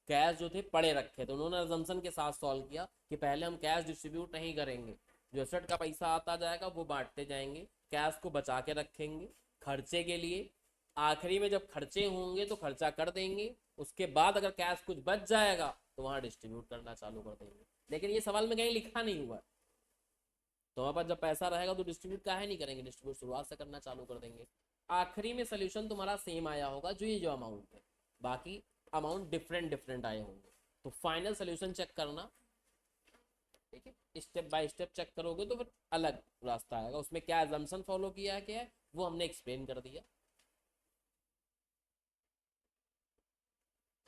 Speaker 1: कैश जो थे पड़े रखे थे। उन्होंने अजम्पशन के साथ सॉल्व किया कि पहले हम कैश डिस्ट्रीब्यूट नहीं करेंगे, जो एसेट का पैसा आता जाएगा वो बांटते जाएंगे, कैश को बचा के रखेंगे खर्चे के लिए, आखिरी में जब खर्चे होंगे तो खर्चा कर देंगे, उसके बाद अगर कैश कुछ बच जाएगा तो वहाँ डिस्ट्रीब्यूट करना चालू कर देंगे। लेकिन ये सवाल में कहीं लिखा नहीं हुआ, तो हमारे पास जब पैसा रहेगा तो डिस्ट्रीब्यूट काहे नहीं करेंगे, डिस्ट्रीब्यूट शुरुआत से करना चालू कर देंगे। आखिरी में सोल्यूशन तुम्हारा सेम आया होगा जो ये जो अमाउंट है, बाकी अमाउंट डिफरेंट डिफरेंट आए होंगे। तो फाइनल सोल्यूशन चेक करना, ठीक है, स्टेप बाय स्टेप चेक करोगे तो फिर अलग रास्ता आएगा। उसमें क्या एजम्पशन फॉलो किया क्या है वो हमने एक्सप्लेन कर दिया।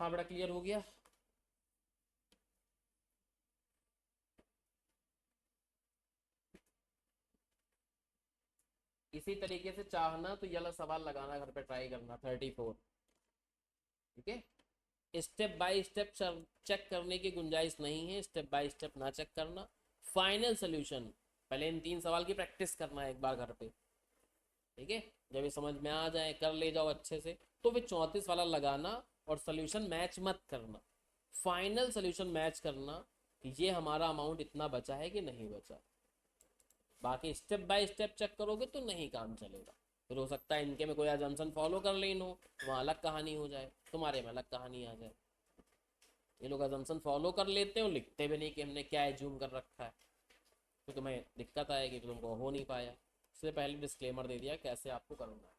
Speaker 1: हाँ, बड़ा क्लियर हो गया। इसी तरीके से चाहना तो ये वाला सवाल लगाना, घर पे ट्राई करना 34। ठीक है, स्टेप बाय स्टेप चेक करने की गुंजाइश नहीं है, स्टेप बाय स्टेप ना चेक करना। फाइनल सोल्यूशन पहले इन 3 सवाल की प्रैक्टिस करना है एक बार घर पे। ठीक है, जब ये समझ में आ जाए, कर ले जाओ अच्छे से, तो फिर 34 वाला लगाना और सोल्यूशन मैच मत करना, फाइनल सोल्यूशन मैच करना कि ये हमारा अमाउंट इतना बचा है कि नहीं बचा। बाकी स्टेप बाय स्टेप चेक करोगे तो नहीं काम चलेगा। फिर हो सकता है इनके में कोई अजम्पशन फॉलो कर लेन हो, वहाँ अलग कहानी हो जाए, तुम्हारे में अलग कहानी आ जाए। ये लोग अजम्पशन फॉलो कर लेते हो, लिखते भी नहीं कि हमने क्या एज्यूम कर रखा है, तो तुम्हें दिक्कत आएगी कि तुमको हो नहीं पाया। इससे पहले डिस्क्लेमर दे दिया कैसे आपको करना है।